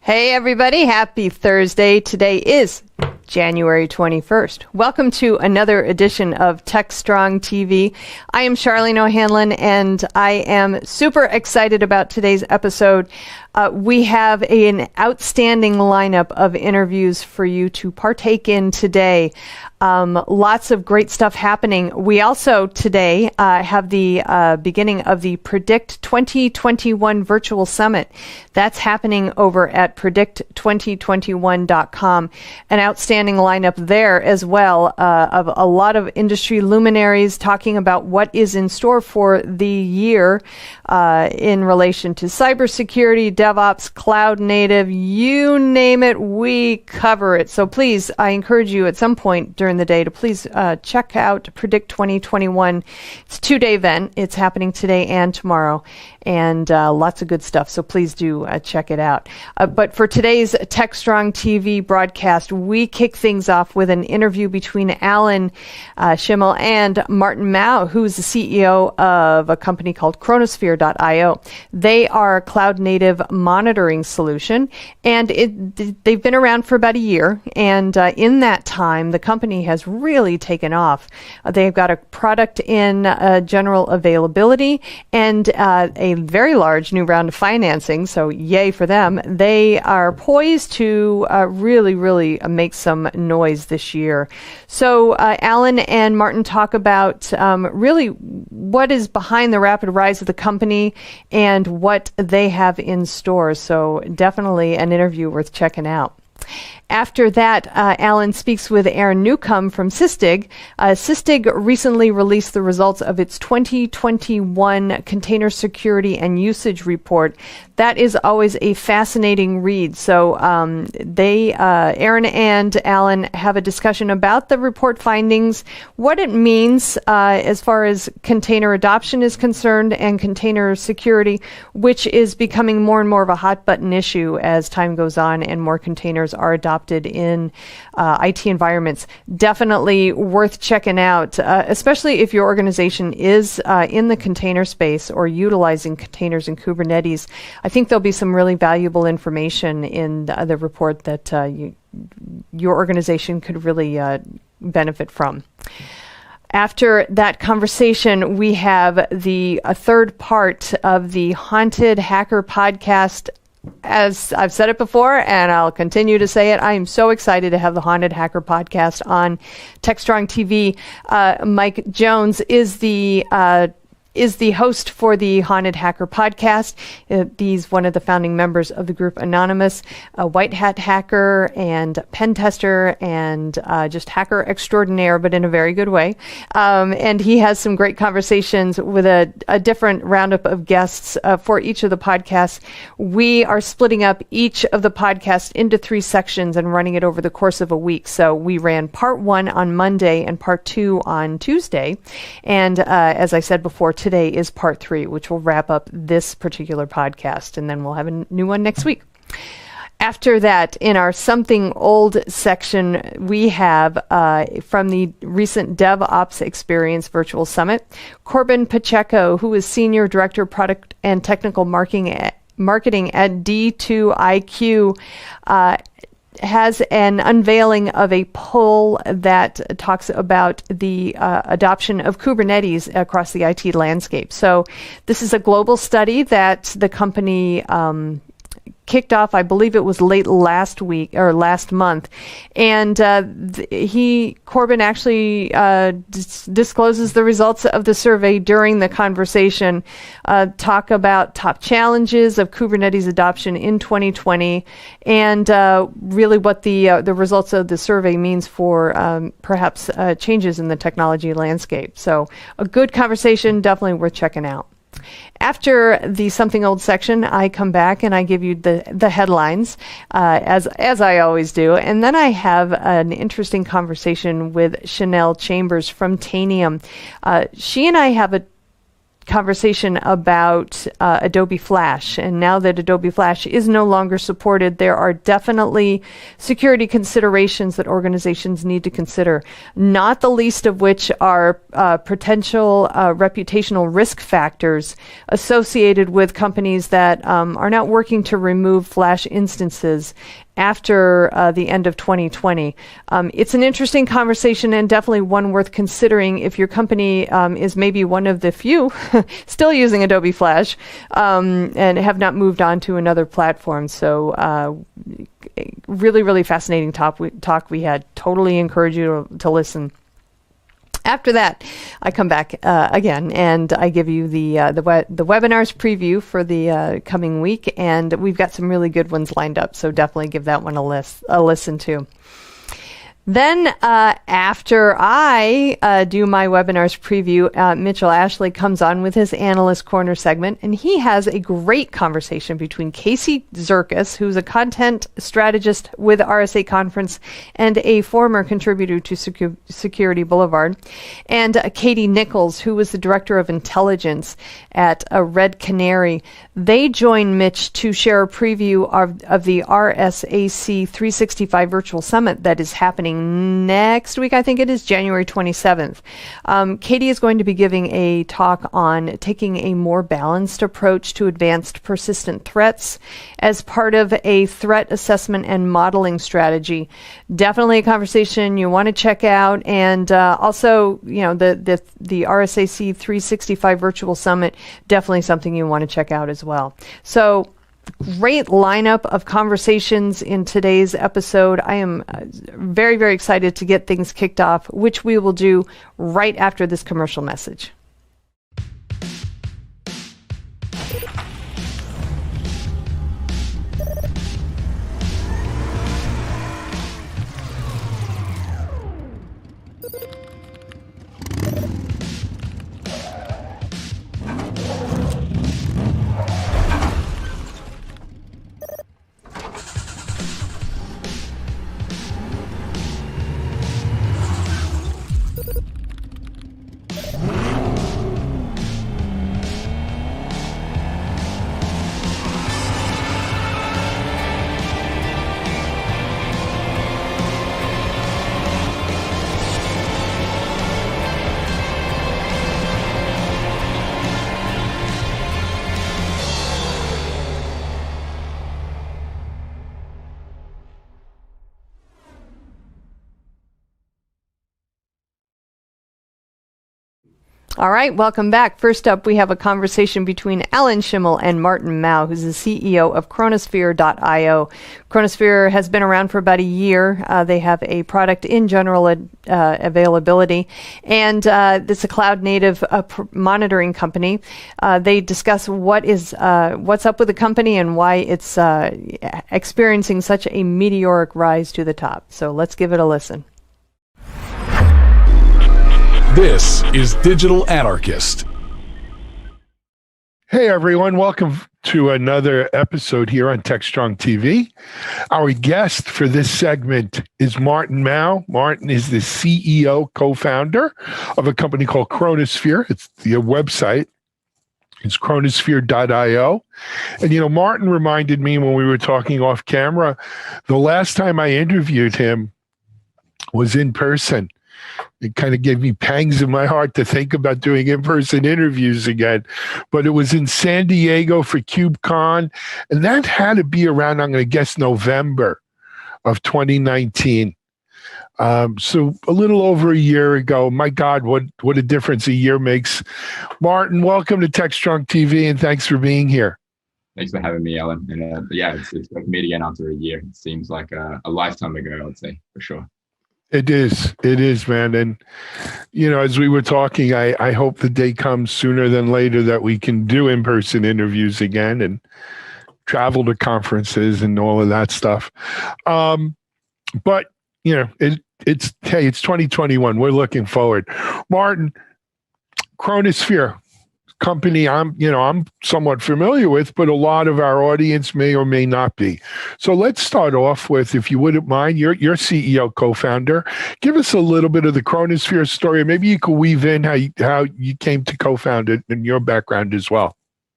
Hey everybody, happy Thursday. Today is January 21st. Welcome to another edition of TechStrong TV. I am Charlene O'Hanlon and I am super excited about today's episode. We have an outstanding lineup of interviews for you to partake in today. Lots of great stuff happening. We also today have the beginning of the Predict 2021 Virtual Summit. That's happening over at predict2021.com. An outstanding lineup there as well of a lot of industry luminaries talking about what is in store for the year in relation to cybersecurity, DevOps, cloud native, you name it, we cover it. So please, I encourage you at some point during the day to please check out Predict 2021. It's a 2-day event. It's happening today and tomorrow, and lots of good stuff. So please do check it out. But for today's TechStrong TV broadcast, we kick things off with an interview between Alan Schimmel and Martin Mao, who's the CEO of a company called Chronosphere.io. They are a cloud native monitoring solution, and they've been around for about a year. And in that time, the company has really taken off. They've got a product in general availability and a very large new round of financing, so yay for them. They are poised to really make some noise this year. So Alan and Martin talk about really what is behind the rapid rise of the company and what they have in store. So definitely an interview worth checking out. After that, Alan speaks with Aaron Newcomb from Sysdig. Sysdig recently released the results of its 2021 Container Security and Usage Report. That is always a fascinating read. So Aaron and Alan have a discussion about the report findings, what it means as far as container adoption is concerned and container security, which is becoming more and more of a hot button issue as time goes on and more containers are adopted in IT environments. Definitely worth checking out, especially if your organization is in the container space or utilizing containers in Kubernetes. I think there'll be some really valuable information in the report that your organization could really benefit from. After that conversation, we have a third part of the Haunted Hacker podcast. As I've said it before, and I'll continue to say it, I am so excited to have the Haunted Hacker podcast on TechStrong TV. Mike Jones is the host for the Haunted Hacker podcast. He's one of the founding members of the group Anonymous, a white hat hacker and pen tester and just hacker extraordinaire, but in a very good way. And he has some great conversations with a different roundup of guests for each of the podcasts. We are splitting up each of the podcasts into 3 sections and running it over the course of a week. So we ran part 1 on Monday and part 2 on Tuesday. And as I said before, today is part 3, which will wrap up this particular podcast, and then we'll have a new one next week. After that, in our Something Old section, we have from the recent DevOps Experience Virtual Summit, Corbin Pacheco, who is Senior Director of Product and Technical Marketing at D2IQ, has an unveiling of a poll that talks about the adoption of Kubernetes across the IT landscape. So this is a global study that the company kicked off, I believe it was late last week or last month. And Corbin actually discloses the results of the survey during the conversation, talk about top challenges of Kubernetes adoption in 2020, and really what the results of the survey means for perhaps changes in the technology landscape. So a good conversation, definitely worth checking out. After the Something Old section, I come back and I give you the headlines, as I always do. And then I have an interesting conversation with Chanel Chambers from Tanium. She and I have a conversation about Adobe Flash. And now that Adobe Flash is no longer supported, there are definitely security considerations that organizations need to consider, not the least of which are potential reputational risk factors associated with companies that are not working to remove Flash instances after the end of 2020. It's an interesting conversation and definitely one worth considering if your company is maybe one of the few still using Adobe Flash and have not moved on to another platform. So really, really fascinating talk we had. Totally encourage you to listen. After that, I come back again and I give you the webinars preview for the coming week, and we've got some really good ones lined up. So definitely give that one a listen to. Then after I do my webinars preview, Mitchell Ashley comes on with his Analyst Corner segment, and he has a great conversation between Casey Zerkis, who's a content strategist with RSA Conference and a former contributor to Security Boulevard, and Katie Nichols, who was the Director of Intelligence at Red Canary. They join Mitch to share a preview of the RSAC 365 Virtual Summit that is happening next week. I think it is January 27th. Katie is going to be giving a talk on taking a more balanced approach to advanced persistent threats as part of a threat assessment and modeling strategy. Definitely a conversation you want to check out. And also, you know, the RSAC 365 Virtual Summit, definitely something you want to check out as well. So great lineup of conversations in today's episode. I am very, very excited to get things kicked off, which we will do right after this commercial message. All right, welcome back. First up, we have a conversation between Alan Schimmel and Martin Mao, who's the CEO of Chronosphere.io. Chronosphere has been around for about a year. They have a product in general availability, and it's a cloud-native monitoring company. They discuss what's up with the company and why it's experiencing such a meteoric rise to the top. So let's give it a listen. This is Digital Anarchist. Hey everyone, welcome to another episode here on TechStrong TV. Our guest for this segment is Martin Mao. Martin is the CEO, co-founder of a company called Chronosphere. It's the website. It's chronosphere.io. And, you know, Martin reminded me when we were talking off camera, the last time I interviewed him was in person. It kind of gave me pangs in my heart to think about doing in-person interviews again. But it was in San Diego for KubeCon, and that had to be around, I'm going to guess, November of 2019. So a little over a year ago. My God, what a difference a year makes. Martin, welcome to TechStrong TV, and thanks for being here. Thanks for having me, Alan. And yeah, it's great to meet again after a year. It seems like a lifetime ago, I would say, for sure. It is, man. And, you know, as we were talking, I hope the day comes sooner than later that we can do in-person interviews again and travel to conferences and all of that stuff. But, you know, it's 2021. We're looking forward. Martin, Chronosphere, company I'm somewhat familiar with, but a lot of our audience may or may not be. So let's start off with, if you wouldn't mind, your CEO, co-founder. Give us a little bit of the Chronosphere story. Maybe you could weave in how you came to co-found it and your background as well.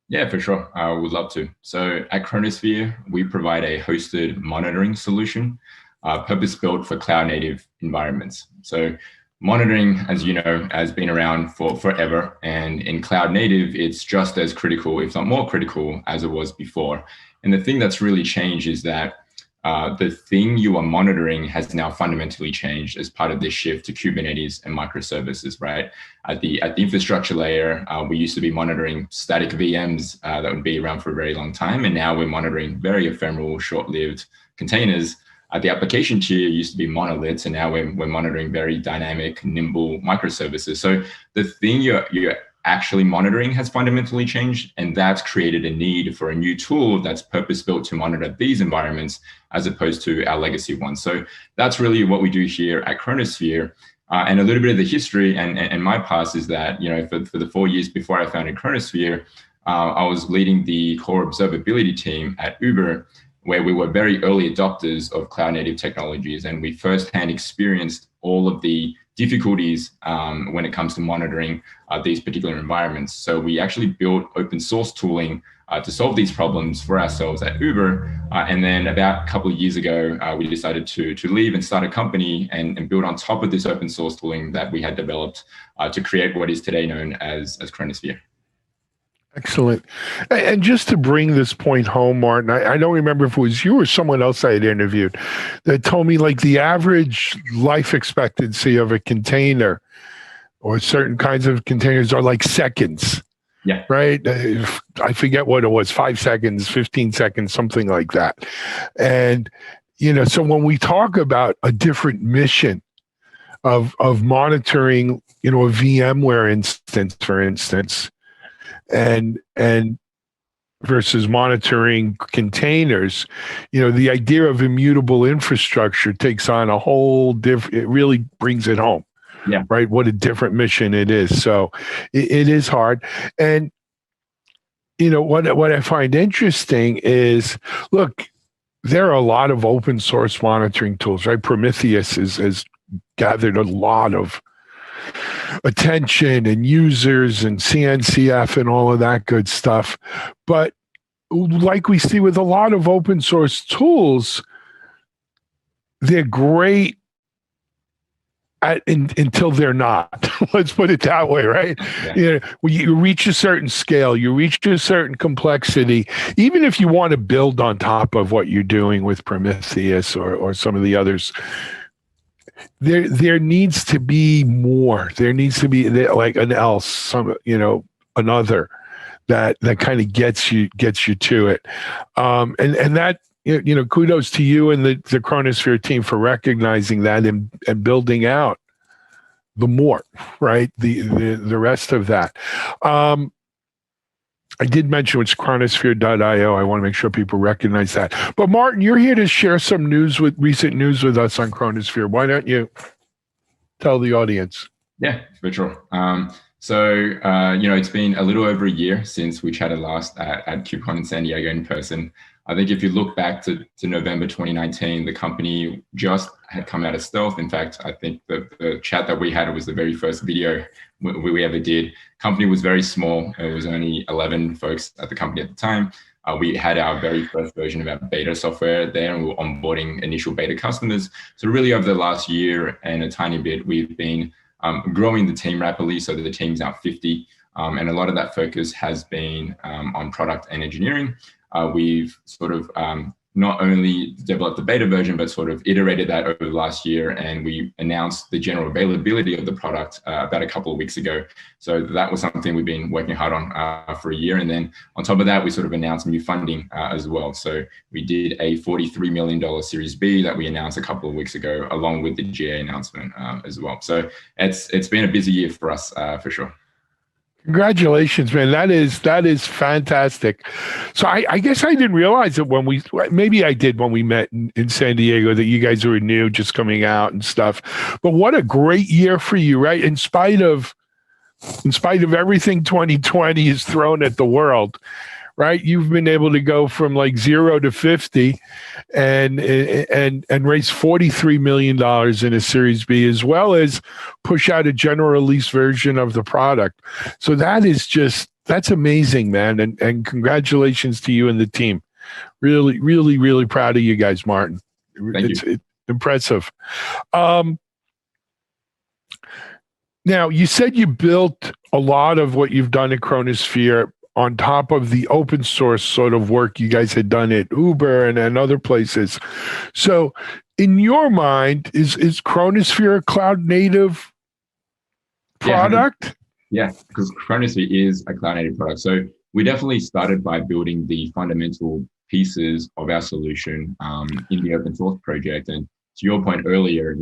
Yeah, for sure. I would love to. So at Chronosphere, we provide a hosted monitoring solution, purpose-built for cloud-native environments. So monitoring, as you know, has been around for forever. And in cloud-native, it's just as critical, if not more critical, as it was before. And the thing that's really changed is that the thing you are monitoring has now fundamentally changed as part of this shift to Kubernetes and microservices, right? At the infrastructure layer, we used to be monitoring static VMs that would be around for a very long time. And now we're monitoring very ephemeral, short-lived containers. At the application tier used to be monoliths, and now we're monitoring very dynamic, nimble microservices. So the thing you're actually monitoring has fundamentally changed, and that's created a need for a new tool that's purpose-built to monitor these environments as opposed to our legacy ones. So that's really what we do here at Chronosphere. And a little bit of the history and my past is that, for the 4 years before I founded Chronosphere, I was leading the core observability team at Uber, where we were very early adopters of cloud-native technologies, and we firsthand experienced all of the difficulties when it comes to monitoring these particular environments. So we actually built open source tooling to solve these problems for ourselves at Uber. And then about a couple of years ago, we decided to leave and start a company and build on top of this open source tooling that we had developed to create what is today known as Chronosphere. Excellent. And just to bring this point home, Martin, I don't remember if it was you or someone else I had interviewed that told me like the average life expectancy of a container or certain kinds of containers are like seconds. Yeah. Right? I forget what it was, 5 seconds, 15 seconds, something like that. And, so when we talk about a different mission of monitoring, a VMware instance, for instance, and versus monitoring containers, the idea of immutable infrastructure takes on a whole different, it really brings it home. Yeah. Right. What a different mission it is. So it is hard. And, what I find interesting is, look, there are a lot of open source monitoring tools, right? Prometheus has gathered a lot of attention and users and CNCF and all of that good stuff. But like we see with a lot of open source tools, they're great until they're not. Let's put it that way, right? Yeah. When you reach a certain scale, you reach a certain complexity, even if you want to build on top of what you're doing with Prometheus or some of the others, there needs to be more. There needs to be like an else, another that kind of gets you to it. And that, kudos to you and the Chronosphere team for recognizing that and building out the more, right? The rest of that. I did mention it's chronosphere.io. I want to make sure people recognize that. But Martin, you're here to share some recent news with us on Chronosphere. Why don't you tell the audience? Yeah, for sure. So it's been a little over a year since we chatted last at KubeCon in San Diego in person. I think if you look back to November 2019, the company just had come out of stealth. In fact, I think the chat that we had was the very first video we ever did. Company was very small. It was only 11 folks at the company at the time. We had our very first version of our beta software there, and we were onboarding initial beta customers. So really over the last year and a tiny bit, we've been growing the team rapidly. So the team's now 50. And a lot of that focus has been on product and engineering. We've sort of not only developed the beta version, but sort of iterated that over the last year. And we announced the general availability of the product about a couple of weeks ago. So that was something we've been working hard on for a year. And then on top of that, we sort of announced new funding as well. So we did a $43 million Series B that we announced a couple of weeks ago, along with the GA announcement as well. So it's been a busy year for us for sure. Congratulations, man. That is fantastic. So I guess I didn't realize that maybe I did when we met in San Diego, that you guys were new, just coming out and stuff. But what a great year for you, right? In spite of in spite of everything 2020 has thrown at the world, right? You've been able to go from like 0 to 50 and raise $43 million in a Series B, as well as push out a general release version of the product. So that's amazing, man. And congratulations to you and the team. Really, really, really proud of you guys, Martin. Thank you. It's impressive. Now, you said you built a lot of what you've done at Chronosphere on top of the open source sort of work you guys had done at Uber and other places. So in your mind, is Chronosphere a cloud native product? Yeah, because Chronosphere is a cloud native product. So we definitely started by building the fundamental pieces of our solution in the open source project. And to your point earlier,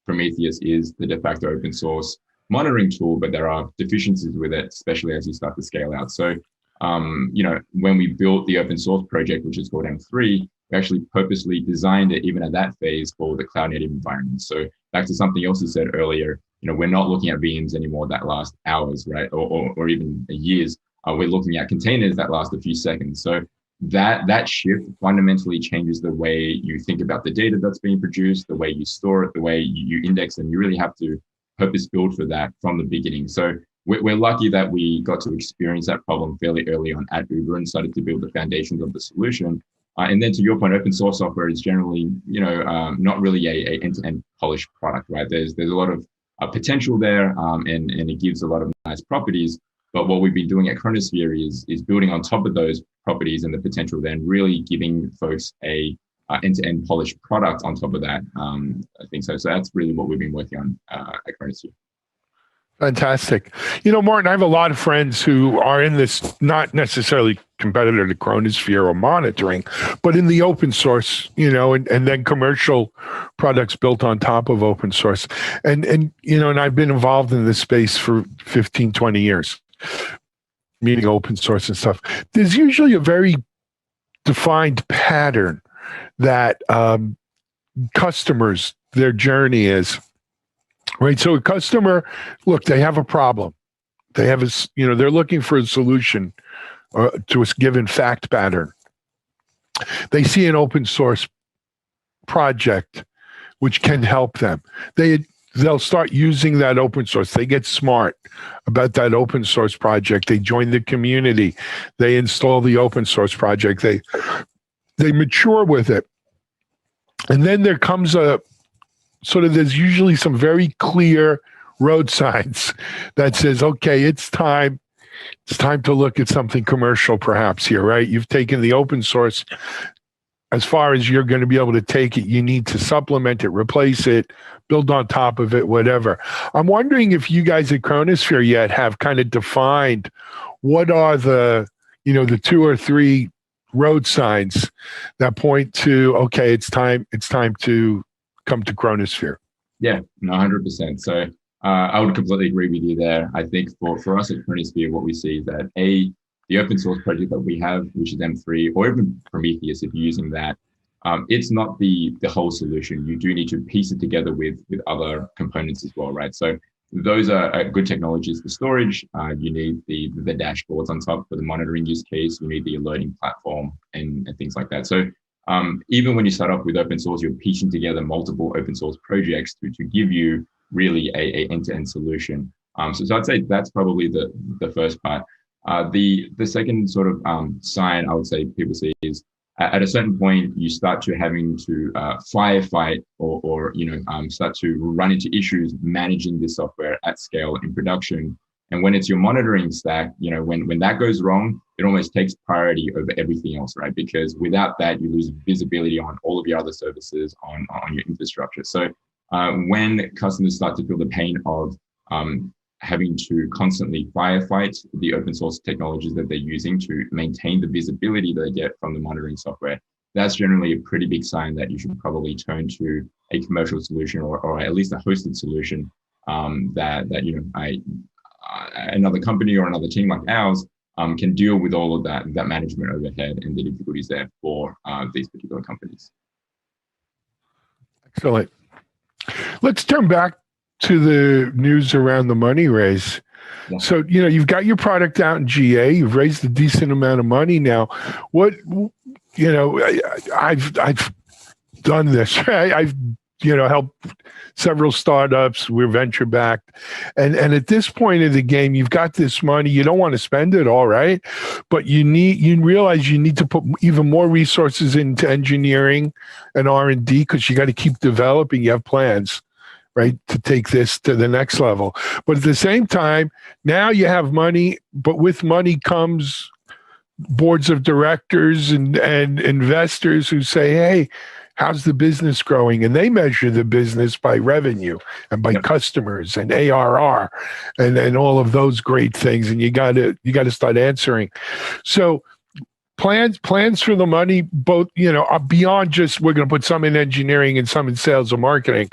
Prometheus is the de facto open source monitoring tool, but there are deficiencies with it, especially as you start to scale out. So, when we built the open source project, which is called M3, we actually purposely designed it even at that phase for the cloud native environment. So back to something else you said earlier, we're not looking at VMs anymore that last hours, right? Or even years. We're looking at containers that last a few seconds. So that shift fundamentally changes the way you think about the data that's being produced, the way you store it, the way you index, and you really have to purpose build for that from the beginning. So we're lucky that we got to experience that problem fairly early on at Uber and started to build the foundations of the solution. And then to your point, open source software is generally, not really a end-to-end polished product, right? There's a lot of potential there, and it gives a lot of nice properties. But what we've been doing at Chronosphere is building on top of those properties and the potential, then really giving folks a end-to-end polished product on top of that. I think so. So that's really what we've been working on at Chronosphere. Fantastic. Martin, I have a lot of friends who are in this, not necessarily competitor to Chronosphere or monitoring, but in the open source, and then commercial products built on top of open source. And I've been involved in this space for 15, 20 years, meaning open source and stuff. There's usually a very defined pattern that customers, their journey is, right? So a customer, look, they have a problem. They have they're looking for a solution to a given fact pattern. They see an open source project which can help them. They'll start using that open source. They get smart about that open source project. They join the community. They install the open source project. They mature with it. And then there comes there's usually some very clear road signs that says, okay, it's time to look at something commercial perhaps here, right? You've taken the open source as far as you're going to be able to take it. You need to supplement it, replace it, build on top of it, whatever. I'm wondering if you guys at Chronosphere yet have kind of defined what are the 2 or 3 road signs that point to, okay, it's time to come to Chronosphere. Yeah, 100%. So I would completely agree with you there. I think for us at Chronosphere, what we see is that the open source project that we have, which is M3, or even Prometheus, if you're using that, it's not the whole solution. You do need to piece it together with other components as well, right? So those are good technologies for storage. You need the dashboards on top for the monitoring use case. You need the alerting platform and things like that. So even when you start off with open source, you're piecing together multiple open source projects to give you really a end-to-end solution. So I'd say that's probably the first part. The second sort of sign I would say people see is at a certain point you start to having to firefight or start to run into issues managing this software at scale in production. And when it's your monitoring stack, when that goes wrong, it almost takes priority over everything else, right? Because without that, you lose visibility on all of your other services on your infrastructure. So when customers start to feel the pain of having to constantly firefight the open source technologies that they're using to maintain the visibility that they get from the monitoring software, that's generally a pretty big sign that you should probably turn to a commercial solution or at least a hosted solution that another company or another team like ours can deal with all of that management overhead and the difficulties there for these particular companies. Excellent. Let's turn back to the news around the money raise. Yeah. So, you've got your product out in GA, you've raised a decent amount of money now. What, I've done this, right? I've, helped several startups. We're venture backed. And at this point of the game, you've got this money. You don't want to spend it all, right? But you realize you need to put even more resources into engineering and R&D because you got to keep developing. You have plans, right, to take this to the next level. But at the same time, now you have money, but with money comes boards of directors and investors who say, hey, how's the business growing? And they measure the business by revenue and by customers and ARR and all of those great things. And you got to start answering. So plans for the money, both, are beyond just we're going to put some in engineering and some in sales or marketing.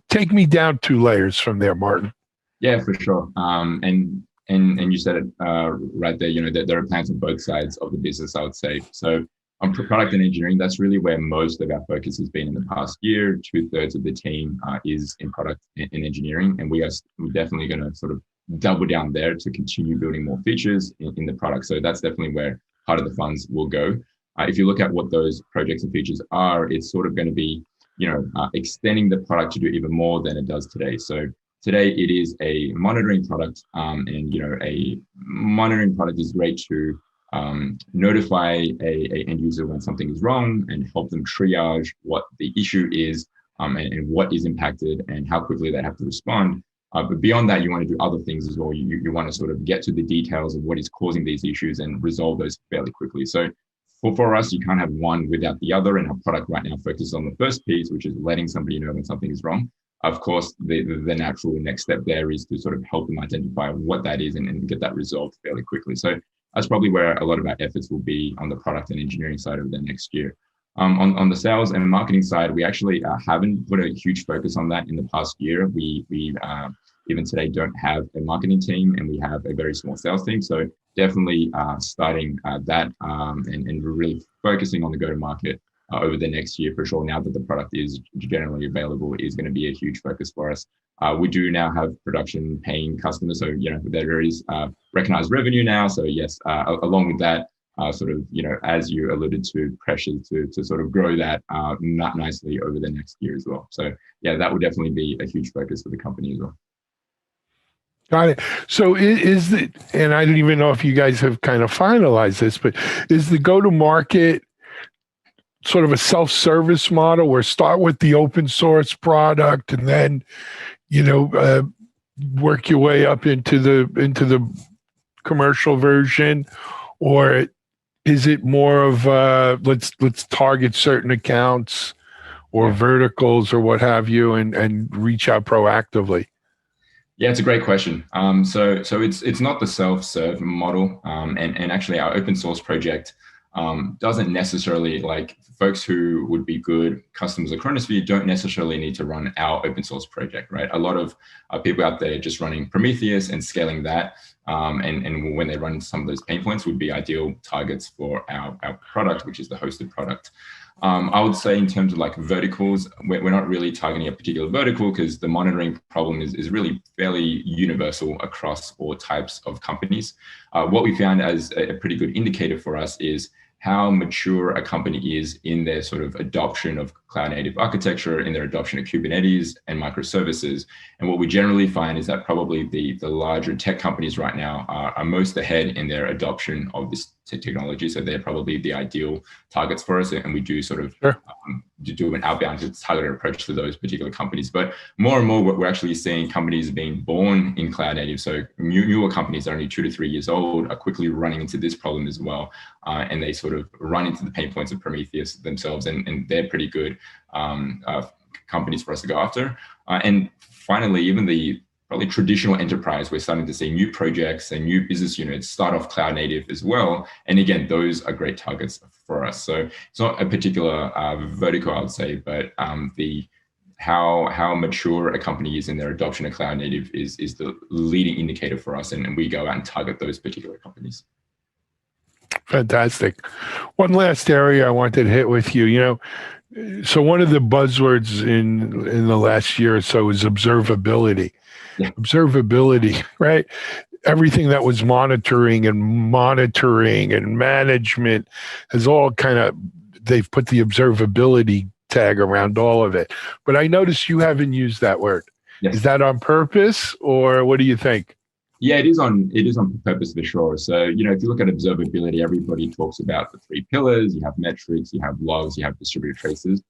Take me down 2 layers from there, Martin. Yeah, for sure. And you said it right there, that there are plans on both sides of the business, I would say. So on product and engineering, that's really where most of our focus has been in the past year. 2/3 of the team is in product and engineering, and we're definitely going to sort of double down there to continue building more features in the product. So that's definitely where part of the funds will go. If you look at what those projects and features are, it's sort of going to be, extending the product to do even more than it does today. So today it is a monitoring product, and a monitoring product is great to notify a end user when something is wrong and help them triage what the issue is, and what is impacted and how quickly they have to respond. But beyond that, you want to do other things as well. You want to sort of get to the details of what is causing these issues and resolve those fairly quickly. So for us, you can't have one without the other. And our product right now focuses on the first piece, which is letting somebody know when something is wrong. Of course, the natural next step there is to sort of help them identify what that is and get that resolved fairly quickly. So that's probably where a lot of our efforts will be on the product and engineering side over the next year. On the sales and marketing side, we actually haven't put a huge focus on that in the past year. We even today don't have a marketing team, and we have a very small sales team. So definitely starting that and really focusing on the go-to-market over the next year for sure. Now that the product is generally available, is going to be a huge focus for us. We do now have production paying customers, so there is recognized revenue now. So yes, along with that, sort of as you alluded to, pressure to sort of grow that nicely over the next year as well. So yeah, that would definitely be a huge focus for the company as well. Got it. So and I don't even know if you guys have kind of finalized this, but is the go-to-market sort of a self-service model where start with the open source product and then, work your way up into the commercial version, or is it more of let's target certain accounts or verticals or what have you and reach out proactively? Yeah, it's a great question. So it's not the self-serve model, and actually our open source project doesn't necessarily, like folks who would be good customers of Chronosphere don't necessarily need to run our open source project, right? A lot of people out there just running Prometheus and scaling that, and when they run some of those pain points would be ideal targets for our product, which is the hosted product. I would say in terms of like verticals, we're not really targeting a particular vertical because the monitoring problem is really fairly universal across all types of companies. What we found as a pretty good indicator for us is how mature a company is in their sort of adoption of cloud native architecture, in their adoption of Kubernetes and microservices. And what we generally find is that probably the larger tech companies right now are most ahead in their adoption of this technology. So they're probably the ideal targets for us. And we do sort of do an outbound targeted approach to those particular companies. But more and more, we're actually seeing companies being born in cloud native. So newer companies that are only 2 to 3 years old are quickly running into this problem as well. And they sort of run into the pain points of Prometheus themselves. And they're pretty good companies for us to go after. And finally, even the probably traditional enterprise, we're starting to see new projects and new business units start off cloud native as well. And again, those are great targets for us. So it's not a particular vertical, I would say, but how mature a company is in their adoption of cloud native is the leading indicator for us. And we go out and target those particular companies. Fantastic. One last area I wanted to hit with you. So one of the buzzwords in the last year or so is observability. Yeah. Observability, right? Everything that was monitoring and management has all they've put the observability tag around all of it. But I noticed you haven't used that word. Yes. Is that on purpose, or what do you think? Yeah, it is on purpose for sure. So, if you look at observability, everybody talks about the 3 pillars. You have metrics, you have logs, you have distributed traces.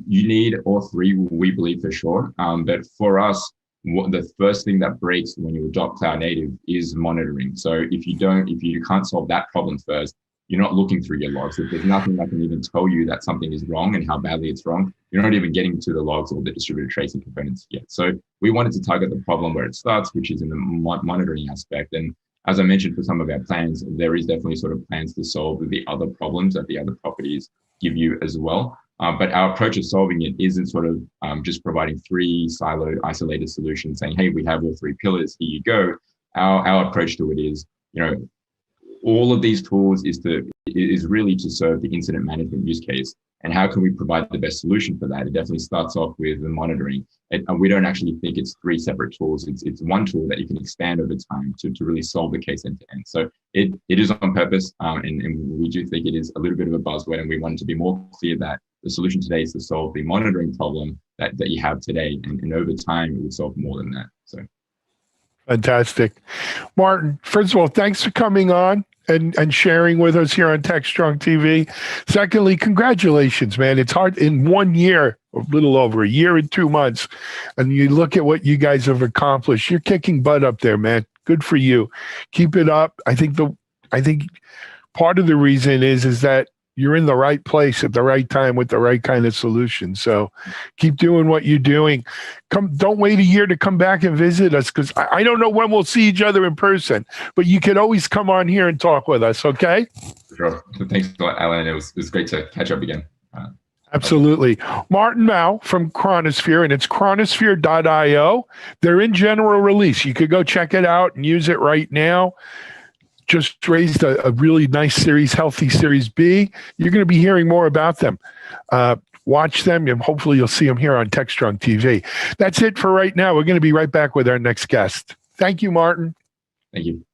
You need all 3, we believe for sure. But for us, the first thing that breaks when you adopt cloud native is monitoring. So if you can't solve that problem first, you're not looking through your logs. If there's nothing that can even tell you that something is wrong and how badly it's wrong, you're not even getting to the logs or the distributed tracing components yet. So we wanted to target the problem where it starts, which is in the monitoring aspect. And as I mentioned, for some of our plans, there is definitely sort of plans to solve the other problems that the other properties give you as well. But our approach of solving it isn't sort of just providing 3 siloed, isolated solutions saying, hey, we have all 3 pillars, here you go. Our approach to it is, all of these tools is really to serve the incident management use case. And how can we provide the best solution for that? It definitely starts off with the monitoring. And we don't actually think it's 3 separate tools. It's one tool that you can expand over time to really solve the case end to end. So it is on purpose. And we do think it is a little bit of a buzzword. And we wanted to be more clear that the solution today is to solve the monitoring problem that you have today. And over time, it would solve more than that. So. Fantastic. Martin, first of all, thanks for coming on and sharing with us here on TechStrong TV. Secondly, congratulations, man. It's hard in 1 year, a little over a year and 2 months, and you look at what you guys have accomplished. You're kicking butt up there, man. Good for you. Keep it up. I think part of the reason is that you're in the right place at the right time with the right kind of solution. So keep doing what you're doing. Don't wait a year to come back and visit us, because I don't know when we'll see each other in person, but you can always come on here and talk with us, okay? Sure. Thanks a lot, Alan. It was great to catch up again. Absolutely. Martin Mao from Chronosphere, and it's chronosphere.io. They're in general release. You could go check it out and use it right now. Just raised a really nice series, healthy Series B. You're going to be hearing more about them. Watch them, and hopefully you'll see them here on TechStrong TV. That's it for right now. We're going to be right back with our next guest. Thank you, Martin. Thank you.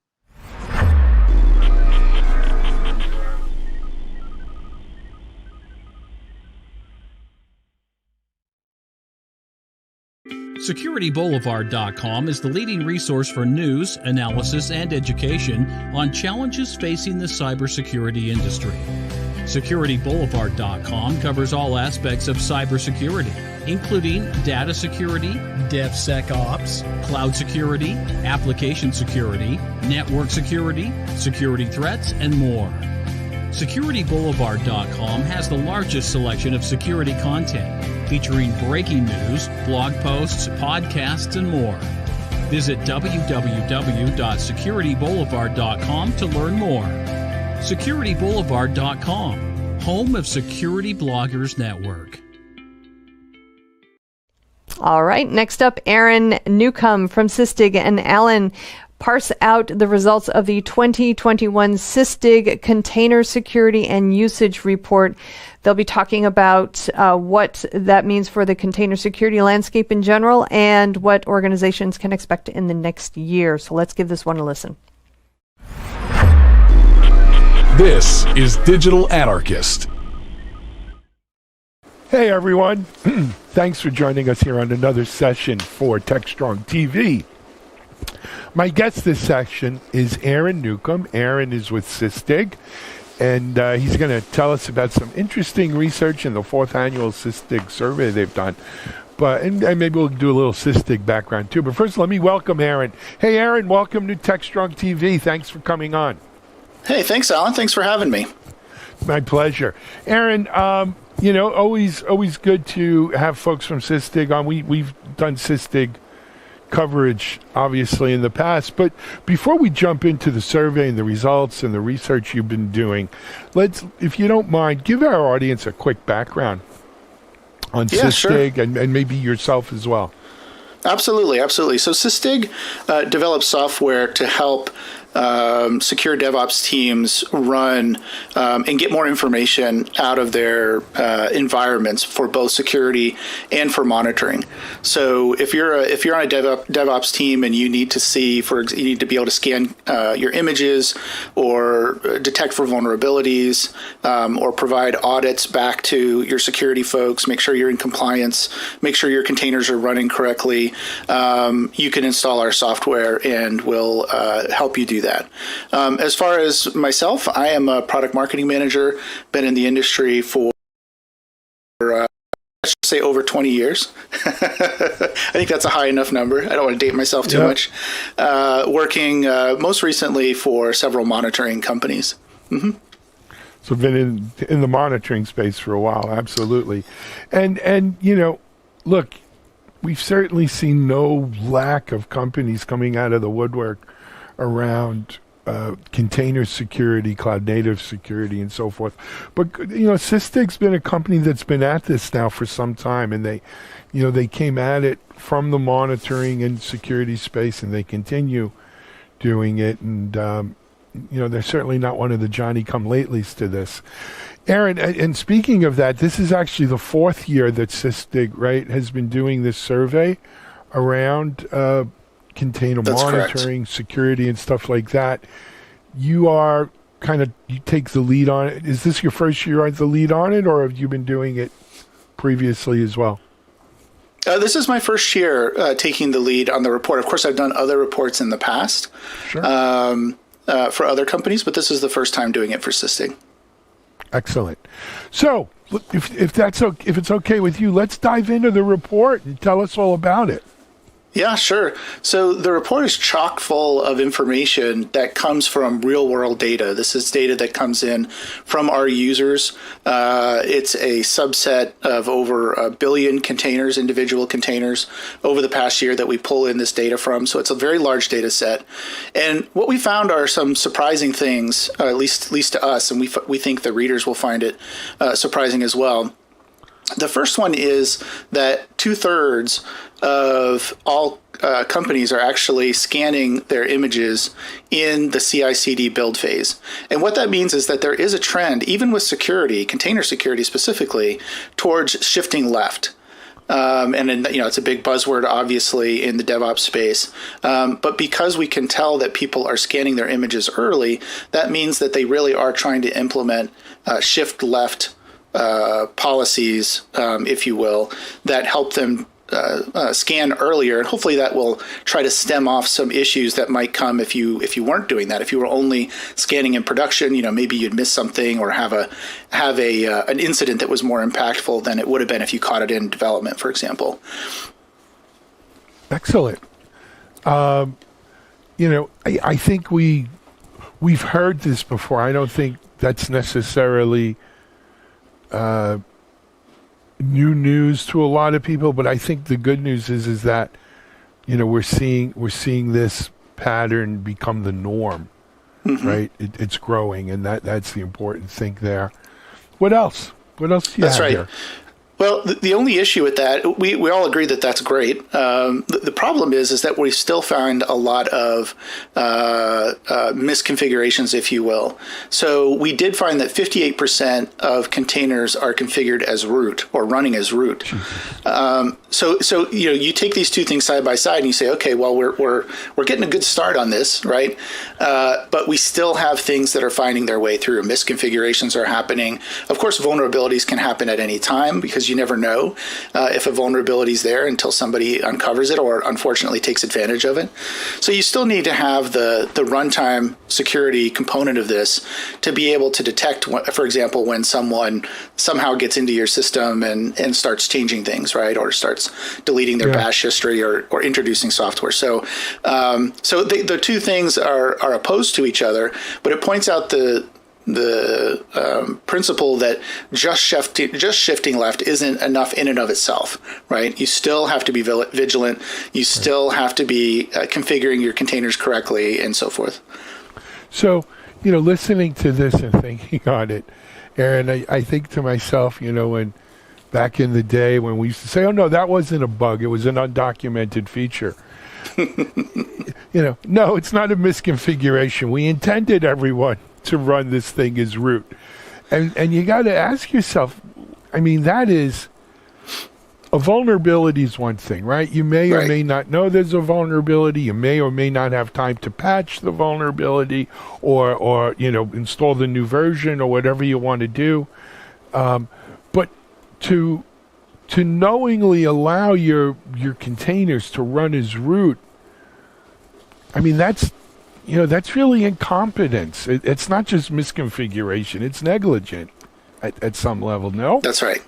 SecurityBoulevard.com is the leading resource for news, analysis, and education on challenges facing the cybersecurity industry. SecurityBoulevard.com covers all aspects of cybersecurity, including data security, DevSecOps, cloud security, application security, network security, security threats, and more. SecurityBoulevard.com has the largest selection of security content, featuring breaking news, blog posts, podcasts, and more. Visit www.securityboulevard.com to learn more. SecurityBoulevard.com, home of Security Bloggers Network. All right, next up, Aaron Newcomb from Sysdig and Alan parse out the results of the 2021 Sysdig Container Security and Usage Report. They'll be talking about what that means for the container security landscape in general and what organizations can expect in the next year. So let's give this one a listen. This is Digital Anarchist. Hey, everyone. Thanks for joining us here on another session for TechStrong TV. My guest this session is Aaron Newcomb. Aaron is with Sysdig, and he's going to tell us about some interesting research in the 4th annual Sysdig survey they've done. And maybe we'll do a little Sysdig background too. But first, let me welcome Aaron. Hey, Aaron, welcome to TechStrong TV. Thanks for coming on. Hey, thanks, Alan. Thanks for having me. My pleasure. Aaron, always good to have folks from Sysdig on. We've done Sysdig coverage, obviously, in the past. But before we jump into the survey and the results and the research you've been doing, if you don't mind, give our audience a quick background on Sysdig, sure. and maybe yourself as well. Absolutely. So Sysdig develops software to help secure DevOps teams run and get more information out of their environments for both security and for monitoring. So if you're on a DevOps team and you need to see, you need to be able to scan your images or detect for vulnerabilities or provide audits back to your security folks, make sure you're in compliance, make sure your containers are running correctly, you can install our software and we'll help you do that. As far as myself, I am a product marketing manager, been in the industry for let's say over 20 years. I think that's a high enough number. I don't want to date myself too much. Working most recently for several monitoring companies. Mm-hmm. So been in the monitoring space for a while, absolutely. And look, we've certainly seen no lack of companies coming out of the woodwork around container security, cloud native security, and so forth. But Sysdig's been a company that's been at this now for some time, and they came at it from the monitoring and security space, and they continue doing it. And they're certainly not one of the Johnny-come-latelys to this. Aaron, and speaking of that, this is actually the fourth year that Sysdig, right, has been doing this survey around container monitoring, security, and stuff like that. You take the lead on it. Is this your first year as the lead on it, or have you been doing it previously as well? This is my first year taking the lead on the report. Of course, I've done other reports in the past for other companies, but this is the first time doing it for Sysdig. Excellent. So, if it's okay with you, let's dive into the report and tell us all about it. Yeah, sure. So the report is chock full of information that comes from real world data. This is data that comes in from our users. It's a subset of over 1 billion containers, individual containers, over the past year that we pull in this data from. So it's a very large data set. And what we found are some surprising things, at least to us, and we think the readers will find it surprising as well. The first one is that 2/3 of all companies are actually scanning their images in the CI/CD build phase. And what that means is that there is a trend, even with security, container security specifically, towards shifting left. It's a big buzzword, obviously, in the DevOps space. But because we can tell that people are scanning their images early, that means that they really are trying to implement shift left policies, if you will, that help them scan earlier, and hopefully that will try to stem off some issues that might come if you weren't doing that. If you were only scanning in production, maybe you'd miss something or have an incident that was more impactful than it would have been if you caught it in development, for example. Excellent. I think we've heard this before. I don't think that's necessarily new news to a lot of people, but I think the good news is that we're seeing this pattern become the norm, right? It's growing, and that's the important thing there. What else? What else do you have here? Well, the only issue with that, we all agree that that's great. The problem is that we still find a lot of misconfigurations, if you will. So we did find that 58% of containers are configured as root or running as root. So you take these two things side by side and you say, okay, well, we're getting a good start on this, right? But we still have things that are finding their way through. Misconfigurations are happening. Of course, vulnerabilities can happen at any time because you never know if a vulnerability is there until somebody uncovers it or unfortunately takes advantage of it. So you still need to have the runtime security component of this to be able to detect, for example, when someone somehow gets into your system and starts changing things, right? Or starts deleting their bash history or introducing software. So the two things are opposed to each other, but it points out the principle that just shifting left isn't enough in and of itself, right? You still have to be vigilant. You still have to be configuring your containers correctly and so forth. So, listening to this and thinking on it, Aaron, I think to myself, when back in the day when we used to say, oh, no, that wasn't a bug. It was an undocumented feature. No, it's not a misconfiguration. We intended everyone to run this thing as root. And you got to ask yourself, that is, a vulnerability is one thing, right? You may or may not know there's a vulnerability. You may or may not have time to patch the vulnerability or install the new version or whatever you want to do. But to knowingly allow your containers to run as root, that's really incompetence. It's not just misconfiguration. It's negligent at some level, no? That's right.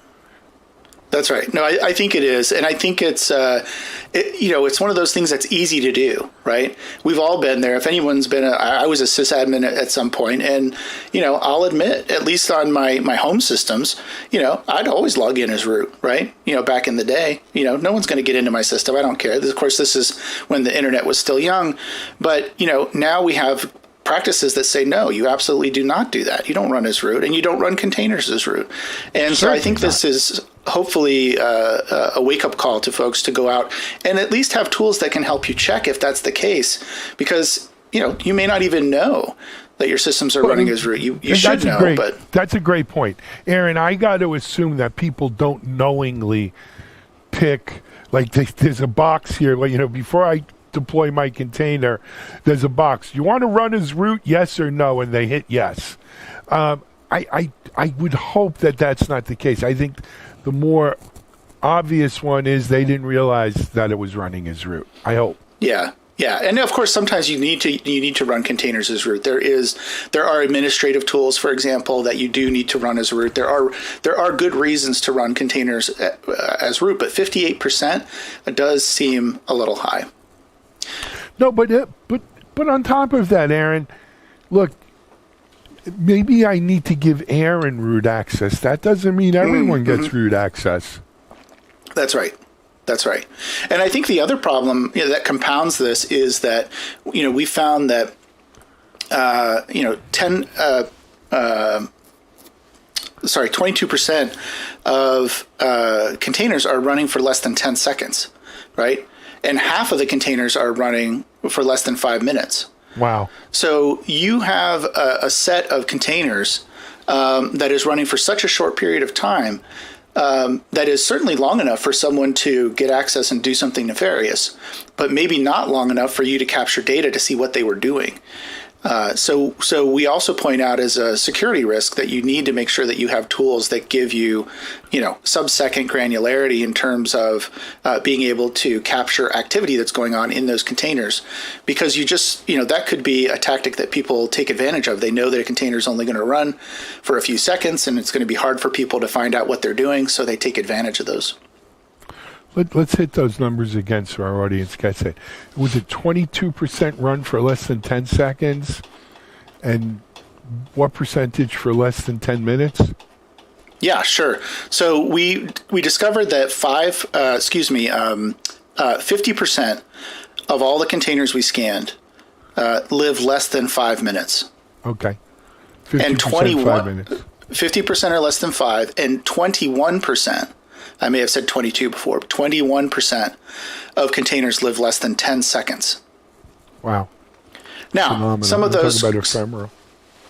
That's right. No, I think it is. And I think it's one of those things that's easy to do, right? We've all been there. If anyone's been, I was a sysadmin at some point, and, I'll admit, at least on my home systems, I'd always log in as root, right? Back in the day, no one's going to get into my system. I don't care. Of course, this is when the internet was still young. But, now we have practices that say, no, you absolutely do not do that. You don't run as root, and you don't run containers as root. And so I think this is hopefully a wake-up call to folks to go out and at least have tools that can help you check if that's the case, because you may not even know that your systems are running as root. You should know, but that's a great point, Aaron. I got to assume that people don't knowingly pick, like there's a box here. Well, before I deploy my container, there's a box. You want to run as root, yes or no, and they hit yes. I would hope that that's not the case. I think the more obvious one is they didn't realize that it was running as root. I hope. Yeah. Yeah, and of course, sometimes you need to run containers as root. There are administrative tools, for example, that you do need to run as root. There are good reasons to run containers as root, but 58% does seem a little high. No, but on top of that, Aaron, look, maybe I need to give Aaron root access. That doesn't mean everyone gets root access. That's right. And I think the other problem that compounds this is that, we found that, 22% of containers are running for less than 10 seconds, right? And half of the containers are running for less than 5 minutes. Wow. So you have a set of containers that is running for such a short period of time that is certainly long enough for someone to get access and do something nefarious, but maybe not long enough for you to capture data to see what they were doing. So we also point out as a security risk that you need to make sure that you have tools that give you, sub-second granularity in terms of being able to capture activity that's going on in those containers, because you just, that could be a tactic that people take advantage of. They know that a container is only going to run for a few seconds, and it's going to be hard for people to find out what they're doing, so they take advantage of those. Let's hit those numbers again so our audience gets it. Was it 22% run for less than 10 seconds? And what percentage for less than 10 minutes? Yeah, sure. So we discovered that 50% of all the containers we scanned live less than 5 minutes. Okay. 50% and 5 minutes. 50% are less than 5, and 21%. I may have said 22 before. 21% of containers live less than 10 seconds. Wow. Now, phenomenal. Some of those, talk about ephemeral.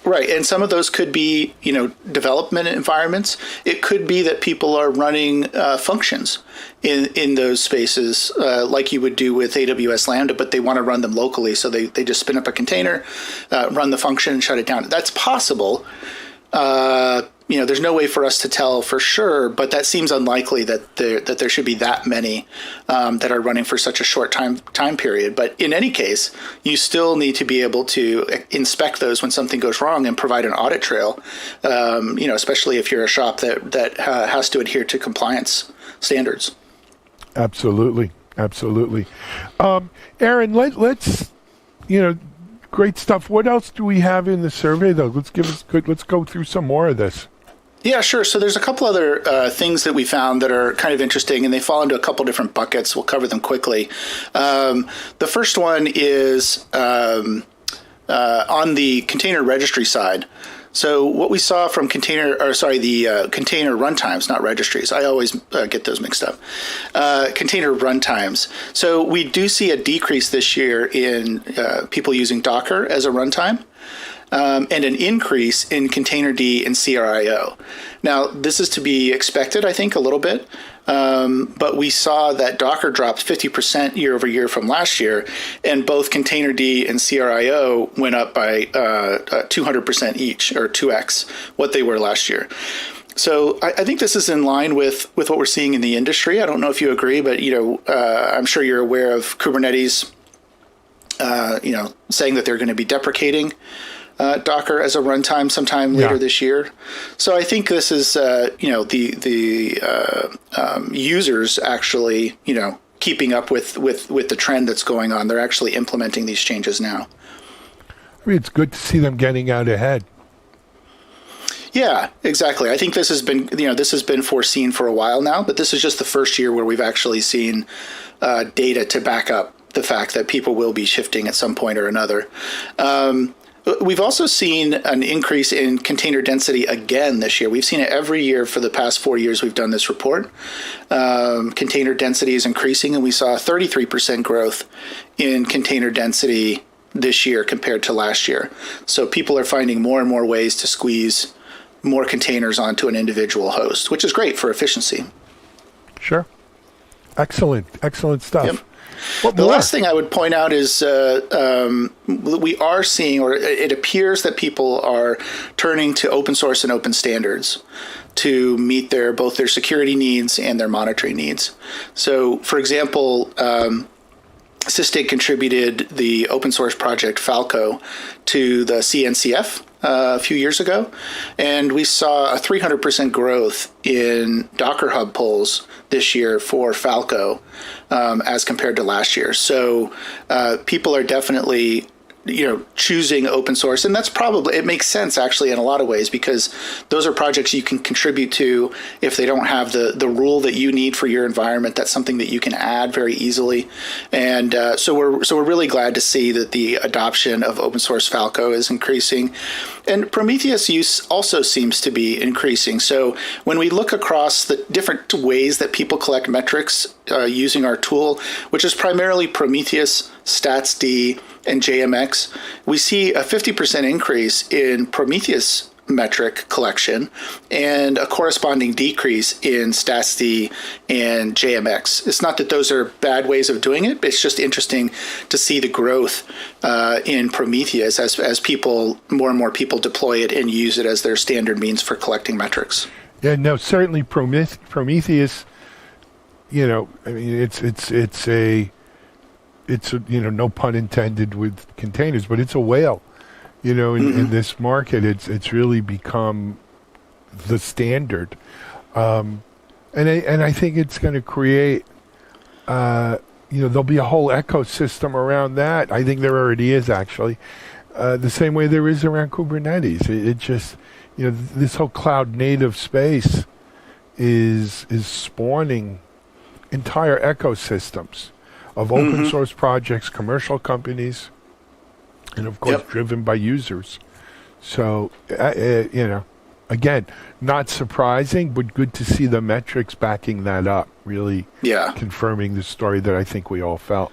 Right, and some of those could be, development environments. It could be that people are running functions in those spaces, like you would do with AWS Lambda, but they want to run them locally, so they just spin up a container, run the function, and shut it down. That's possible. There's no way for us to tell for sure, but that seems unlikely that there should be that many that are running for such a short time period. But in any case, you still need to be able to inspect those when something goes wrong and provide an audit trail. Especially if you're a shop that has to adhere to compliance standards. Absolutely. Aaron, let's great stuff. What else do we have in the survey, though? Let's go through some more of this. Yeah, sure. So there's a couple other things that we found that are kind of interesting, and they fall into a couple different buckets. We'll cover them quickly. The first one is on the container registry side. So what we saw from container runtimes, not registries. I always get those mixed up. Container runtimes. So we do see a decrease this year in people using Docker as a runtime. And an increase in Containerd and CRIO. Now, this is to be expected, I think, a little bit. But we saw that Docker dropped 50% year over year from last year, and both Containerd and CRIO went up by 200% each, or 2x what they were last year. So I think this is in line with what we're seeing in the industry. I don't know if you agree, but I'm sure you're aware of Kubernetes, saying that they're going to be deprecating Docker as a runtime sometime later this year. So I think this is, users actually, keeping up with the trend that's going on. They're actually implementing these changes now. I mean, it's good to see them getting out ahead. Yeah, exactly. I think this has been foreseen for a while now, but this is just the first year where we've actually seen data to back up the fact that people will be shifting at some point or another. We've also seen an increase in container density again this year. We've seen it every year for the past 4 years we've done this report. Container density is increasing, and we saw a 33% growth in container density this year compared to last year. So people are finding more and more ways to squeeze more containers onto an individual host, which is great for efficiency. Sure. Excellent stuff. Yep. The last thing I would point out is we are seeing, or it appears that people are turning to open source and open standards to meet both their security needs and their monitoring needs. So, for example, Sysdig contributed the open source project Falco to the CNCF a few years ago, and we saw a 300% growth in Docker Hub pulls this year for Falco as compared to last year. So people are definitely choosing open source, and it makes sense actually in a lot of ways, because those are projects you can contribute to. If they don't have the rule that you need for your environment, that's something that you can add very easily. And so we're really glad to see that the adoption of open source Falco is increasing, and Prometheus use also seems to be increasing. So when we look across the different ways that people collect metrics using our tool, which is primarily Prometheus, StatsD, and JMX, we see a 50% increase in Prometheus metric collection and a corresponding decrease in StatsD and JMX. It's not that those are bad ways of doing it, but it's just interesting to see the growth in Prometheus as more and more people deploy it and use it as their standard means for collecting metrics. Yeah, no, certainly Prometheus, it's no pun intended with containers, but it's a whale, in this market. It's really become the standard. And I think it's going to create, there'll be a whole ecosystem around that. I think there already is, actually, the same way there is around Kubernetes. It just, this whole cloud native space is spawning entire ecosystems of open source projects, commercial companies, and of course driven by users. So, again, not surprising, but good to see the metrics backing that up, really confirming the story that I think we all felt.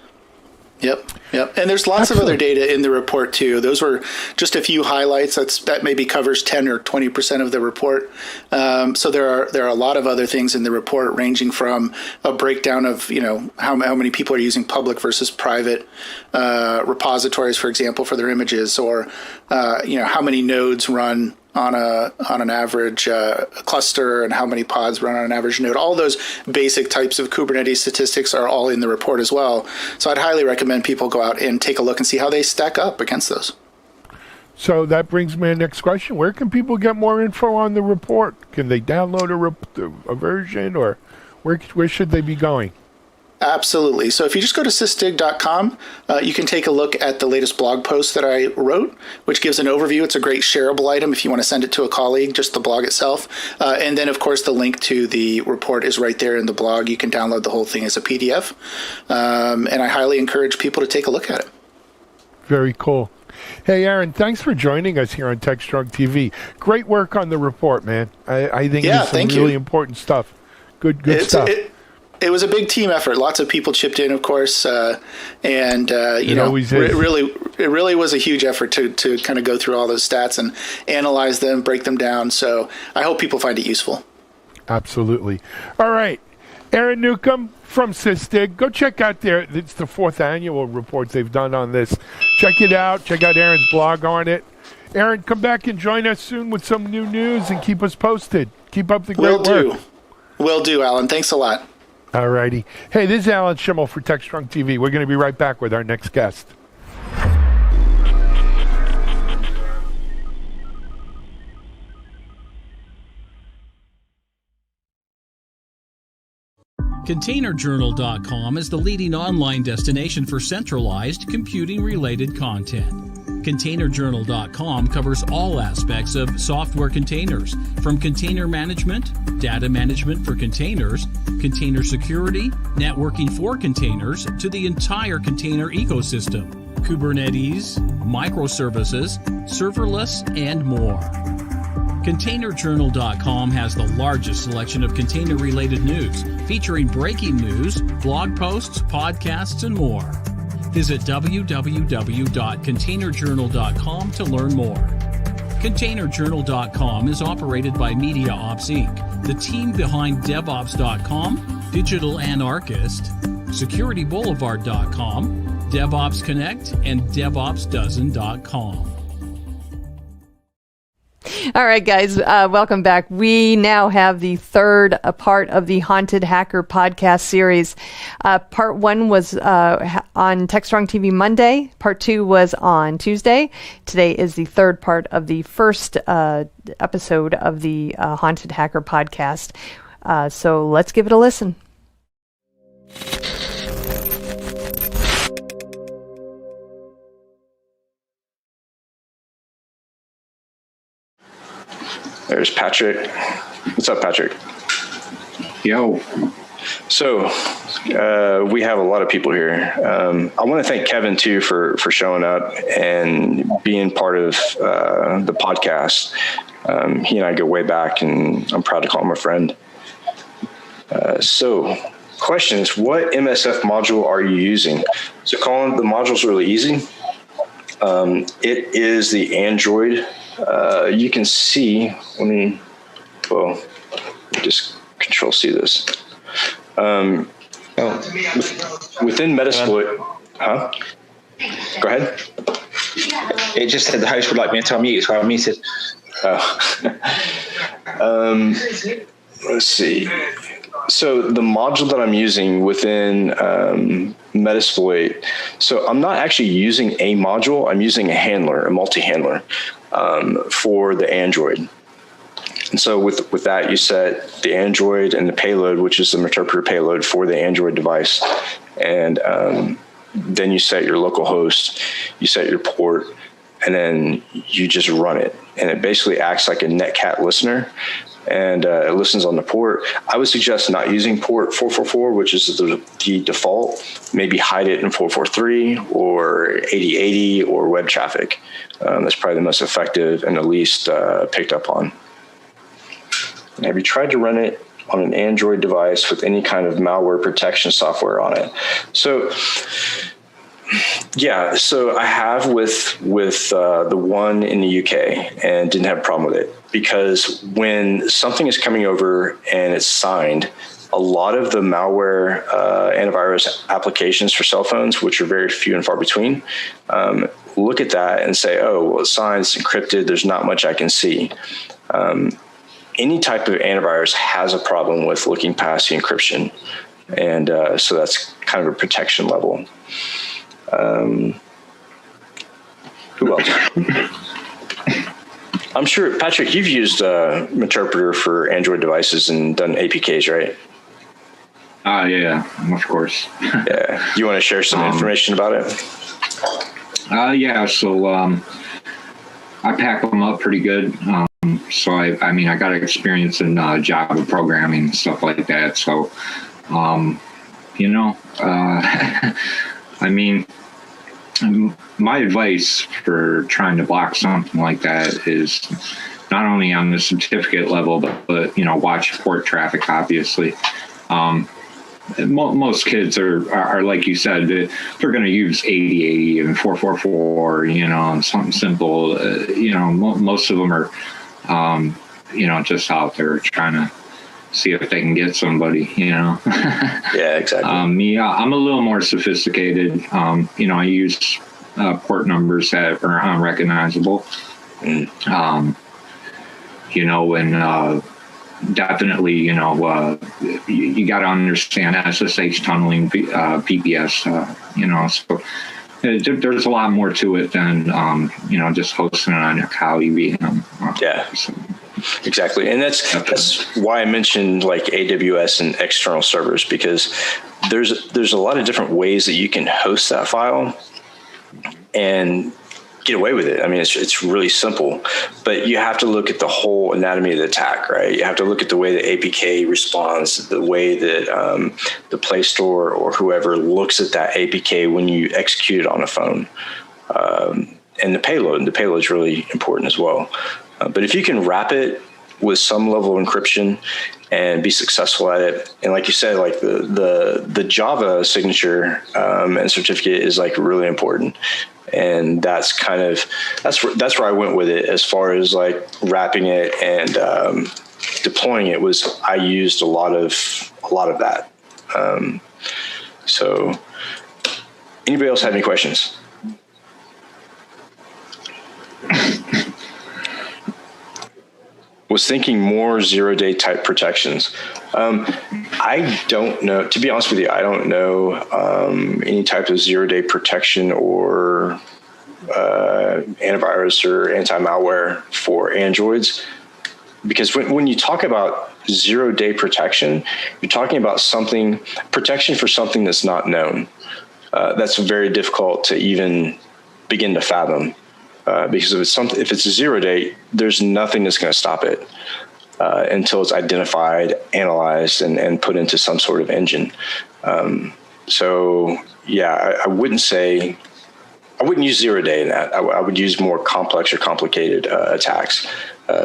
Yep. And there's lots of other data in the report too. Those were just a few highlights. That maybe covers 10 or 20% of the report. So there are a lot of other things in the report, ranging from a breakdown of how many people are using public versus private repositories, for example, for their images, or how many nodes run on an average cluster, and how many pods run on an average node. All those basic types of Kubernetes statistics are all in the report as well. So I'd highly recommend people go out and take a look and see how they stack up against those. So that brings me to the next question. Where can people get more info on the report? Can they download a version, or where should they be going? Absolutely. So if you just go to sysdig.com, you can take a look at the latest blog post that I wrote, which gives an overview. It's a great shareable item if you want to send it to a colleague, just the blog itself. And then, of course, the link to the report is right there in the blog. You can download the whole thing as a PDF. And I highly encourage people to take a look at it. Very cool. Hey, Aaron, thanks for joining us here on TechStrong TV. Great work on the report, man. I think it's some really important stuff. Good stuff. It was a big team effort. Lots of people chipped in, of course, and it really was a huge effort to kind of go through all those stats and analyze them, break them down. So I hope people find it useful. Absolutely. All right, Aaron Newcomb from Sysdig. Go check out it's the 4th annual report they've done on this. Check it out. Check out Aaron's blog on it. Aaron, come back and join us soon with some new news and keep us posted. Keep up the great work. Will do, Alan. Thanks a lot. All righty. Hey, this is Alan Schimmel for TechStrong TV. We're going to be right back with our next guest. ContainerJournal.com is the leading online destination for centralized computing-related content. ContainerJournal.com covers all aspects of software containers, from container management, data management for containers, container security, networking for containers, to the entire container ecosystem, Kubernetes, microservices, serverless, and more. ContainerJournal.com has the largest selection of container-related news, featuring breaking news, blog posts, podcasts, and more. Visit www.containerjournal.com to learn more. ContainerJournal.com is operated by MediaOps Inc., the team behind DevOps.com, Digital Anarchist, SecurityBoulevard.com, DevOps Connect, and DevOpsDozen.com. All right, guys, welcome back. We now have the third part of the Haunted Hacker podcast series. Part 1 was on TechStrong TV Monday. Part 2 was on Tuesday. Today is the third part of the first episode of the Haunted Hacker podcast. So let's give it a listen. There's Patrick. What's up, Patrick? Yo. So we have a lot of people here. I want to thank Kevin, too, for showing up and being part of the podcast. He and I go way back, and I'm proud to call him a friend. So questions, what MSF module are you using? So Colin, the module's really easy. It is the Android. You can see, just Control C this. Within Metasploit, Go ahead. It just said the host would like me to unmute, so I muted. Let's see. So the module that I'm using within Metasploit, so I'm not actually using a module, I'm using a handler, a multi-handler for the Android. And so with that, you set the Android and the payload, which is the interpreter payload for the Android device. And then you set your local host, you set your port, and then you just run it. And it basically acts like a netcat listener. And it listens on the port. I would suggest not using port 444, which is the default. Maybe hide it in 443 or 8080 or web traffic. That's probably the most effective and the least picked up on. And have you tried to run it on an Android device with any kind of malware protection software on it? So, yeah, so I have with the one in the UK and didn't have a problem with it, because when something is coming over and it's signed, a lot of the malware antivirus applications for cell phones, which are very few and far between, look at that and say, oh, well, it's signed, it's encrypted, there's not much I can see. Any type of antivirus has a problem with looking past the encryption. And so that's kind of a protection level. Who else? I'm sure, Patrick, you've used Interpreter for Android devices and done APKs, right? Yeah, of course. Yeah. Do you want to share some information about it? Yeah, so I pack them up pretty good. So I got experience in Java programming and stuff like that. So, My advice for trying to block something like that is not only on the certificate level, but watch port traffic, obviously. Most kids are like you said, they're going to use 8080 and 444, and something simple. Most of them are, just out there trying to see if they can get somebody, Yeah, exactly. Me, I'm a little more sophisticated. I use port numbers that are unrecognizable. And definitely, you got to understand SSH tunneling, PPS, so there's a lot more to it than, just hosting it on your cloud VM. Yeah. Exactly. And that's why I mentioned like AWS and external servers, because there's a lot of different ways that you can host that file and get away with it. I mean, it's really simple, but you have to look at the whole anatomy of the attack, right? You have to look at the way the APK responds, the way that the Play Store or whoever looks at that APK when you execute it on a phone. And the payload is really important as well. But if you can wrap it with some level of encryption and be successful at it, and like you said, like the Java signature and certificate is like really important, and that's where I went with it as far as like wrapping it and deploying it. Was I used a lot of that. So, anybody else have any questions? Was thinking more zero-day type protections. I don't know, to be honest with you, I don't know any type of zero-day protection or antivirus or anti-malware for Androids. Because when you talk about zero-day protection, you're talking about protection for something that's not known. That's very difficult to even begin to fathom. Because if it's a 0 day, there's nothing that's going to stop it until it's identified, analyzed, and put into some sort of engine. So yeah, I wouldn't use 0 day in that. I would use more complex or complicated attacks,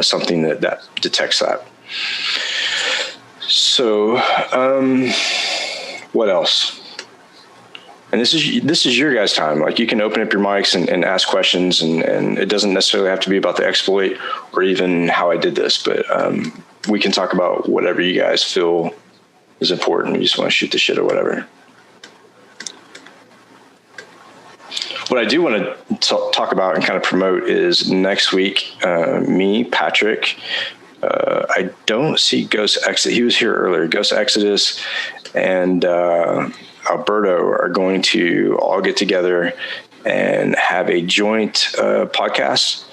something that detects that. So what else? And this is your guys' time. Like, you can open up your mics and ask questions, and it doesn't necessarily have to be about the exploit or even how I did this, but we can talk about whatever you guys feel is important. You just want to shoot the shit or whatever. What I do want to talk about and kind of promote is next week, me, Patrick, I don't see Ghost Exodus. He was here earlier. Ghost Exodus and Alberto are going to all get together and have a joint podcast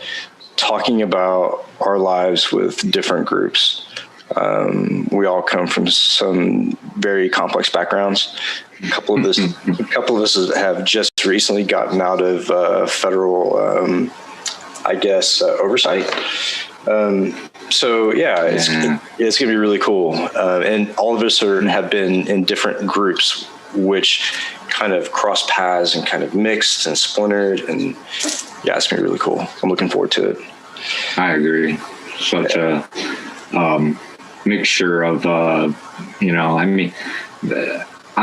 talking about our lives with different groups. We all come from some very complex backgrounds. A couple of us have just recently gotten out of federal, oversight. So yeah, it's going to be really cool. And all of us have been in different groups, which kind of cross paths and kind of mixed and splintered. And yeah, it's going to be really cool. I'm looking forward to it. I agree. Such a mixture of, I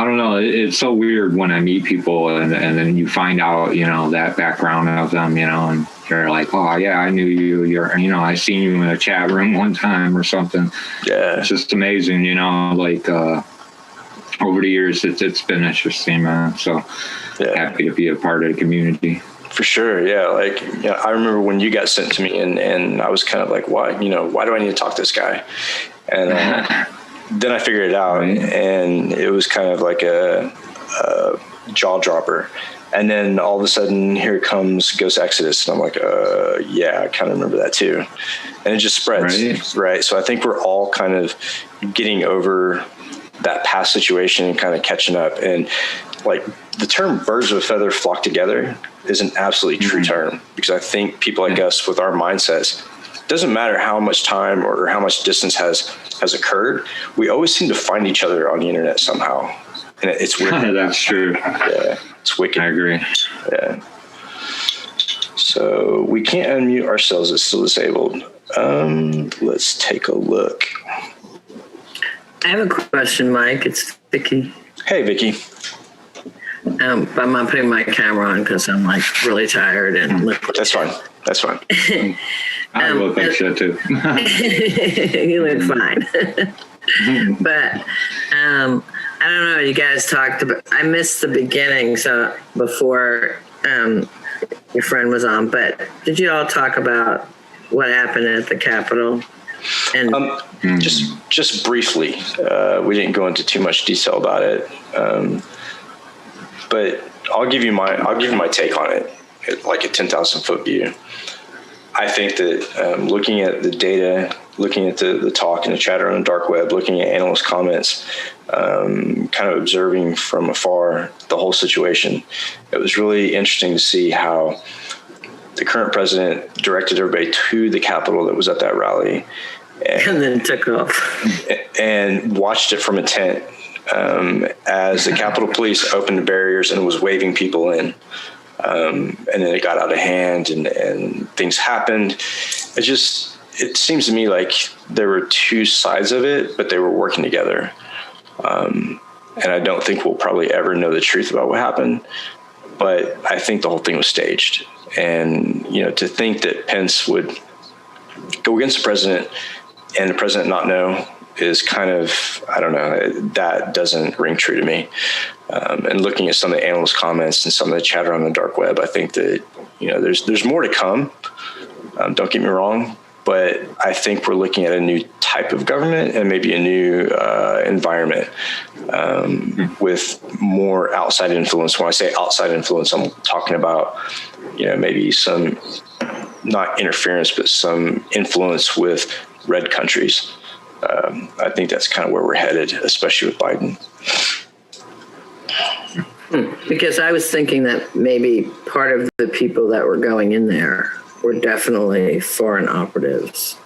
don't know. It's so weird when I meet people and then you find out, that background of them, and you're like, oh yeah, I knew you. I seen you in a chat room one time or something. Yeah. It's just amazing, over the years, it's been interesting, man. So happy to be a part of the community. For sure, yeah. I remember when you got sent to me, and I was kind of like, why do I need to talk to this guy? And then I figured it out, and it was kind of like a jaw dropper. And then all of a sudden, here comes Ghost Exodus, and I'm like, yeah, I kind of remember that too. And it just spreads, right? So I think we're all kind of getting over that past situation and kind of catching up. And like the term birds of a feather flock together is an absolutely true term, because I think people like us with our mindsets, doesn't matter how much time or how much distance has occurred, we always seem to find each other on the internet somehow. and it's wicked. That's true. Yeah, it's wicked. I agree. Yeah. So we can't unmute ourselves. It's still disabled. Let's take a look. I have a question, Mike. It's Vicky. Hey, Vicky. But I'm not putting my camera on because I'm like really tired and That's fine. That's fine. I look like shit too. You look fine. But I don't know. You guys talked about. I missed the beginning, so before your friend was on. But did you all talk about what happened at the Capitol? And just briefly, we didn't go into too much detail about it, but I'll give you my take on it, like a 10,000-foot view. I think that looking at the data, looking at the talk and the chatter on the dark web, looking at analyst comments, kind of observing from afar the whole situation, it was really interesting to see how the current president directed everybody to the Capitol that was at that rally. And then took off. And watched it from a tent as the Capitol Police opened the barriers and was waving people in. And then it got out of hand and things happened. It seems to me like there were two sides of it, but they were working together. And I don't think we'll probably ever know the truth about what happened, but I think the whole thing was staged. And, to think that Pence would go against the president and the president not know is kind of, I don't know, that doesn't ring true to me. And looking at some of the analyst comments and some of the chatter on the dark web, I think that, there's more to come. Don't get me wrong, but I think we're looking at a new type of government and maybe a new environment with more outside influence. When I say outside influence, I'm talking about, maybe some, not interference, but some influence with red countries. I think that's kind of where we're headed, especially with Biden. Because I was thinking that maybe part of the people that were going in there were definitely foreign operatives.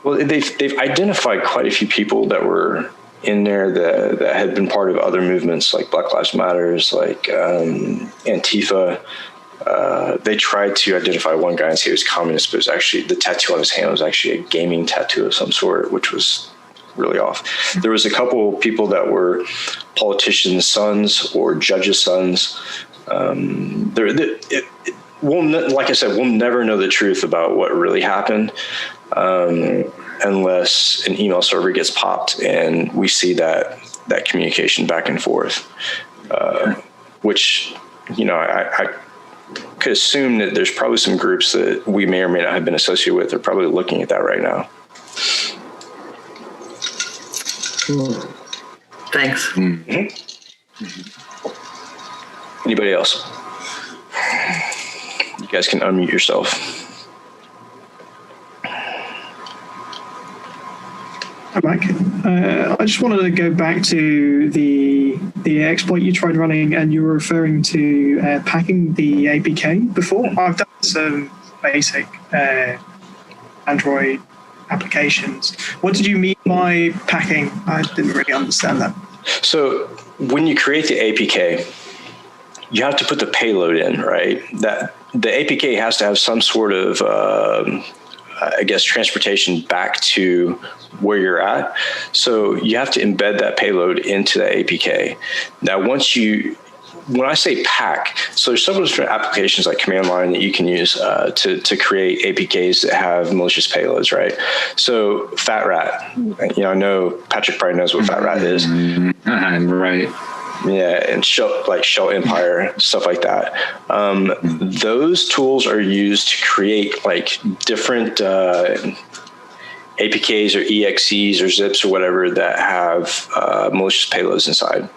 Well, they've identified quite a few people that were in there that had been part of other movements like Black Lives Matters, like Antifa. They tried to identify one guy and say he was communist, but it was actually the tattoo on his hand was actually a gaming tattoo of some sort, which was really off. There was a couple people that were politicians' sons or judges' sons. Like I said, we'll never know the truth about what really happened unless an email server gets popped and we see that communication back and forth, which, I could assume that there's probably some groups that we may or may not have been associated with. They're probably looking at that right now. Thanks. Mm-hmm. Anybody else? You guys can unmute yourself. Hi, Mike. I just wanted to go back to the exploit you tried running, and you were referring to packing the APK before. I've done some basic Android applications. What did you mean by packing? I didn't really understand that. So when you create the APK, you have to put the payload in, right? That the APK has to have some sort of, transportation back to where you're at. So you have to embed that payload into the APK. Now, when I say pack, so there's several different applications like command line that you can use to create APKs that have malicious payloads, right? So Fat Rat, I know Patrick probably knows what Fat Rat is. Right. Yeah, and Shell Empire, stuff like that. Those tools are used to create different APKs or EXEs or zips or whatever that have malicious payloads inside.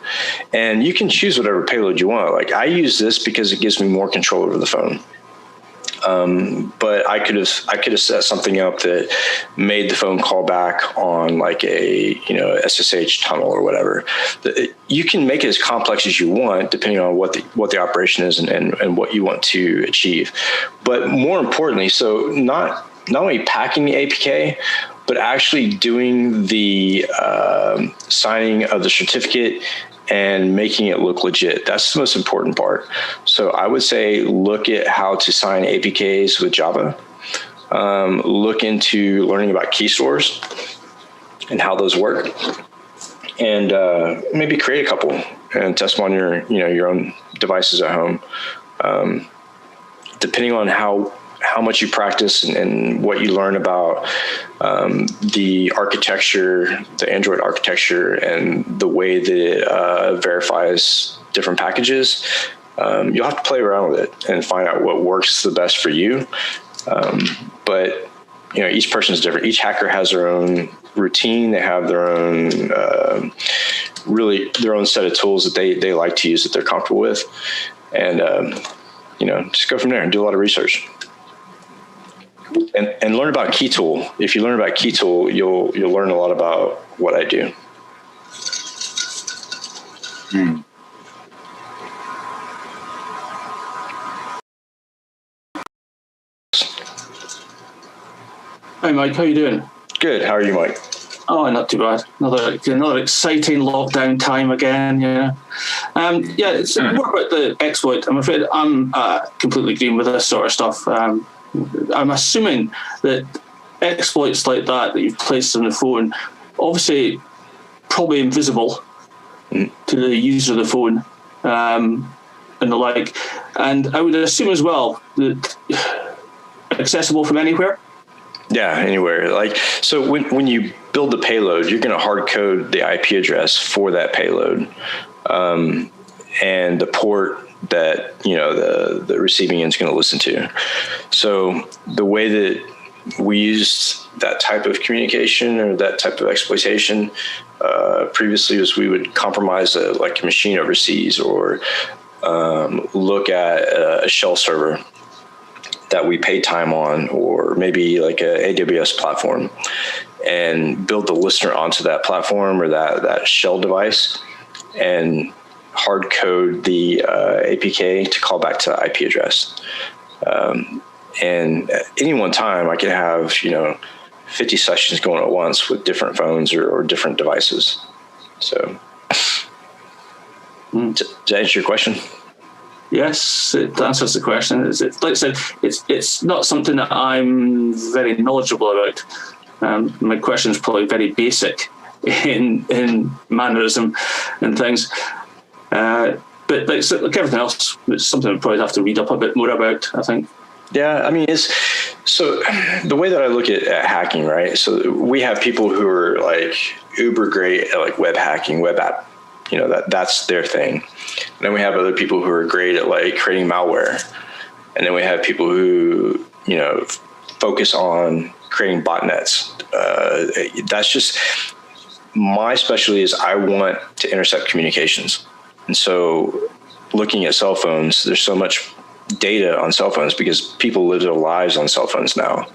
And you can choose whatever payload you want. Like I use this because it gives me more control over the phone. But I could have set something up that made the phone call back on a SSH tunnel or whatever. You can make it as complex as you want depending on what the operation is and what you want to achieve. But more importantly, so not only packing the APK, but actually doing the signing of the certificate and making it look legit. That's the most important part. So I would say look at how to sign APKs with Java. Look into learning about key stores and how those work, and maybe create a couple and test them on your own devices at home. Depending on how much you practice and what you learn about the architecture, the Android architecture, and the way that it verifies different packages, you'll have to play around with it and find out what works the best for you. But each person is different. Each hacker has their own routine. They have their own, really their own set of tools that they like to use, that they're comfortable with, and just go from there and do a lot of research. And learn about Key Tool. If you learn about Key Tool, you'll learn a lot about what I do. Hi Mike, how you doing? Good. How are you, Mike? Oh, not too bad. Another exciting lockdown time again. It's more about the exploit. I'm afraid I'm completely green with this sort of stuff. I'm assuming that exploits like that you've placed on the phone, obviously probably invisible to the user of the phone and the like. And I would assume as well that accessible from anywhere. Yeah, anywhere. So when you build the payload, you're going to hard code the IP address for that payload, and the port that the receiving end is going to listen to. So the way that we used that type of communication or that type of exploitation previously was we would compromise a machine overseas, or look at a shell server that we pay time on, or maybe like a AWS platform, and build the listener onto that platform or that shell device, and hard code the APK to call back to the IP address. And at any one time, I could have 50 sessions going at once with different phones or different devices. So, does that answer your question? Yes, it answers the question. Like I said, it's not something that I'm very knowledgeable about. My question is probably very basic in mannerism and things. But like everything else, it's something I probably have to read up a bit more about, I think. Yeah, I mean, so the way that I look at hacking, right? So we have people who are uber great at web hacking, web app. That's their thing. And then we have other people who are great at creating malware. And then we have people who, focus on creating botnets. That's just my specialty. Is I want to intercept communications. And so looking at cell phones, there's so much data on cell phones because people live their lives on cell phones now.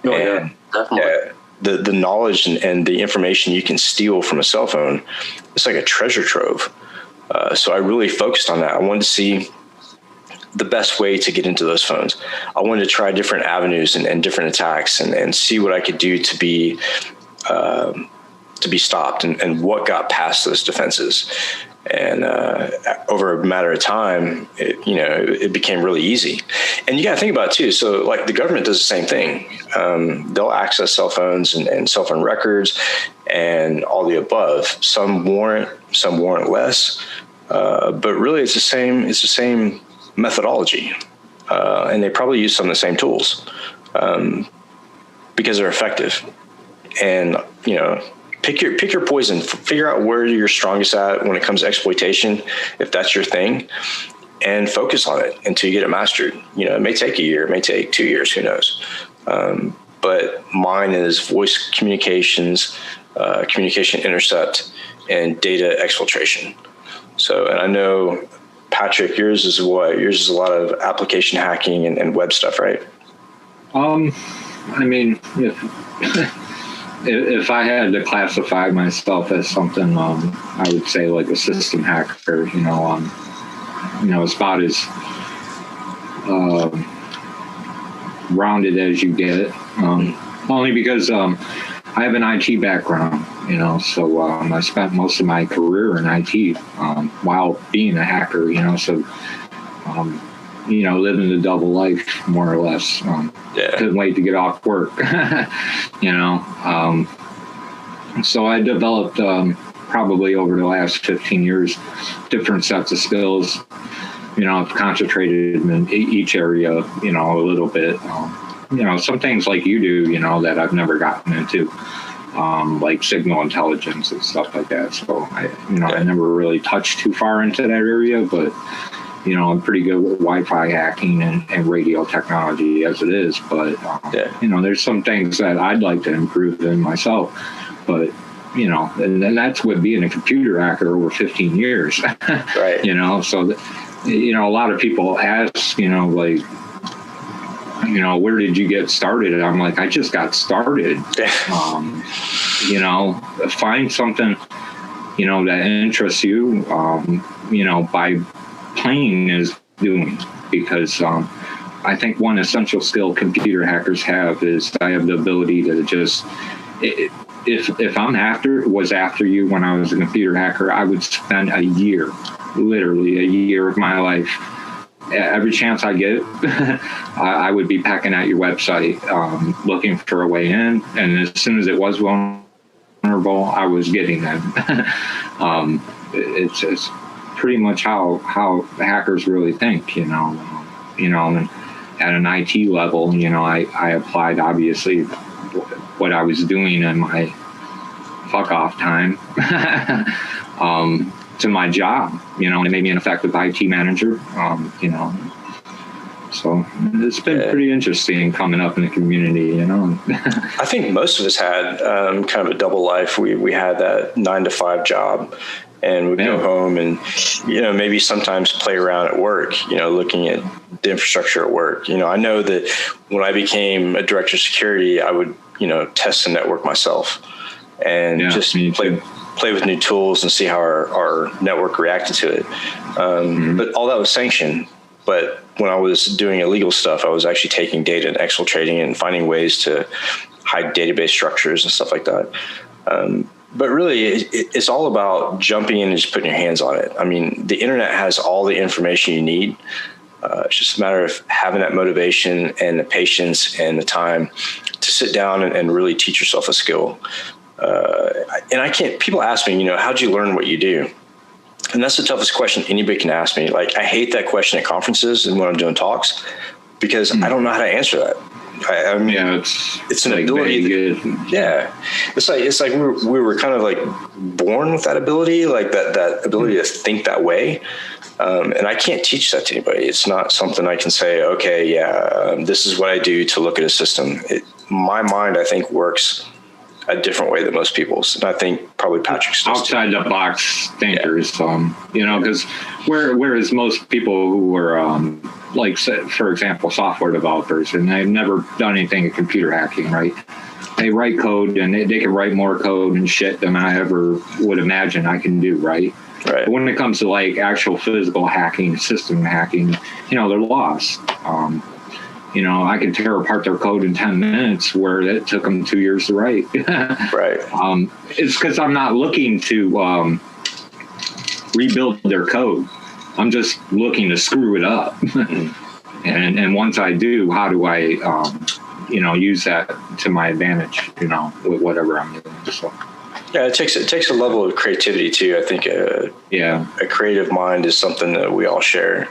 Oh, yeah, definitely. Yeah, the knowledge and the information you can steal from a cell phone, it's like a treasure trove. So I really focused on that. I wanted to see the best way to get into those phones. I wanted to try different avenues and different attacks and see what I could do to be stopped and what got past those defenses. And over a matter of time, it became really easy. And you got to think about it too. So the government does the same thing. They'll access cell phones and cell phone records and all the above. Some warrant less. But really it's the same methodology. And they probably use some of the same tools because they're effective. And, pick your poison. Figure out where you're strongest at when it comes to exploitation, if that's your thing, and focus on it until you get it mastered. It may take a year, it may take 2 years, who knows? But mine is voice communications, communication intercept, and data exfiltration. So, and I know, Patrick, yours is what? Yours is a lot of application hacking and web stuff, right? I mean, if I had to classify myself as something, I would say a system hacker. It's about as rounded as you get. Only because I have an IT background, so I spent most of my career in IT while being a hacker, so, living the double life, more or less. Couldn't wait to get off work, So I developed probably over the last 15 years, different sets of skills. I've concentrated in each area, a little bit. Some things like you do, that I've never gotten into, like signal intelligence and stuff like that. So I never really touched too far into that area, but, I'm pretty good with Wi-Fi hacking and radio technology as it is. But, there's some things that I'd like to improve in myself. But, and that's with being a computer hacker over 15 years. Right. So, a lot of people ask, where did you get started? And I'm like, I just got started. Find something, that interests you, by playing is doing, because I think one essential skill computer hackers have is I have the ability to just, if I'm was after you when I was a computer hacker, I would spend literally a year of my life. Every chance I get, I would be pecking at your website, looking for a way in. And as soon as it was vulnerable, I was getting them. It's pretty much how hackers really think, and at an IT level, I applied obviously what I was doing in my fuck off time to my job, and it made me an effective IT manager, So it's been pretty interesting coming up in the community, I think most of us had kind of a double life. We had that 9-to-5 job, and we'd go home and, maybe sometimes play around at work, looking at the infrastructure at work. I know that when I became a director of security, I would, test the network myself and just play with new tools and see how our network reacted to it. But all that was sanctioned. But when I was doing illegal stuff, I was actually taking data and exfiltrating and finding ways to hide database structures and stuff like that. But really, it's all about jumping in and just putting your hands on it. I mean, the internet has all the information you need. It's just a matter of having that motivation and the patience and the time to sit down and really teach yourself a skill. And people ask me, how'd you learn what you do? And that's the toughest question anybody can ask me. Like, I hate that question at conferences and when I'm doing talks, because I don't know how to answer that. I mean, it's an ability. It's like we were kind of like born with that ability, like that ability to think that way. And I can't teach that to anybody. It's not something I can say, okay, this is what I do to look at a system. My mind, I think, works a different way than most people's. And I think probably Patrick's outside the box thinkers, because whereas most people who are, like, for example, software developers, and they've never done anything in computer hacking, right? They write code and they can write more code and shit than I ever would imagine I can do, right? Right. But when it comes to like actual physical hacking, system hacking, they're lost. I can tear apart their code in 10 minutes where it took them 2 years to write. Right. It's because I'm not looking to rebuild their code. I'm just looking to screw it up. And once I do, how do I, use that to my advantage, with whatever I'm doing. So. Yeah, it takes a level of creativity too. I think a creative mind is something that we all share.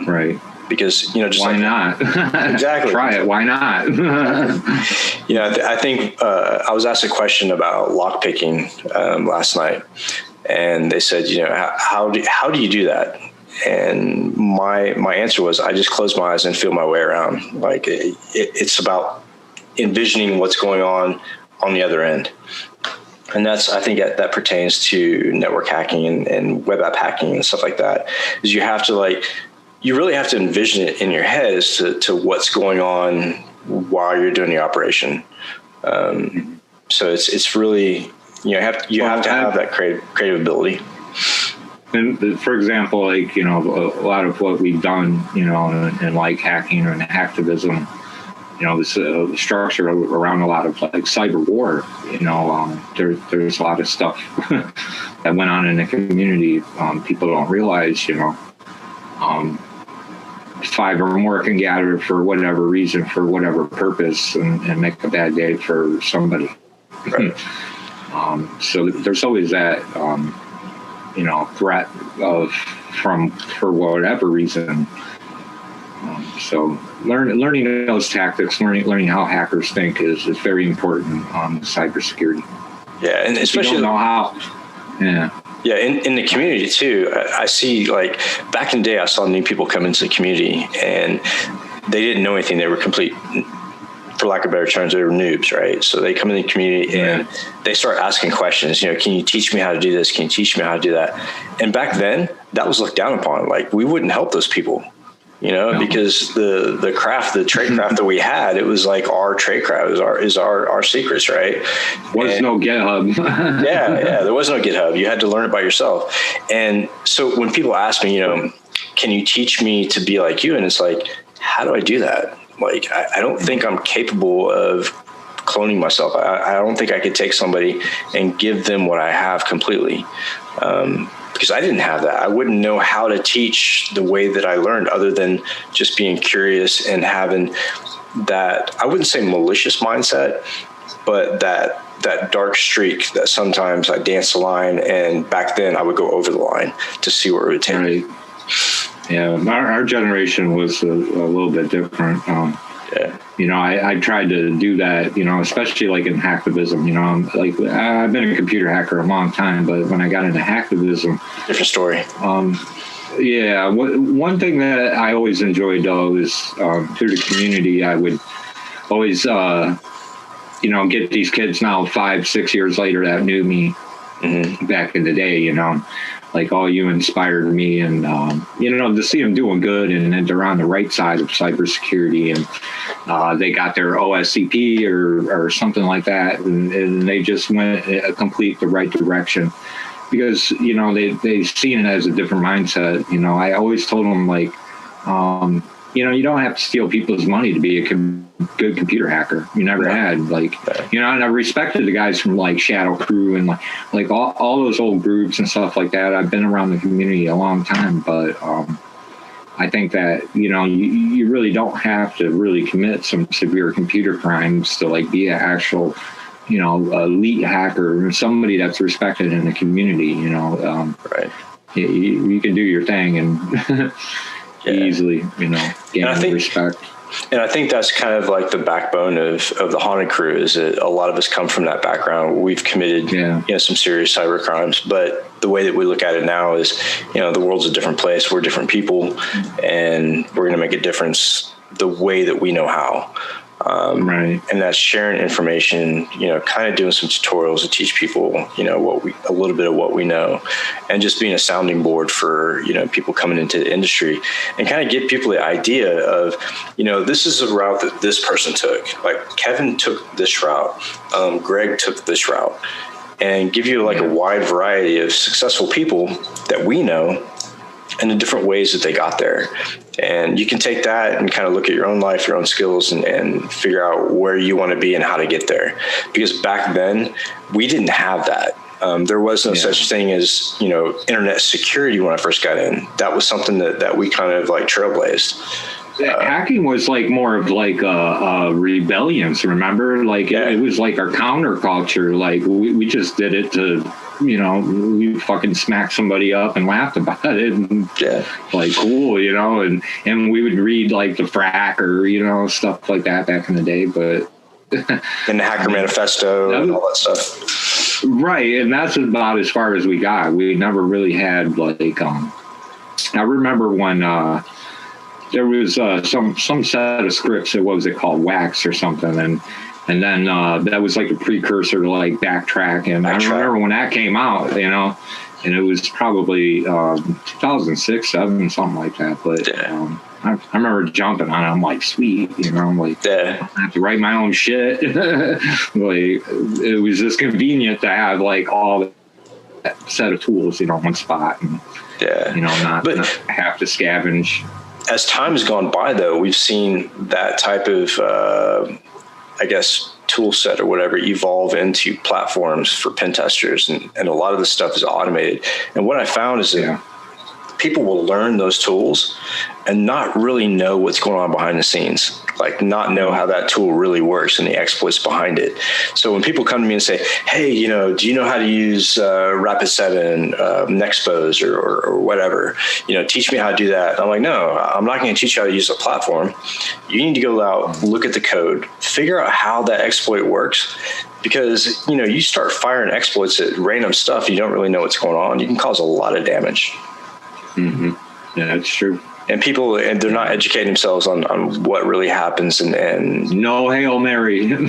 Right. Because, just why not? Exactly. Try it. Why not? I think I was asked a question about lockpicking last night, and they said, how do you do that? And my answer was, I just close my eyes and feel my way around. Like it's about envisioning what's going on the other end. And I think that pertains to network hacking and web app hacking and stuff like that, is you have to you really have to envision it in your head as to what's going on while you're doing the operation. So it's really, you have to have that creative ability. And for example, a lot of what we've done, in like hacking and hacktivism, this structure around a lot of like cyber war. There's a lot of stuff that went on in the community. People don't realize, 5 or more can gather for whatever reason, for whatever purpose, and make a bad day for somebody. Right. So there's always that, threat for whatever reason. So learning those tactics, learning how hackers think is very important on cybersecurity. Yeah, and especially you don't know how. Yeah. Yeah, in the community too, I see, like, back in the day, I saw new people come into the community and they didn't know anything. They were complete, for lack of better terms, they were noobs, right? So they come in the community and they start asking questions. Can you teach me how to do this? Can you teach me how to do that? And back then, that was looked down upon. Like, we wouldn't help those people. Because the trade craft that we had, it was like our trade craft is our secrets, right? Was no GitHub. yeah, there was no GitHub. You had to learn it by yourself. And so when people ask me, can you teach me to be like you? And it's like, how do I do that? Like, I don't think I'm capable of cloning myself. I don't think I could take somebody and give them what I have completely. Because I didn't have that. I wouldn't know how to teach the way that I learned, other than just being curious and having that, I wouldn't say malicious mindset, but that dark streak that sometimes I dance the line, and back then I would go over the line to see where it would take me. Yeah, our generation was a little bit different. I tried to do that, especially like in hacktivism. I've been a computer hacker a long time, but when I got into hacktivism, different story. One thing that I always enjoyed though is through the community, I would always, get these kids now 5-6 years later that knew me back in the day, like, oh, you inspired me, and to see them doing good, and they're on the right side of cybersecurity, and they got their OSCP or something like that, and they just went the right direction, because they've seen it as a different mindset. I always told them, like, you don't have to steal people's money to be a good computer hacker. You never had, and I respected the guys from like Shadow Crew and like all those old groups and stuff like that. I've been around the community a long time, but I think that, you really don't have to really commit some severe computer crimes to like be an actual, elite hacker, somebody that's respected in the community, right. You can do your thing and easily, gain respect. And I think that's kind of like the backbone of the Haunted Crew, is that a lot of us come from that background. We've committed, some serious cyber crimes, but the way that we look at it now is, the world's a different place. We're different people, and we're going to make a difference the way that we know how. Right. And that's sharing information, kind of doing some tutorials to teach people, a little bit of what we know, and just being a sounding board for, people coming into the industry, and kind of give people the idea of, this is a route that this person took. Like Kevin took this route, Greg took this route, and give you like a wide variety of successful people that we know and the different ways that they got there. And you can take that and kind of look at your own life, your own skills, and figure out where you want to be and how to get there. Because back then, we didn't have that. There was no such thing as, internet security when I first got in. That was something that we kind of like trailblazed. Hacking was like more of like a rebellions, remember? Like it was like our counterculture. Like we just did it to, we fucking smacked somebody up and laughed about it. And like, cool, and we would read like the Frack or, stuff like that back in the day. But and the Hacker Manifesto and all that stuff. Right. And that's about as far as we got. We never really had like, I remember when, there was some set of scripts. What was it called? Wax or something. And then that was like a precursor to like Backtrack. And I remember when that came out, and it was probably 2006, 2007, something like that. But I remember jumping on it. I'm like, sweet, I'm like, I have to write my own shit. Like, it was just convenient to have like all that set of tools, one spot, and not have to scavenge. as time has gone by, though, we've seen that type of, tool set or whatever evolve into platforms for pen testers. And a lot of this stuff is automated. And what I found is that people will learn those tools and not really know what's going on behind the scenes, like not know how that tool really works and the exploits behind it. So when people come to me and say, hey, do you know how to use Rapid7, Nexpose or whatever, teach me how to do that. I'm like, no, I'm not going to teach you how to use a platform. You need to go out, look at the code, figure out how that exploit works. Because, you start firing exploits at random stuff, you don't really know what's going on. You can cause a lot of damage. Mm-hmm. Yeah, that's true. And they're not educating themselves on what really happens and no Hail Mary. Don't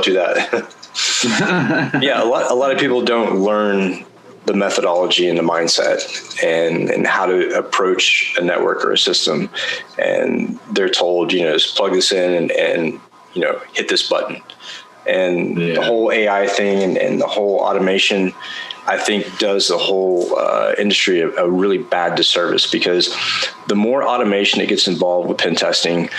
do that. Yeah, a lot of people don't learn the methodology and the mindset and how to approach a network or a system. And they're told, just plug this in and hit this button. And the whole AI thing and the whole automation, I think, does the whole industry a really bad disservice, because the more automation that gets involved with pen testing,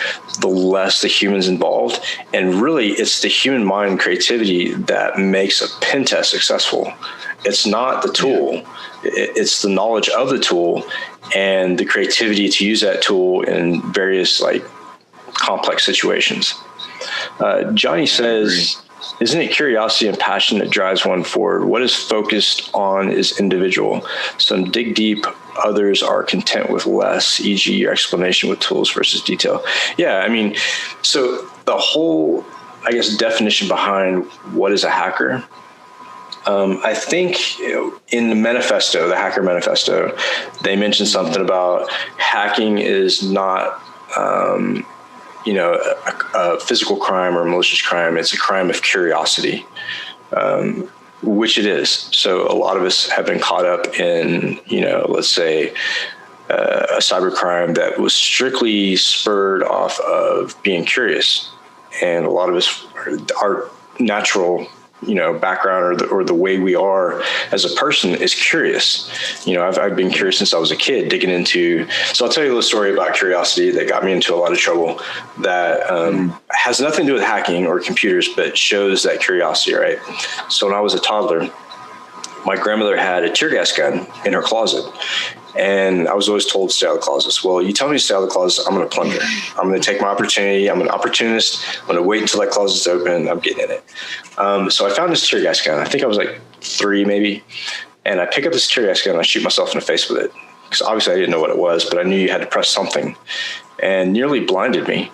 the less the humans involved. And really, it's the human mind and creativity that makes a pen test successful. It's not the tool. It's the knowledge of the tool and the creativity to use that tool in various complex situations. Johnny says, isn't it curiosity and passion that drives one forward? What is focused on is individual. Some dig deep, others are content with less, e.g. your explanation with tools versus detail. Yeah, so the whole, definition behind what is a hacker, I think in the manifesto, the Hacker Manifesto, they mentioned something about hacking is not a physical crime or a malicious crime. It's a crime of curiosity, which it is. So a lot of us have been caught up in, let's say, a cyber crime that was strictly spurred off of being curious. And a lot of us, our natural background or the way we are as a person is curious. I've been curious since I was a kid, digging into. So I'll tell you a little story about curiosity that got me into a lot of trouble that has nothing to do with hacking or computers, but shows that curiosity, right? So when I was a toddler, my grandmother had a tear gas gun in her closet. And I was always told to stay out of the closets. Well, you tell me to stay out of the closet, I'm going to plunder. I'm going to take my opportunity. I'm an opportunist. I'm going to wait until that closet's open. I'm getting in it. So I found this tear gas gun. I think I was 3 maybe. And I pick up this tear gas gun and I shoot myself in the face with it. Because obviously I didn't know what it was, but I knew you had to press something. And nearly blinded me.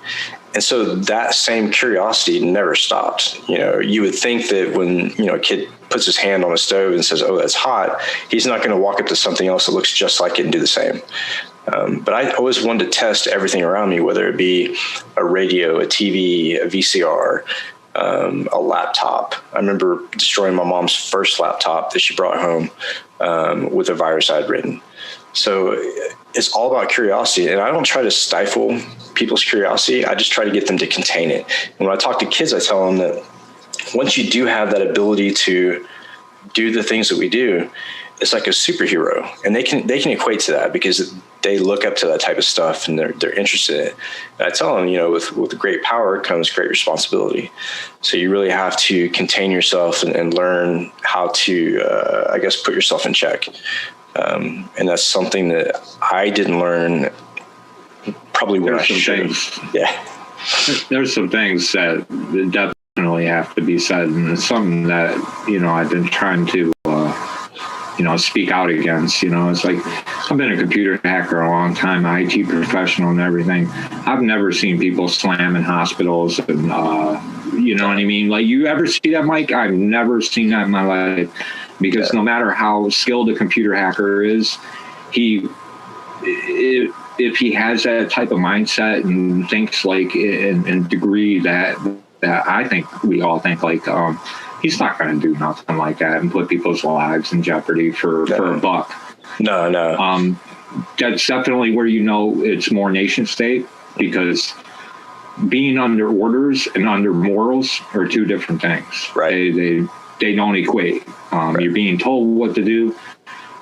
And so that same curiosity never stopped. You would think that when, a kid puts his hand on a stove and says, oh, that's hot, he's not going to walk up to something else that looks just like it and do the same. But I always wanted to test everything around me, whether it be a radio, a TV, a VCR, a laptop. I remember destroying my mom's first laptop that she brought home with a virus I'd written. So it's all about curiosity. And I don't try to stifle people's curiosity. I just try to get them to contain it. And when I talk to kids, I tell them that once you do have that ability to do the things that we do, it's like a superhero. And they can equate to that because they look up to that type of stuff and they're interested in it. And I tell them, with great power comes great responsibility. So you really have to contain yourself and learn how to, put yourself in check. And that's something that I didn't learn probably when I should. Yeah. There's some things that definitely have to be said, and it's something that, I've been trying to, speak out against. It's like, I've been a computer hacker a long time, IT professional and everything. I've never seen people slam in hospitals and, you know what I mean? Like, you ever see that, Mike? I've never seen that in my life. Because no matter how skilled a computer hacker is, if he has that type of mindset and thinks in degree that I think we all think he's not going to do nothing like that and put people's lives in jeopardy for a buck. No. That's definitely where it's more nation state, because being under orders and under morals are two different things. Right. They don't equate. Right. You're being told what to do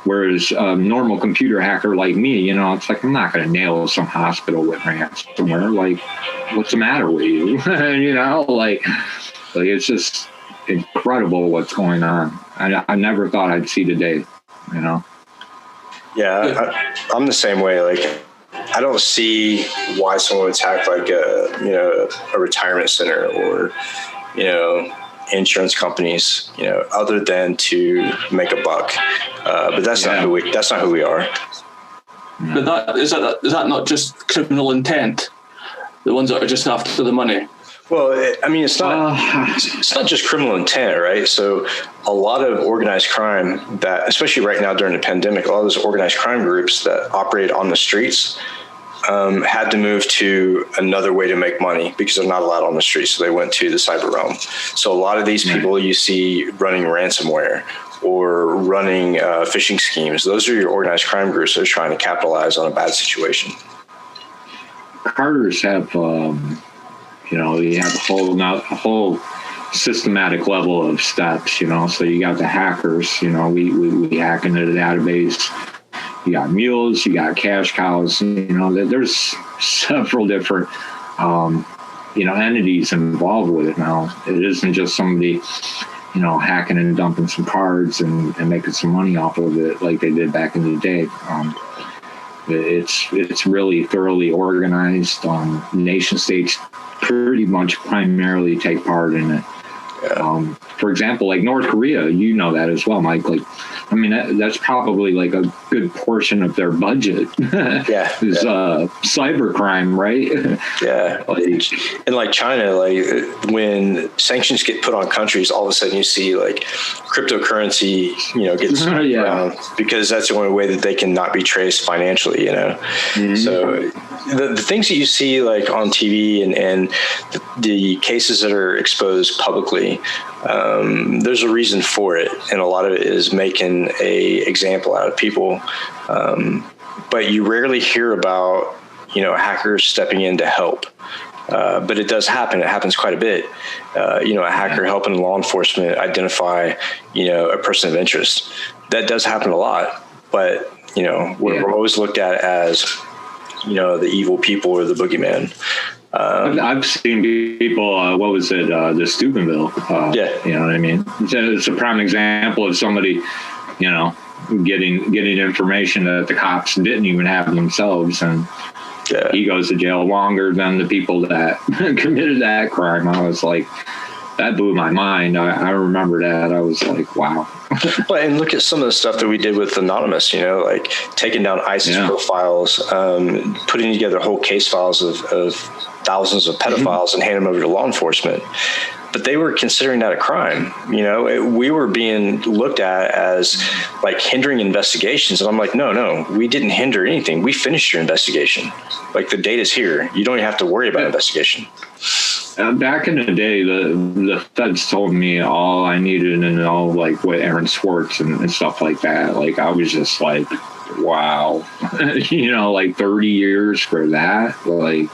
Whereas a normal computer hacker like me, you know, it's like, I'm not going to nail some hospital with ransomware. Like, what's the matter with you? You know, like it's just incredible what's going on. I never thought I'd see today, you know? Yeah, I'm the same way. Like, I don't see why someone would attack like a retirement center or, you know, insurance companies, you know, other than to make a buck. But that's not who we are. But that is that not just criminal intent? The ones that are just after the money. Well, I mean, it's not just criminal intent, right? So a lot of organized crime that, especially right now during the pandemic, a lot of those organized crime groups that operate on the streets had to move to another way to make money because they're not allowed on the streets. So they went to the cyber realm. So a lot of these people you see running ransomware or running phishing schemes, those are your organized crime groups that are trying to capitalize on a bad situation. Hackers have, you know, you have a whole systematic level of steps, you know. So you got the hackers, you know, we hack into the database. You got mules, you got cash cows, you know, there's several different, you know, entities involved with it now. It isn't just somebody, you know, hacking and dumping some cards and making some money off of it like they did back in the day. It's really thoroughly organized. Nation states pretty much primarily take part in it. For example, like North Korea, you know that as well, Mike. Like, I mean, that's probably like a good portion of their budget. Is cybercrime, right? And like China, like when sanctions get put on countries, all of a sudden you see like cryptocurrency, you know, gets around because that's the only way that they can not be traced financially, you know. So the things that you see like on TV and the cases that are exposed publicly, there's a reason for it, and a lot of it is making a example out of people. But you rarely hear about, you know, hackers stepping in to help. But it does happen. It happens quite a bit. You know, a hacker helping law enforcement identify, you know, a person of interest. That does happen a lot. But, you know, we're always looked at as, you know, the evil people or the boogeyman. I've seen people, what was it, the Steubenville? You know what I mean? It's a prime example of somebody, you know, getting information that the cops didn't even have themselves, and he goes to jail longer than the people that committed that crime. I was like, that blew my mind. I remember that. I was like, wow. Well, and look at some of the stuff that we did with Anonymous, you know, like taking down ISIS profiles, putting together whole case files of thousands of pedophiles and handing them over to law enforcement. But they were considering that a crime. You know, we were being looked at as like hindering investigations. And I'm like, no, we didn't hinder anything. We finished your investigation. Like, the data's here. You don't even have to worry about investigation. Back in the day, the feds told me all I needed to know, like what Aaron Swartz and stuff like that. Like, I was just like, wow, you know, like 30 years for that. Like,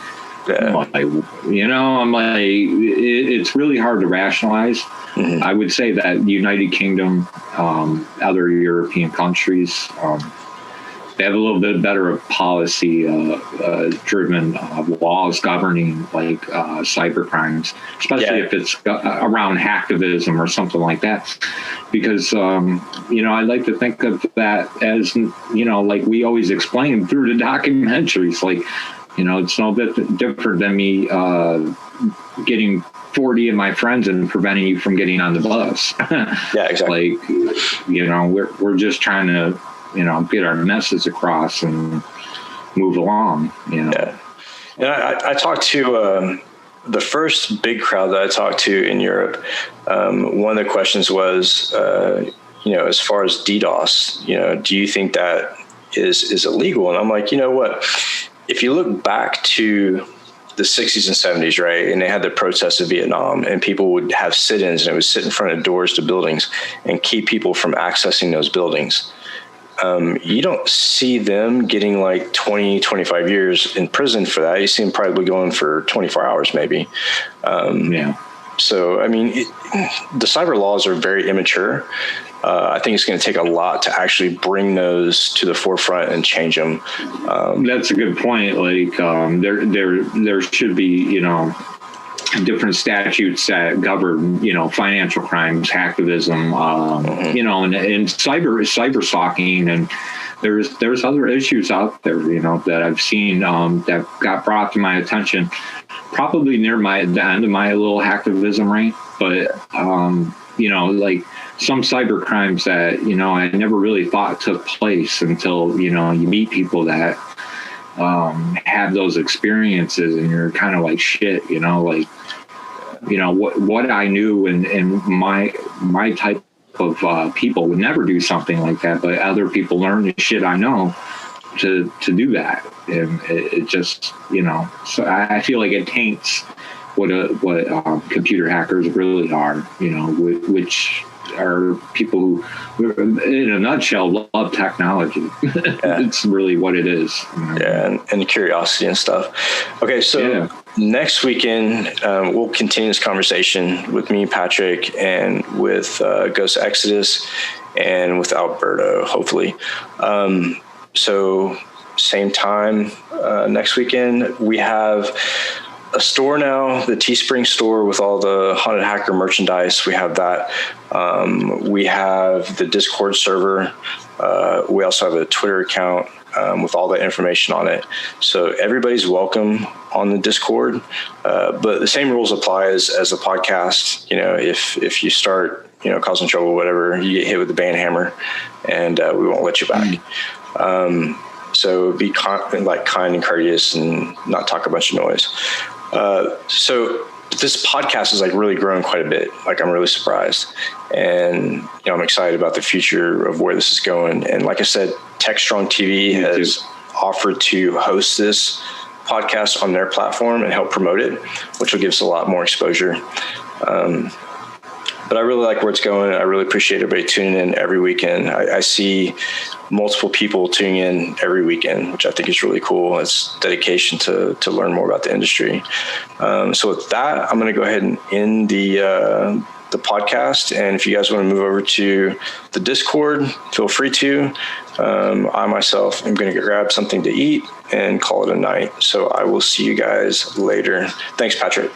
you know, I'm like, it's really hard to rationalize. I would say that the United Kingdom, other European countries, they have a little bit better of policy driven laws governing like cyber crimes, especially if it's around hacktivism or something like that. Because, you know, I like to think of that as, you know, like we always explain through the documentaries, like, you know, it's no bit different than me getting 40 of my friends and preventing you from getting on the bus. Exactly. Like, you know, we're just trying to, you know, get our message across and move along, you know. And I talked to the first big crowd that I talked to in Europe. One of the questions was, you know, as far as DDoS, you know, do you think that is illegal? And I'm like, you know what? If you look back to the 60s and 70s, right, and they had the protests of Vietnam, and people would have sit-ins, and it would sit in front of doors to buildings and keep people from accessing those buildings. You don't see them getting like 20, 25 years in prison for that. You see them probably going for 24 hours maybe. So, I mean, the cyber laws are very immature. I think it's going to take a lot to actually bring those to the forefront and change them. That's a good point. Like there should be, different statutes that govern, financial crimes, hacktivism, and cyber stalking, and there's other issues out there, that I've seen that got brought to my attention, probably near the end of my little hacktivism rank, but like some cyber crimes that I never really thought took place until you meet people that have those experiences, and you're kind of like, shit, what I knew and my type of people would never do something like that, but other people learn the shit I know to do that, and it just so I feel like it taints what computer hackers really are, which are people who, in a nutshell, love technology. It's really what it is. Yeah, and curiosity and stuff. Okay, so next weekend, we'll continue this conversation with me, Patrick, and with Ghost Exodus, and with Alberto, hopefully. So same time next weekend, we have a store now, the Teespring store with all the Haunted Hacker merchandise. We have that. We have the Discord server. We also have a Twitter account with all that information on it. So everybody's welcome on the Discord. But the same rules apply as a podcast. If you start, causing trouble, whatever, you get hit with the ban hammer, and we won't let you back. So be kind and courteous, and not talk a bunch of noise. So this podcast is really growing quite a bit. I'm really surprised, and I'm excited about the future of where this is going. And like I said, TechStrong TV has offered to host this podcast on their platform and help promote it, which will give us a lot more exposure. But I really like where it's going. I really appreciate everybody tuning in every weekend. I see multiple people tuning in every weekend, which I think is really cool. It's dedication to learn more about the industry. So with that, I'm going to go ahead and end the podcast. And if you guys want to move over to the Discord, feel free to. I myself am going to grab something to eat and call it a night. So I will see you guys later. Thanks, Patrick.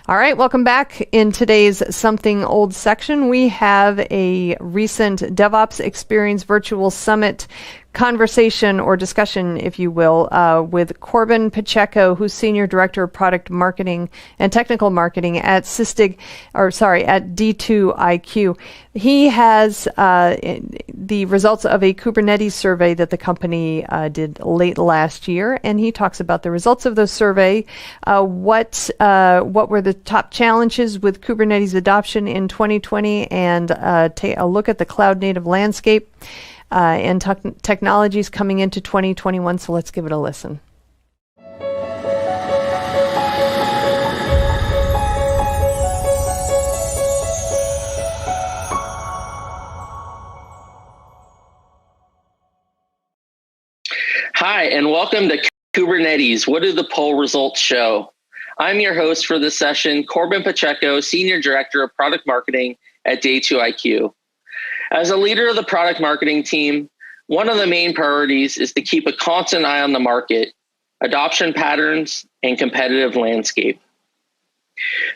All right, welcome back. In today's Something Old section, we have a recent DevOps Experience Virtual Summit conversation or discussion, if you will, with Corbin Pacheco, who's Senior Director of Product Marketing and Technical Marketing at D2IQ. He has the results of a Kubernetes survey that the company did late last year, and he talks about the results of the survey, what were the top challenges with Kubernetes adoption in 2020, and take a look at the cloud-native landscape and technologies coming into 2021. So let's give it a listen. Hi, and welcome to Kubernetes. What do the poll results show? I'm your host for this session, Corbin Pacheco, Senior Director of Product Marketing at D2IQ. As a leader of the product marketing team, one of the main priorities is to keep a constant eye on the market, adoption patterns, and competitive landscape.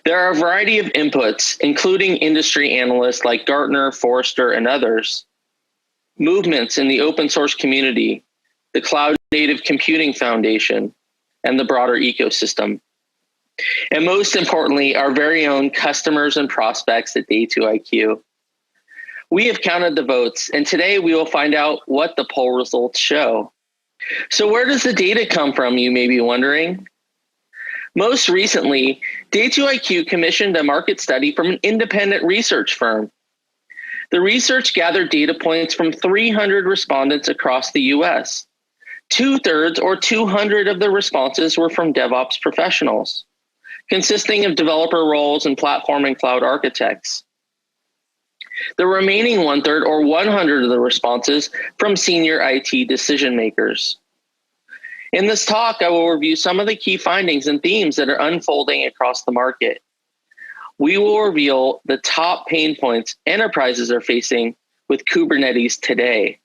There are a variety of inputs, including industry analysts like Gartner, Forrester, and others, movements in the open source community, the Cloud Native Computing Foundation, and the broader ecosystem. And most importantly, our very own customers and prospects at D2IQ. We have counted the votes, and today we will find out what the poll results show. So where does the data come from, you may be wondering? Most recently, Day2IQ commissioned a market study from an independent research firm. The research gathered data points from 300 respondents across the US. 2/3 or 200 of the responses were from DevOps professionals, consisting of developer roles and platform and cloud architects. The remaining 1/3 or 100 of the responses from senior IT decision makers. In this talk, I will review some of the key findings and themes that are unfolding across the market. We will reveal the top pain points enterprises are facing with Kubernetes today,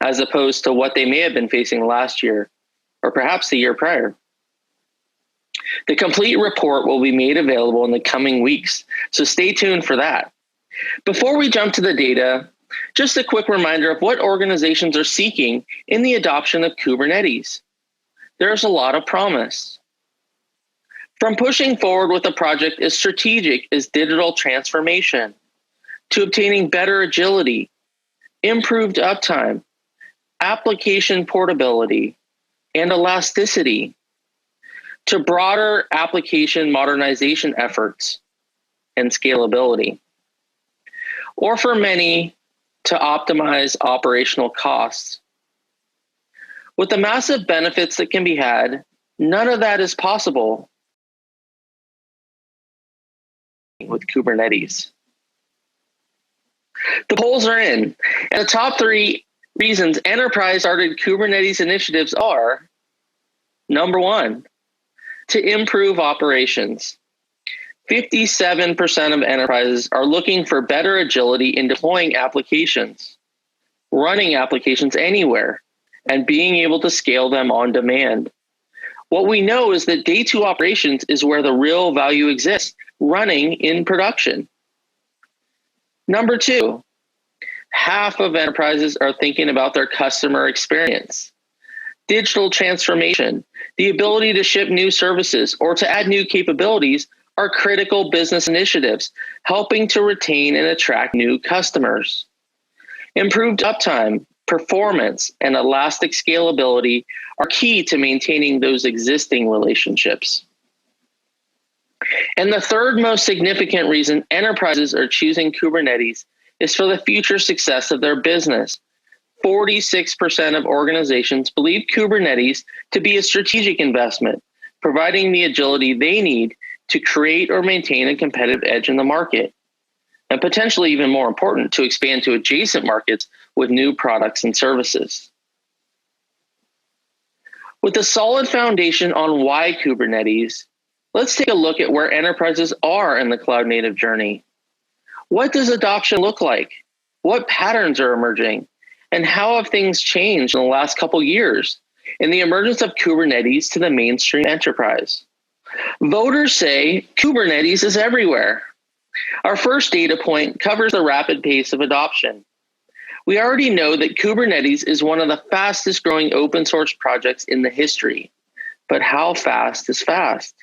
as opposed to what they may have been facing last year, or perhaps the year prior. The complete report will be made available in the coming weeks, so stay tuned for that. Before we jump to the data, just a quick reminder of what organizations are seeking in the adoption of Kubernetes. There's a lot of promise. From pushing forward with a project as strategic as digital transformation, to obtaining better agility, improved uptime, application portability, and elasticity, to broader application modernization efforts and scalability, or for many, to optimize operational costs. With the massive benefits that can be had, none of that is possible with Kubernetes. The polls are in, and the top 3 reasons enterprise started Kubernetes initiatives are: number 1, to improve operations. 57% of enterprises are looking for better agility in deploying applications, running applications anywhere, and being able to scale them on demand. What we know is that day 2 operations is where the real value exists, running in production. Number 2, half of enterprises are thinking about their customer experience. Digital transformation, the ability to ship new services or to add new capabilities are critical business initiatives, helping to retain and attract new customers. Improved uptime, performance, and elastic scalability are key to maintaining those existing relationships. And the third most significant reason enterprises are choosing Kubernetes is for the future success of their business. 46% of organizations believe Kubernetes to be a strategic investment, providing the agility they need to create or maintain a competitive edge in the market, and potentially even more important, to expand to adjacent markets with new products and services. With a solid foundation on why Kubernetes, let's take a look at where enterprises are in the cloud native journey. What does adoption look like? What patterns are emerging? And how have things changed in the last couple years in the emergence of Kubernetes to the mainstream enterprise? Voters say Kubernetes is everywhere. Our first data point covers the rapid pace of adoption. We already know that Kubernetes is one of the fastest growing open source projects in the history, but how fast is fast?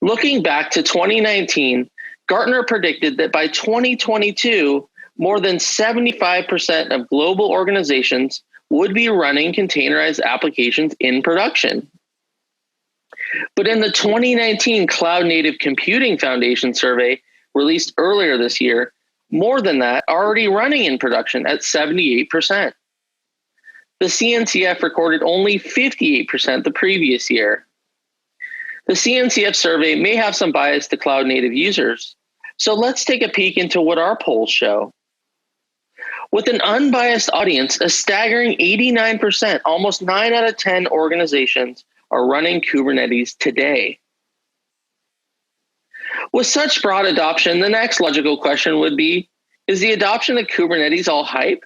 Looking back to 2019, Gartner predicted that by 2022, more than 75% of global organizations would be running containerized applications in production. But in the 2019 Cloud Native Computing Foundation survey released earlier this year, more than that are already running in production at 78%. The CNCF recorded only 58% the previous year. The CNCF survey may have some bias to cloud native users, so let's take a peek into what our polls show. With an unbiased audience, a staggering 89%, almost 9 out of 10 organizations are running Kubernetes today. With such broad adoption, the next logical question would be, is the adoption of Kubernetes all hype?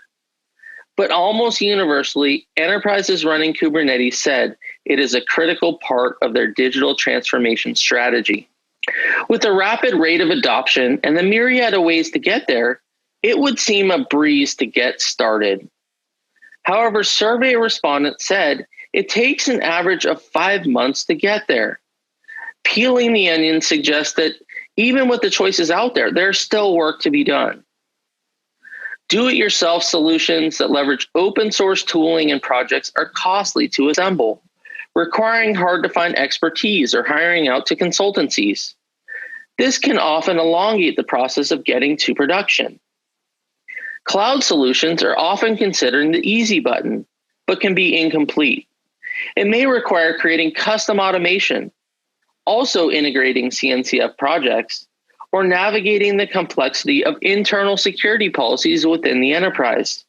But almost universally, enterprises running Kubernetes said it is a critical part of their digital transformation strategy. With the rapid rate of adoption and the myriad of ways to get there, it would seem a breeze to get started. However, survey respondents said it takes an average of 5 months to get there. Peeling the onion suggests that even with the choices out there, there's still work to be done. Do-it-yourself solutions that leverage open source tooling and projects are costly to assemble, requiring hard-to-find expertise or hiring out to consultancies. This can often elongate the process of getting to production. Cloud solutions are often considered the easy button, but can be incomplete. It may require creating custom automation, also integrating CNCF projects, or navigating the complexity of internal security policies within the enterprise.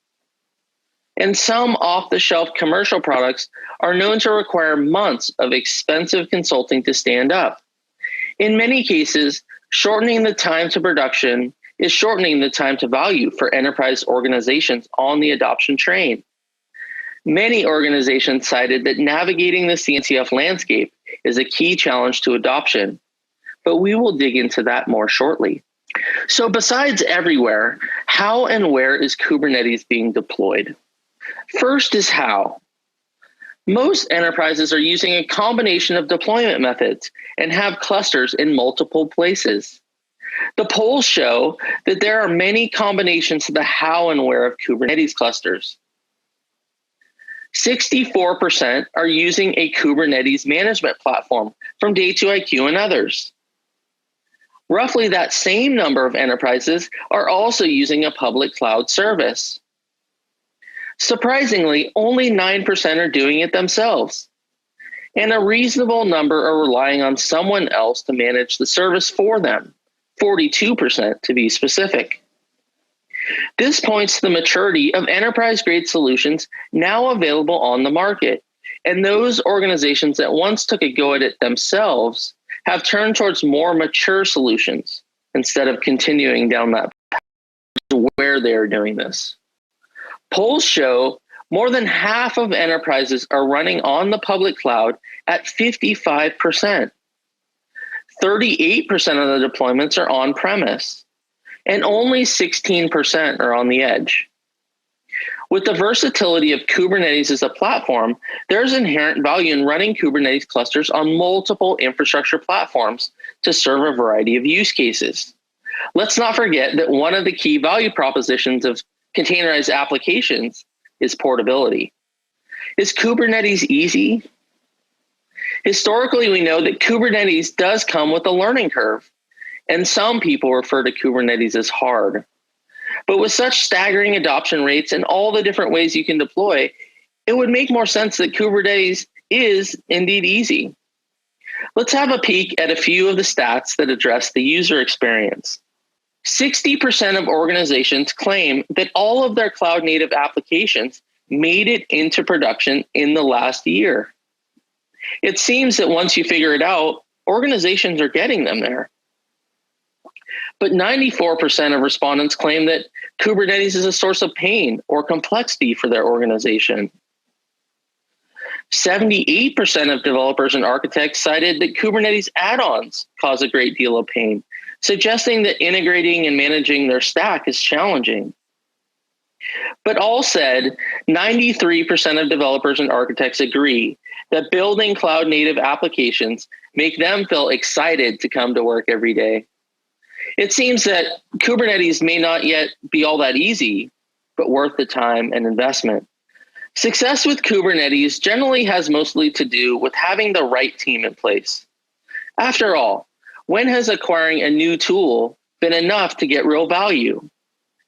And some off-the-shelf commercial products are known to require months of expensive consulting to stand up. In many cases, shortening the time to production is shortening the time to value for enterprise organizations on the adoption train. Many organizations cited that navigating the CNCF landscape is a key challenge to adoption, but we will dig into that more shortly. So besides everywhere, how and where is Kubernetes being deployed? First is how. Most enterprises are using a combination of deployment methods and have clusters in multiple places. The polls show that there are many combinations to the how and where of Kubernetes clusters. 64% are using a Kubernetes management platform from Day2IQ and others. Roughly that same number of enterprises are also using a public cloud service. Surprisingly, only 9% are doing it themselves, and a reasonable number are relying on someone else to manage the service for them, 42% to be specific. This points to the maturity of enterprise-grade solutions now available on the market, and those organizations that once took a go at it themselves have turned towards more mature solutions instead of continuing down that path to where they're doing this. Polls show more than half of enterprises are running on the public cloud at 55%. 38% of the deployments are on-premise, and only 16% are on the edge. With the versatility of Kubernetes as a platform, there's inherent value in running Kubernetes clusters on multiple infrastructure platforms to serve a variety of use cases. Let's not forget that one of the key value propositions of containerized applications is portability. Is Kubernetes easy? Historically, we know that Kubernetes does come with a learning curve, and some people refer to Kubernetes as hard. But with such staggering adoption rates and all the different ways you can deploy, it would make more sense that Kubernetes is indeed easy. Let's have a peek at a few of the stats that address the user experience. 60% of organizations claim that all of their cloud-native applications made it into production in the last year. It seems that once you figure it out, organizations are getting them there. But 94% of respondents claim that Kubernetes is a source of pain or complexity for their organization. 78% of developers and architects cited that Kubernetes add-ons cause a great deal of pain, suggesting that integrating and managing their stack is challenging. But all said, 93% of developers and architects agree that building cloud-native applications make them feel excited to come to work every day. It seems that Kubernetes may not yet be all that easy, but worth the time and investment. Success with Kubernetes generally has mostly to do with having the right team in place. After all, when has acquiring a new tool been enough to get real value?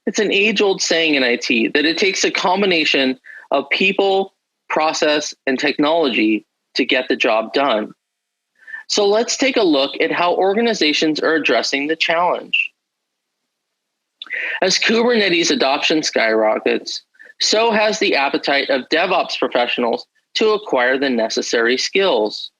It's an age-old saying in IT that it takes a combination of people, process, and technology to get the job done. So let's take a look at how organizations are addressing the challenge. As Kubernetes adoption skyrockets, so has the appetite of DevOps professionals to acquire the necessary skills.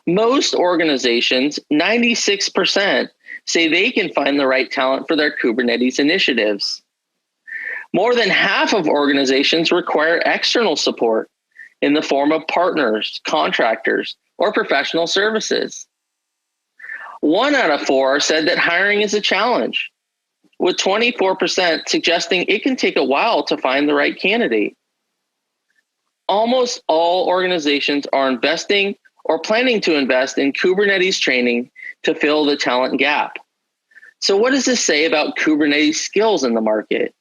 Most organizations, 96%, say they can find the right talent for their Kubernetes initiatives. More than half of organizations require external support in the form of partners, contractors, or professional services. 1 out of 4 said that hiring is a challenge, with 24% suggesting it can take a while to find the right candidate. Almost all organizations are investing or planning to invest in Kubernetes training to fill the talent gap. So what does this say about Kubernetes skills in the market?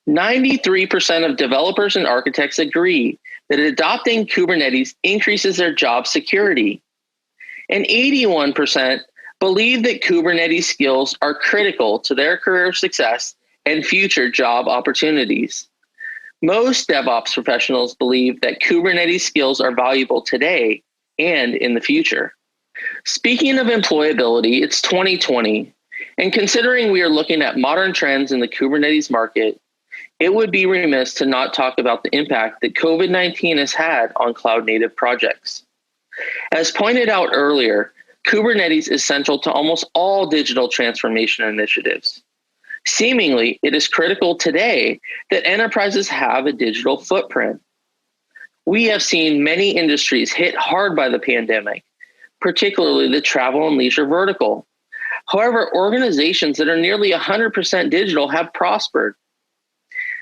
93% of developers and architects agree that adopting Kubernetes increases their job security. And 81% believe that Kubernetes skills are critical to their career success and future job opportunities. Most DevOps professionals believe that Kubernetes skills are valuable today and in the future. Speaking of employability, it's 2020, and considering we are looking at modern trends in the Kubernetes market, it would be remiss to not talk about the impact that COVID-19 has had on cloud-native projects. As pointed out earlier, Kubernetes is central to almost all digital transformation initiatives. Seemingly, it is critical today that enterprises have a digital footprint. We have seen many industries hit hard by the pandemic, particularly the travel and leisure vertical. However, organizations that are nearly 100% digital have prospered.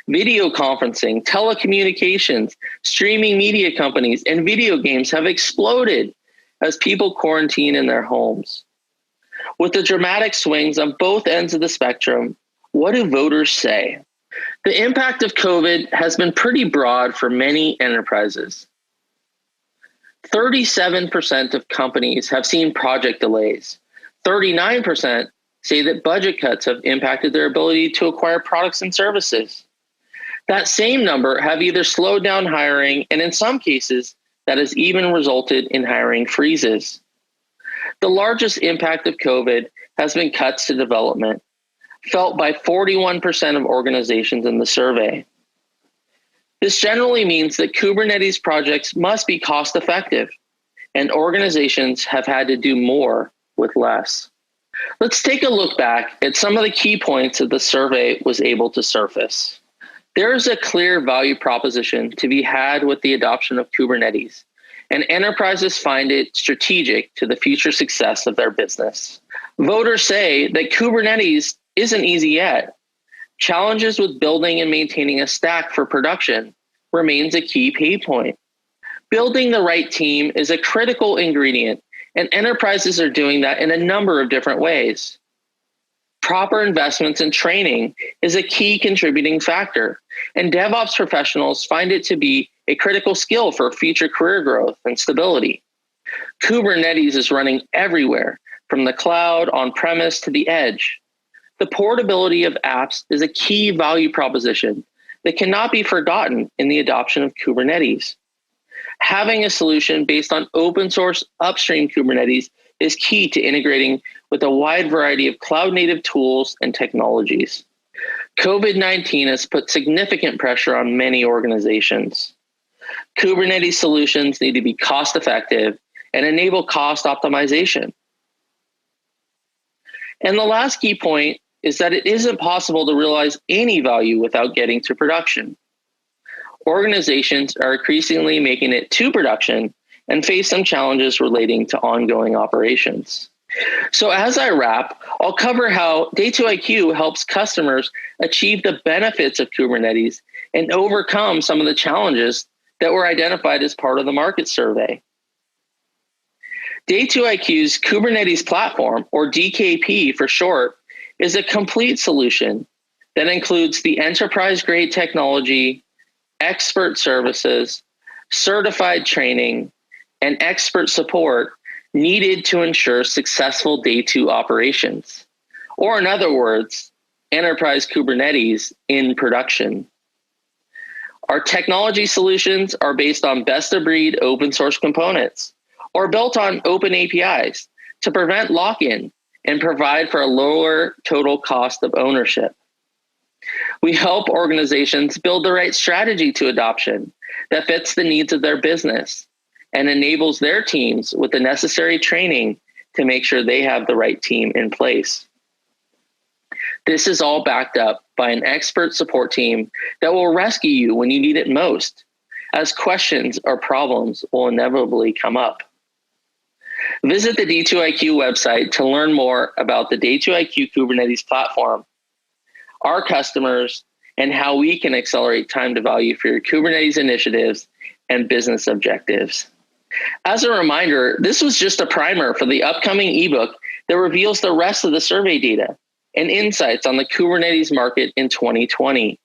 Video conferencing, telecommunications, streaming media companies, and video games have exploded as people quarantine in their homes. With the dramatic swings on both ends of the spectrum, what do voters say? The impact of COVID has been pretty broad for many enterprises. 37% of companies have seen project delays. 39% say that budget cuts have impacted their ability to acquire products and services. That same number have either slowed down hiring, and in some cases, that has even resulted in hiring freezes. The largest impact of COVID has been cuts to development, felt by 41% of organizations in the survey. This generally means that Kubernetes projects must be cost effective, and organizations have had to do more with less. Let's take a look back at some of the key points that the survey was able to surface. There is a clear value proposition to be had with the adoption of Kubernetes, and enterprises find it strategic to the future success of their business. Voters say that Kubernetes isn't easy yet. Challenges with building and maintaining a stack for production remains a key pain point. Building the right team is a critical ingredient, and enterprises are doing that in a number of different ways. Proper investments in training is a key contributing factor, and DevOps professionals find it to be a critical skill for future career growth and stability. Kubernetes is running everywhere, from the cloud, on-premise, to the edge. The portability of apps is a key value proposition that cannot be forgotten in the adoption of Kubernetes. Having a solution based on open source upstream Kubernetes is key to integrating with a wide variety of cloud-native tools and technologies. COVID-19 has put significant pressure on many organizations. Kubernetes solutions need to be cost-effective and enable cost optimization. And the last key point is that it isn't possible to realize any value without getting to production. Organizations are increasingly making it to production and face some challenges relating to ongoing operations. So as I wrap, I'll cover how Day2IQ helps customers achieve the benefits of Kubernetes and overcome some of the challenges that were identified as part of the market survey. Day2IQ's Kubernetes platform, or DKP for short, is a complete solution that includes the enterprise-grade technology, expert services, certified training, and expert support needed to ensure successful Day 2 operations. Or in other words, enterprise Kubernetes in production. Our technology solutions are based on best-of-breed open source components or built on open APIs to prevent lock-in and provide for a lower total cost of ownership. We help organizations build the right strategy to adoption that fits the needs of their business and enables their teams with the necessary training to make sure they have the right team in place. This is all backed up by an expert support team that will rescue you when you need it most, as questions or problems will inevitably come up. Visit the Day2IQ website to learn more about the Day2IQ Kubernetes platform, our customers, and how we can accelerate time to value for your Kubernetes initiatives and business objectives. As a reminder, this was just a primer for the upcoming ebook that reveals the rest of the survey data and insights on the Kubernetes market in 2020.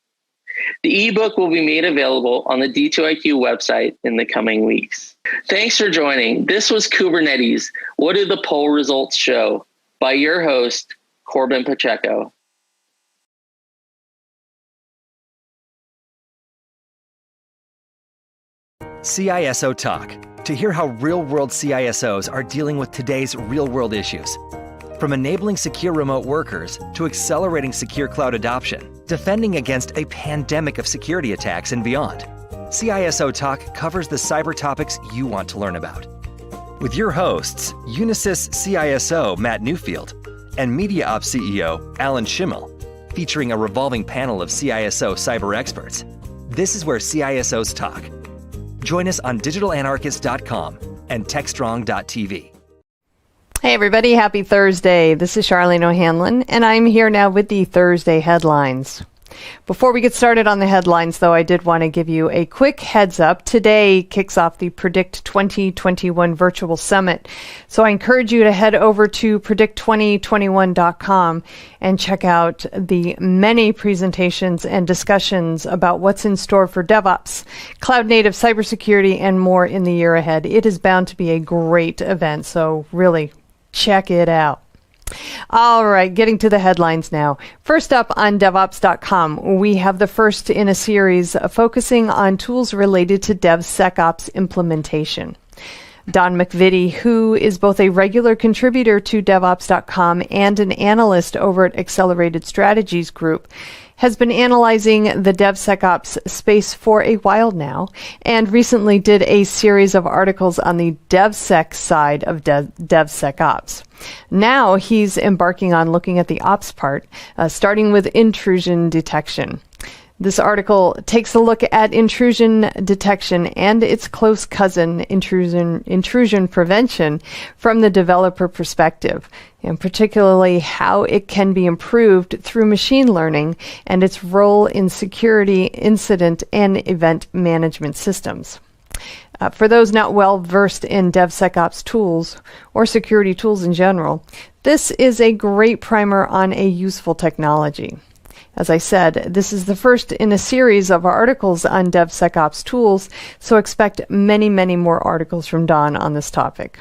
The ebook will be made available on the D2IQ website in the coming weeks. Thanks for joining. This was Kubernetes. What did the poll results show? By your host, Corbin Pacheco. CISO Talk, to hear how real-world CISOs are dealing with today's real-world issues. From enabling secure remote workers to accelerating secure cloud adoption, defending against a pandemic of security attacks and beyond. CISO Talk covers the cyber topics you want to learn about. With your hosts, Unisys CISO Matt Newfield and MediaOps CEO Alan Schimmel, featuring a revolving panel of CISO cyber experts. This is where CISOs talk. Join us on digitalanarchist.com and techstrong.tv. Hey everybody, happy Thursday. This is Charlene O'Hanlon, and I'm here now with the Thursday headlines. Before we get started on the headlines, though, I did want to give you a quick heads up. Today kicks off the Predict 2021 Virtual Summit. So I encourage you to head over to predict2021.com and check out the many presentations and discussions about what's in store for DevOps, cloud native cybersecurity, and more in the year ahead. It is bound to be a great event, so really check it out. All right, getting to the headlines now. First up on DevOps.com, we have the first in a series focusing on tools related to DevSecOps implementation. Don McVitie, who is both a regular contributor to DevOps.com and an analyst over at Accelerated Strategies Group, has been analyzing the DevSecOps space for a while now and recently did a series of articles on the DevSec side of DevSecOps. Now he's embarking on looking at the ops part, starting with intrusion detection. This article takes a look at intrusion detection and its close cousin, intrusion prevention, from the developer perspective, and particularly how it can be improved through machine learning and its role in security, incident, and event management systems. For those not well versed in DevSecOps tools or security tools in general, this is a great primer on a useful technology. As I said, this is the first in a series of articles on DevSecOps tools, so expect many, many more articles from Don on this topic.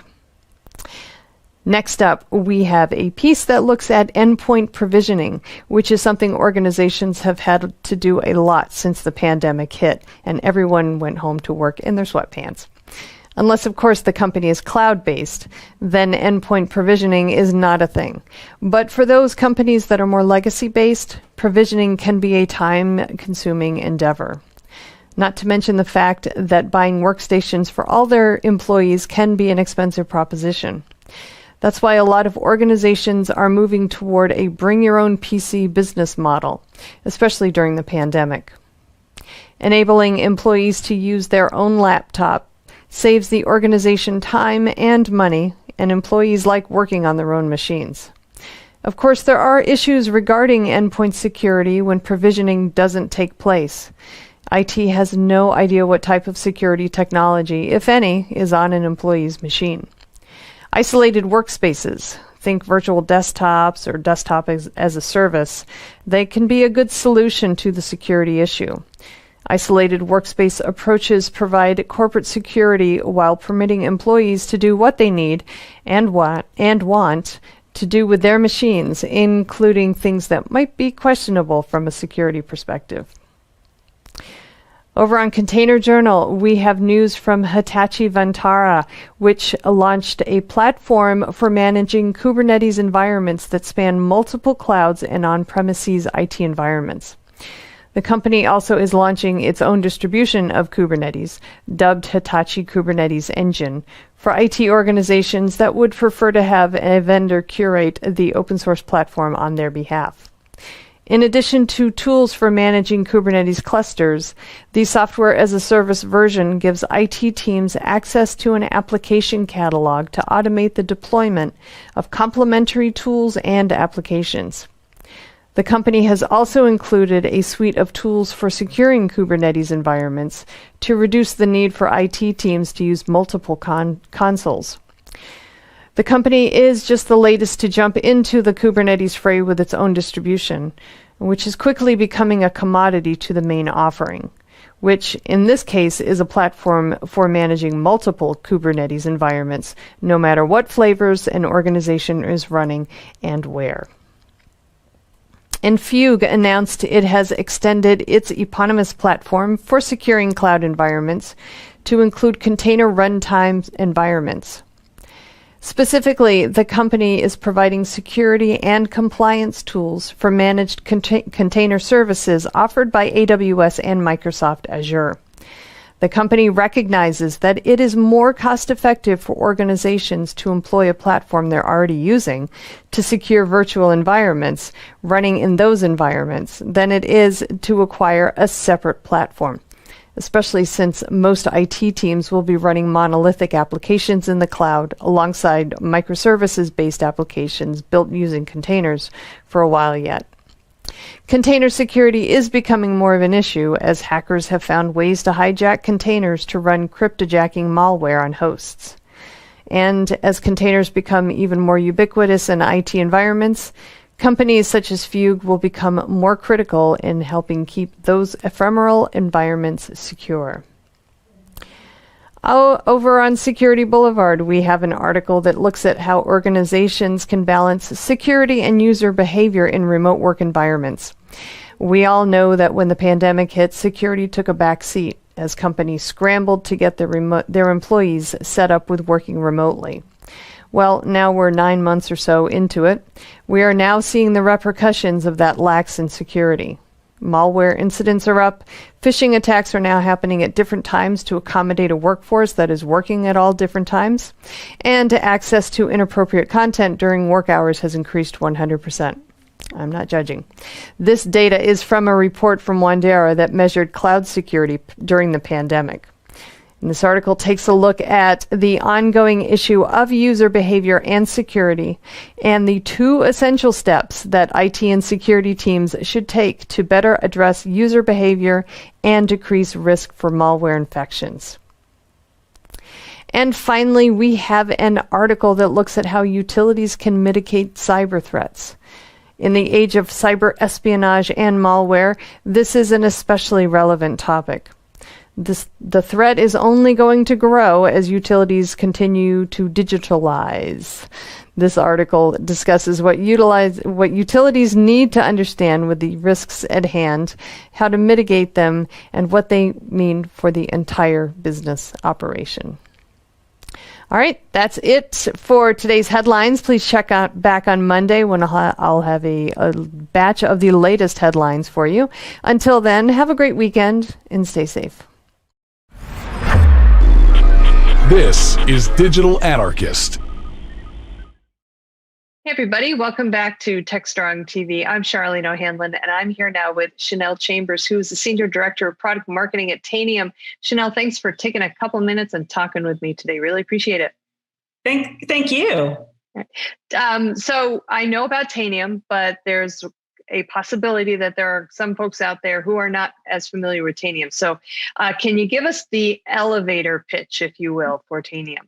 Next up, we have a piece that looks at endpoint provisioning, which is something organizations have had to do a lot since the pandemic hit and everyone went home to work in their sweatpants. Unless, of course, the company is cloud-based, then endpoint provisioning is not a thing. But for those companies that are more legacy-based, provisioning can be a time-consuming endeavor. Not to mention the fact that buying workstations for all their employees can be an expensive proposition. That's why a lot of organizations are moving toward a bring-your-own PC business model, especially during the pandemic. Enabling employees to use their own laptop saves the organization time and money, and employees like working on their own machines. Of course, there are issues regarding endpoint security when provisioning doesn't take place. IT has no idea what type of security technology, if any, is on an employee's machine. Isolated workspaces, think virtual desktops or desktop as a service, they can be a good solution to the security issue. Isolated workspace approaches provide corporate security while permitting employees to do what they need and want to do with their machines, including things that might be questionable from a security perspective. Over on Container Journal, we have news from Hitachi Vantara, which launched a platform for managing Kubernetes environments that span multiple clouds and on-premises IT environments. The company also is launching its own distribution of Kubernetes, dubbed Hitachi Kubernetes Engine, for IT organizations that would prefer to have a vendor curate the open source platform on their behalf. In addition to tools for managing Kubernetes clusters, the software as a service version gives IT teams access to an application catalog to automate the deployment of complementary tools and applications. The company has also included a suite of tools for securing Kubernetes environments to reduce the need for IT teams to use multiple consoles. The company is just the latest to jump into the Kubernetes fray with its own distribution. which is quickly becoming a commodity to the main offering, which in this case is a platform for managing multiple Kubernetes environments, no matter what flavors an organization is running and where. And Fugue announced it has extended its eponymous platform for securing cloud environments to include container runtime environments. Specifically, the company is providing security and compliance tools for managed container services offered by AWS and Microsoft Azure. The company recognizes that it is more cost-effective for organizations to employ a platform they're already using to secure virtual environments running in those environments than it is to acquire a separate platform, especially since most IT teams will be running monolithic applications in the cloud alongside microservices-based applications built using containers for a while yet. Container security is becoming more of an issue as hackers have found ways to hijack containers to run cryptojacking malware on hosts. And as containers become even more ubiquitous in IT environments, companies such as Fugue will become more critical in helping keep those ephemeral environments secure. Over on Security Boulevard, we have an article that looks at how organizations can balance security and user behavior in remote work environments. We all know that when the pandemic hit, security took a back seat as companies scrambled to get their employees set up with working remotely. Well, now we're 9 months or so into it. We are now seeing the repercussions of that lax in security. Malware incidents are up. Phishing attacks are now happening at different times to accommodate a workforce that is working at all different times. And access to inappropriate content during work hours has increased 100%. I'm not judging. This data is from a report from Wandera that measured cloud security during the pandemic. And this article takes a look at the ongoing issue of user behavior and security and the 2 essential steps that IT and security teams should take to better address user behavior and decrease risk for malware infections. And finally, we have an article that looks at how utilities can mitigate cyber threats. In the age of cyber espionage and malware, this is an especially relevant topic. The threat is only going to grow as utilities continue to digitalize. This article discusses what utilities need to understand with the risks at hand, how to mitigate them, and what they mean for the entire business operation. All right, that's it for today's headlines. Please check out back on Monday when I'll have a batch of the latest headlines for you. Until then, have a great weekend and stay safe. This is Digital Anarchist. Hey everybody, welcome back to TechStrong TV. I'm Charlene O'Hanlon, and I'm here now with Chanel Chambers, who is the Senior Director of Product Marketing at Tanium. Chanel, thanks for taking a couple minutes and talking with me today. Really appreciate it. Thank you. So I know about Tanium, but there's a possibility that there are some folks out there who are not as familiar with Tanium. So can you give us the elevator pitch, if you will, for Tanium?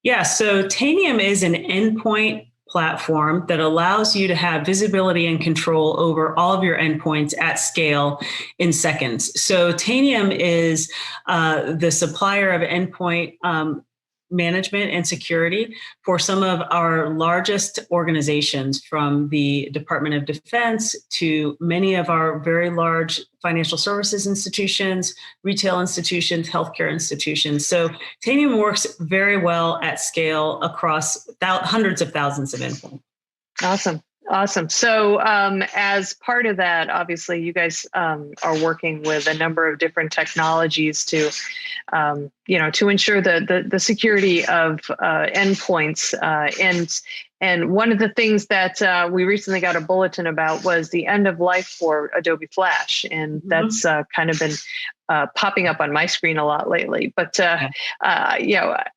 Yeah, so Tanium is an endpoint platform that allows you to have visibility and control over all of your endpoints at scale in seconds. So Tanium is the supplier of endpoint management and security for some of our largest organizations, from the Department of Defense to many of our very large financial services institutions, retail institutions, healthcare institutions. So Tanium works very well at scale across hundreds of thousands of endpoints. Awesome. So as part of that, obviously, you guys are working with a number of different technologies to, to ensure the security of endpoints. And one of the things that we recently got a bulletin about was the end of life for Adobe Flash, and that's kind of been popping up on my screen a lot lately. But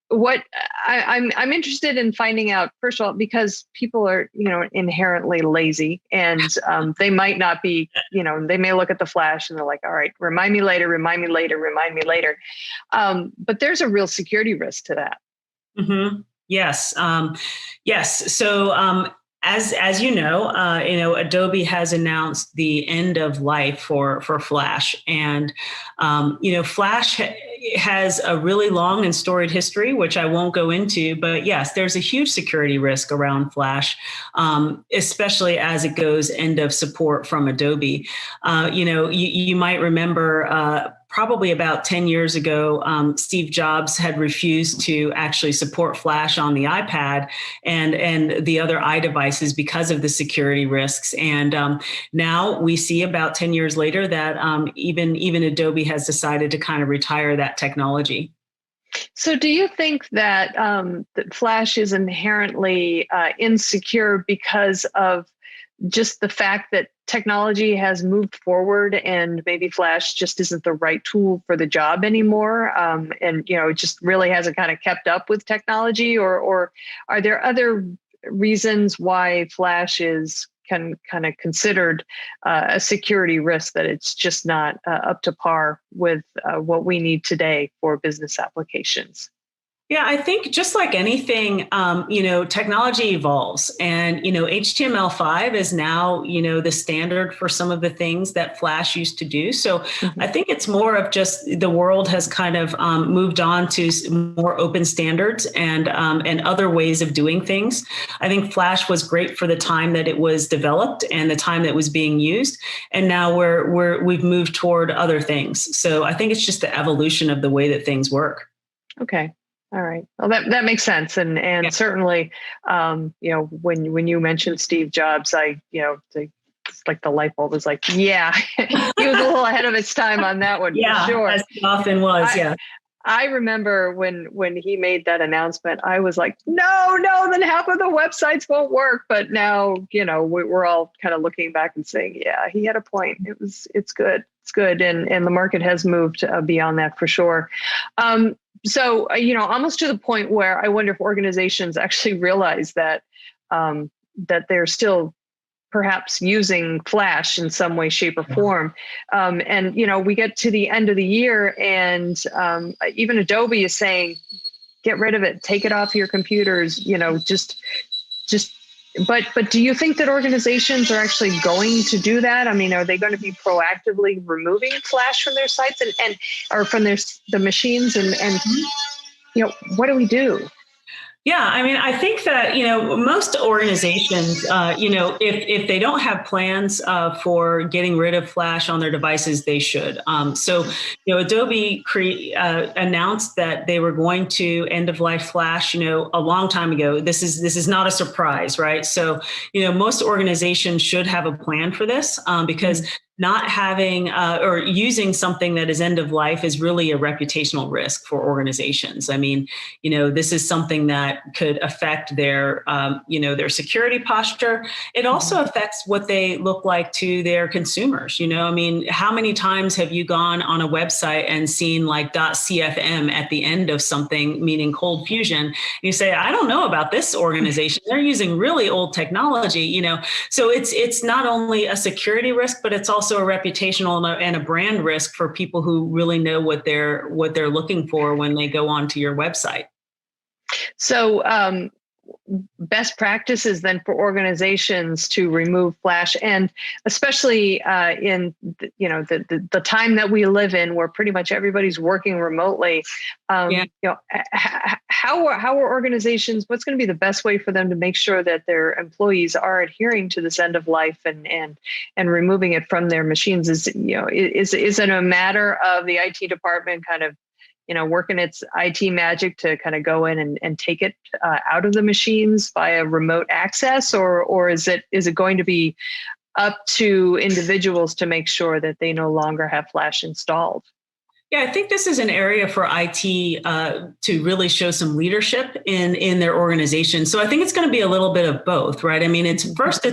what I'm interested in finding out, first of all, because people are inherently lazy, and they might not be, they may look at the Flash and they're like, all right, remind me later. But there's a real security risk to that. Mm-hmm. Yes. So As you know, Adobe has announced the end of life for Flash, and Flash has a really long and storied history, which I won't go into. But yes, there's a huge security risk around Flash, especially as it goes end of support from Adobe. You might remember. Probably about 10 years ago, Steve Jobs had refused to actually support Flash on the iPad and the other iDevices because of the security risks. And now we see about 10 years later that even Adobe has decided to kind of retire that technology. So do you think that, that Flash is inherently insecure because of just the fact that technology has moved forward and maybe Flash just isn't the right tool for the job anymore? And, it just really hasn't kind of kept up with technology, or are there other reasons why Flash is kind of considered a security risk, that it's just not up to par with what we need today for business applications? Yeah, I think just like anything, technology evolves, and, HTML5 is now, the standard for some of the things that Flash used to do. So I think it's more of just the world has kind of moved on to more open standards and other ways of doing things. I think Flash was great for the time that it was developed and the time that it was being used. And now we've moved toward other things. So I think it's just the evolution of the way that things work. Okay. All right. Well, that makes sense, and yeah. Certainly, when you mentioned Steve Jobs, it's like the light bulb was like, yeah, he was a little ahead of his time on that one. Yeah, for sure. As he often was. Yeah. I remember when he made that announcement, I was like, no, then half of the websites won't work. But now, we're all kind of looking back and saying, yeah, he had a point. It's good. It's good, and the market has moved beyond that for sure. So, almost to the point where I wonder if organizations actually realize that that they're still perhaps using Flash in some way, shape, or form. And, we get to the end of the year, and even Adobe is saying, get rid of it, take it off your computers, But do you think that organizations are actually going to do that? I mean, are they going to be proactively removing Flash from their sites and or from the machines and what do we do? Yeah, I mean, I think that, most organizations, if they don't have plans for getting rid of Flash on their devices, they should. Adobe announced that they were going to end of life Flash, a long time ago. This is not a surprise, right? So, most organizations should have a plan for this because not having or using something that is end of life is really a reputational risk for organizations. I mean, this is something that could affect their, their security posture. It also affects what they look like to their consumers. I mean, how many times have you gone on a website and seen like .cfm at the end of something, meaning cold fusion? And you say, I don't know about this organization. They're using really old technology, So it's not only a security risk, but it's also a reputational and a brand risk for people who really know what they're looking for when they go onto your website. So best practices then for organizations to remove Flash, and especially in the time that we live in, where pretty much everybody's working remotely. How are organizations? What's going to be the best way for them to make sure that their employees are adhering to this end of life and removing it from their machines? Is it a matter of the IT department kind of working its IT magic to kind of go in and take it out of the machines via remote access, or is it going to be up to individuals to make sure that they no longer have Flash installed? Yeah, I think this is an area for IT to really show some leadership in their organization. So I think it's going to be a little bit of both, right? I mean, it's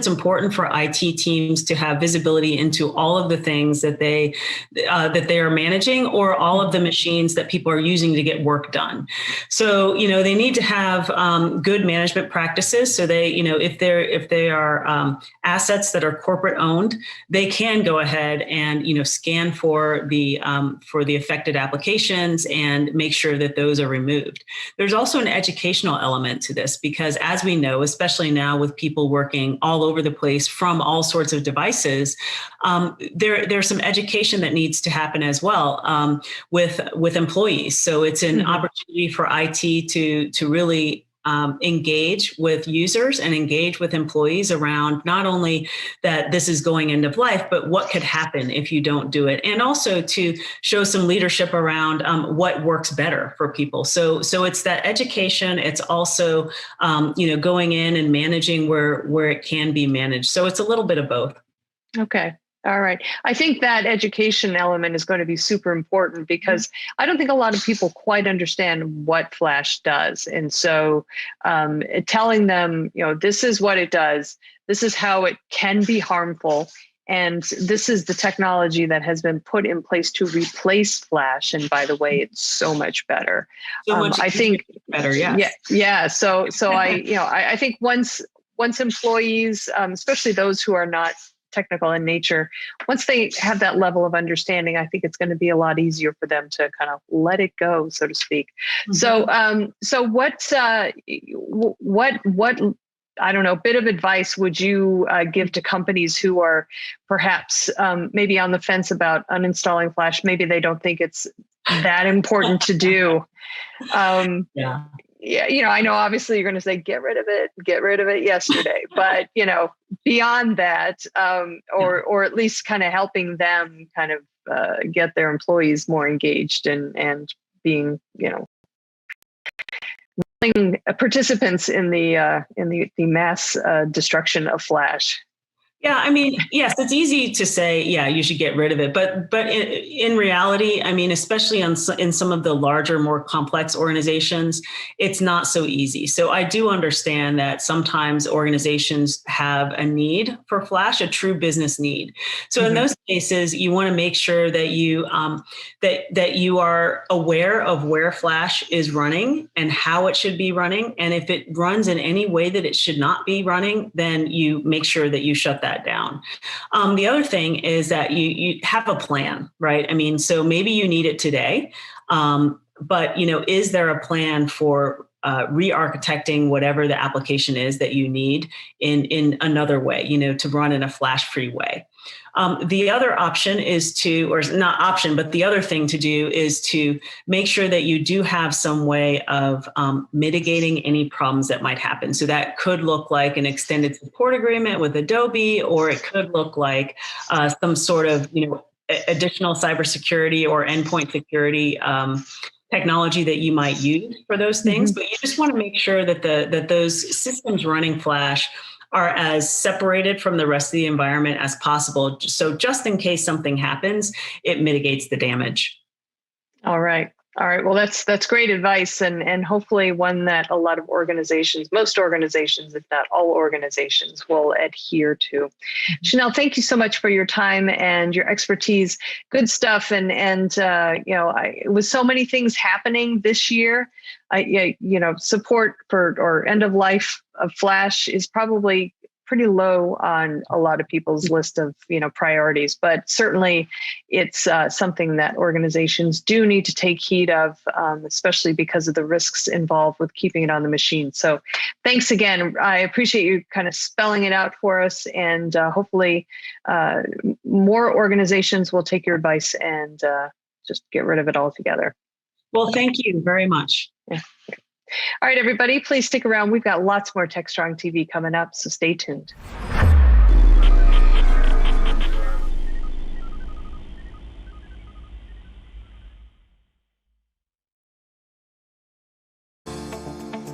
important for IT teams to have visibility into all of the things that they are managing, or all of the machines that people are using to get work done. So they need to have good management practices. So they, if they are assets that are corporate owned, they can go ahead and scan for the affected applications and make sure that those are removed. There's also an educational element to this because, as we know, especially now with people working all over the place from all sorts of devices, there's some education that needs to happen as well with employees. So it's an opportunity for IT to really engage with users and engage with employees around not only that this is going end of life, but what could happen if you don't do it. And also to show some leadership around what works better for people. So it's that education. It's also, going in and managing where it can be managed. So it's a little bit of both. Okay. All right. I think that education element is going to be super important because I don't think a lot of people quite understand what Flash does. And so telling them, this is what it does, this is how it can be harmful, and this is the technology that has been put in place to replace Flash. And by the way, it's so much better. I think better. Yes. Yeah. So I think once employees, especially those who are not technical in nature, once they have that level of understanding, I think it's going to be a lot easier for them to kind of let it go, so to speak. So what I don't know, bit of advice would you give to companies who are perhaps maybe on the fence about uninstalling Flash? Maybe they don't think it's that important to do. Yeah, I know obviously you're going to say, get rid of it yesterday, but beyond that, or at least kind of helping them kind of get their employees more engaged and being, willing participants in the mass destruction of Flash. Yeah, I mean, yes, it's easy to say, yeah, you should get rid of it. But in reality, I mean, especially in some of the larger, more complex organizations, it's not so easy. So I do understand that sometimes organizations have a need for Flash, a true business need. So in those cases, you want to make sure that you that you are aware of where Flash is running and how it should be running. And if it runs in any way that it should not be running, then you make sure that you shut that down. The other thing is that you have a plan, right? I mean, so maybe you need it today, but is there a plan for re-architecting whatever the application is that you need in another way, to run in a Flash-free way? The other option is the other thing to do is to make sure that you do have some way of mitigating any problems that might happen. So that could look like an extended support agreement with Adobe, or it could look like some sort of, additional cybersecurity or endpoint security technology that you might use for those things. But you just want to make sure that that those systems running Flash are as separated from the rest of the environment as possible. So just in case something happens, it mitigates the damage. All right. Well, that's great advice, and hopefully one that a lot of organizations, most organizations, if not all organizations, will adhere to. Chanel, thank you so much for your time and your expertise. Good stuff. And with so many things happening this year, support for or end of life of Flash is probably pretty low on a lot of people's list of priorities, but certainly it's something that organizations do need to take heed of, especially because of the risks involved with keeping it on the machine. So thanks again. I appreciate you kind of spelling it out for us, and hopefully more organizations will take your advice and just get rid of it altogether. Well, thank you very much. Yeah. All right, everybody, please stick around. We've got lots more TechStrong TV coming up, so stay tuned.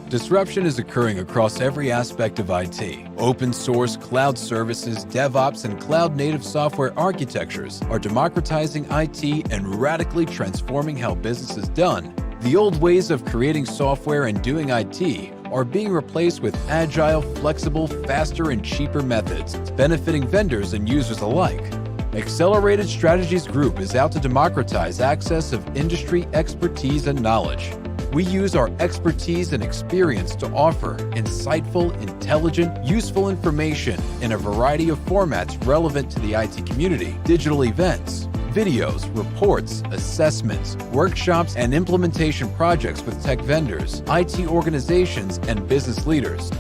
Disruption is occurring across every aspect of IT. Open source, cloud services, DevOps, and cloud-native software architectures are democratizing IT and radically transforming how business is done. The old ways of creating software and doing IT are being replaced with agile, flexible, faster, and cheaper methods, benefiting vendors and users alike. Accelerated Strategies Group is out to democratize access of industry expertise and knowledge. We use our expertise and experience to offer insightful, intelligent, useful information in a variety of formats relevant to the IT community, digital events, videos, reports, assessments, workshops, and implementation projects with tech vendors, IT organizations, and business leaders.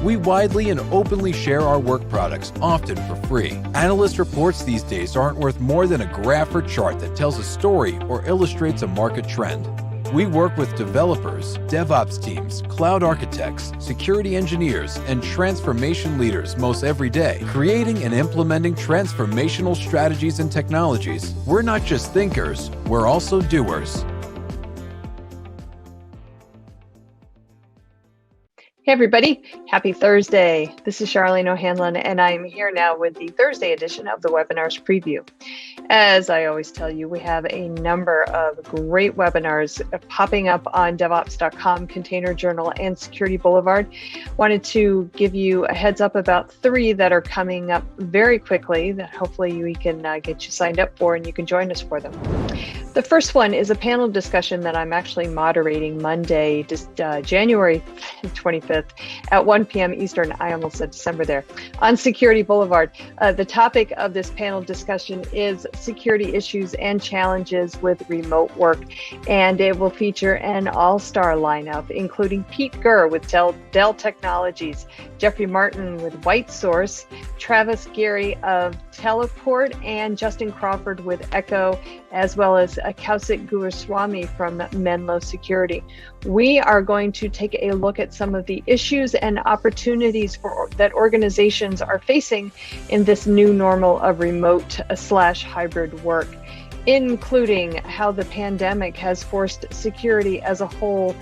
We widely and openly share our work products, often for free. Analyst reports these days aren't worth more than a graph or chart that tells a story or illustrates a market trend. We work with developers, DevOps teams, cloud architects, security engineers, and transformation leaders most every day, creating and implementing transformational strategies and technologies. We're not just thinkers, we're also doers. Hey everybody, happy Thursday. This is Charlene O'Hanlon, and I'm here now with the Thursday edition of the Webinars Preview. As I always tell you, we have a number of great webinars popping up on DevOps.com, Container Journal, and Security Boulevard. Wanted to give you a heads up about 3 that are coming up very quickly that hopefully we can get you signed up for and you can join us for them. The first one is a panel discussion that I'm actually moderating Monday, January 25th at 1 p.m. Eastern. I almost said December there, on Security Boulevard. The topic of this panel discussion is security issues and challenges with remote work, and it will feature an all-star lineup, including Pete Gurr with Dell Technologies, Jeffrey Martin with WhiteSource, Travis Gary of Teleport, and Justin Crawford with Echo, as well as Kaushik Guruswamy from Menlo Security. We are going to take a look at some of the issues and opportunities that organizations are facing in this new normal of remote/hybrid work, including how the pandemic has forced security as a whole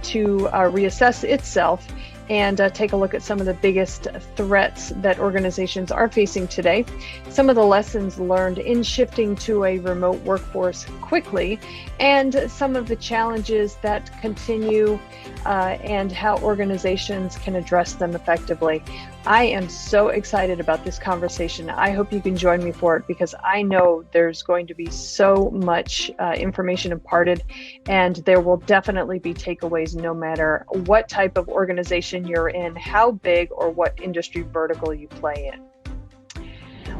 to reassess itself and take a look at some of the biggest threats that organizations are facing today, some of the lessons learned in shifting to a remote workforce quickly, and some of the challenges that continue and how organizations can address them effectively. I am so excited about this conversation. I hope you can join me for it because I know there's going to be so much information imparted, and there will definitely be takeaways no matter what type of organization you're in, how big or what industry vertical you play in.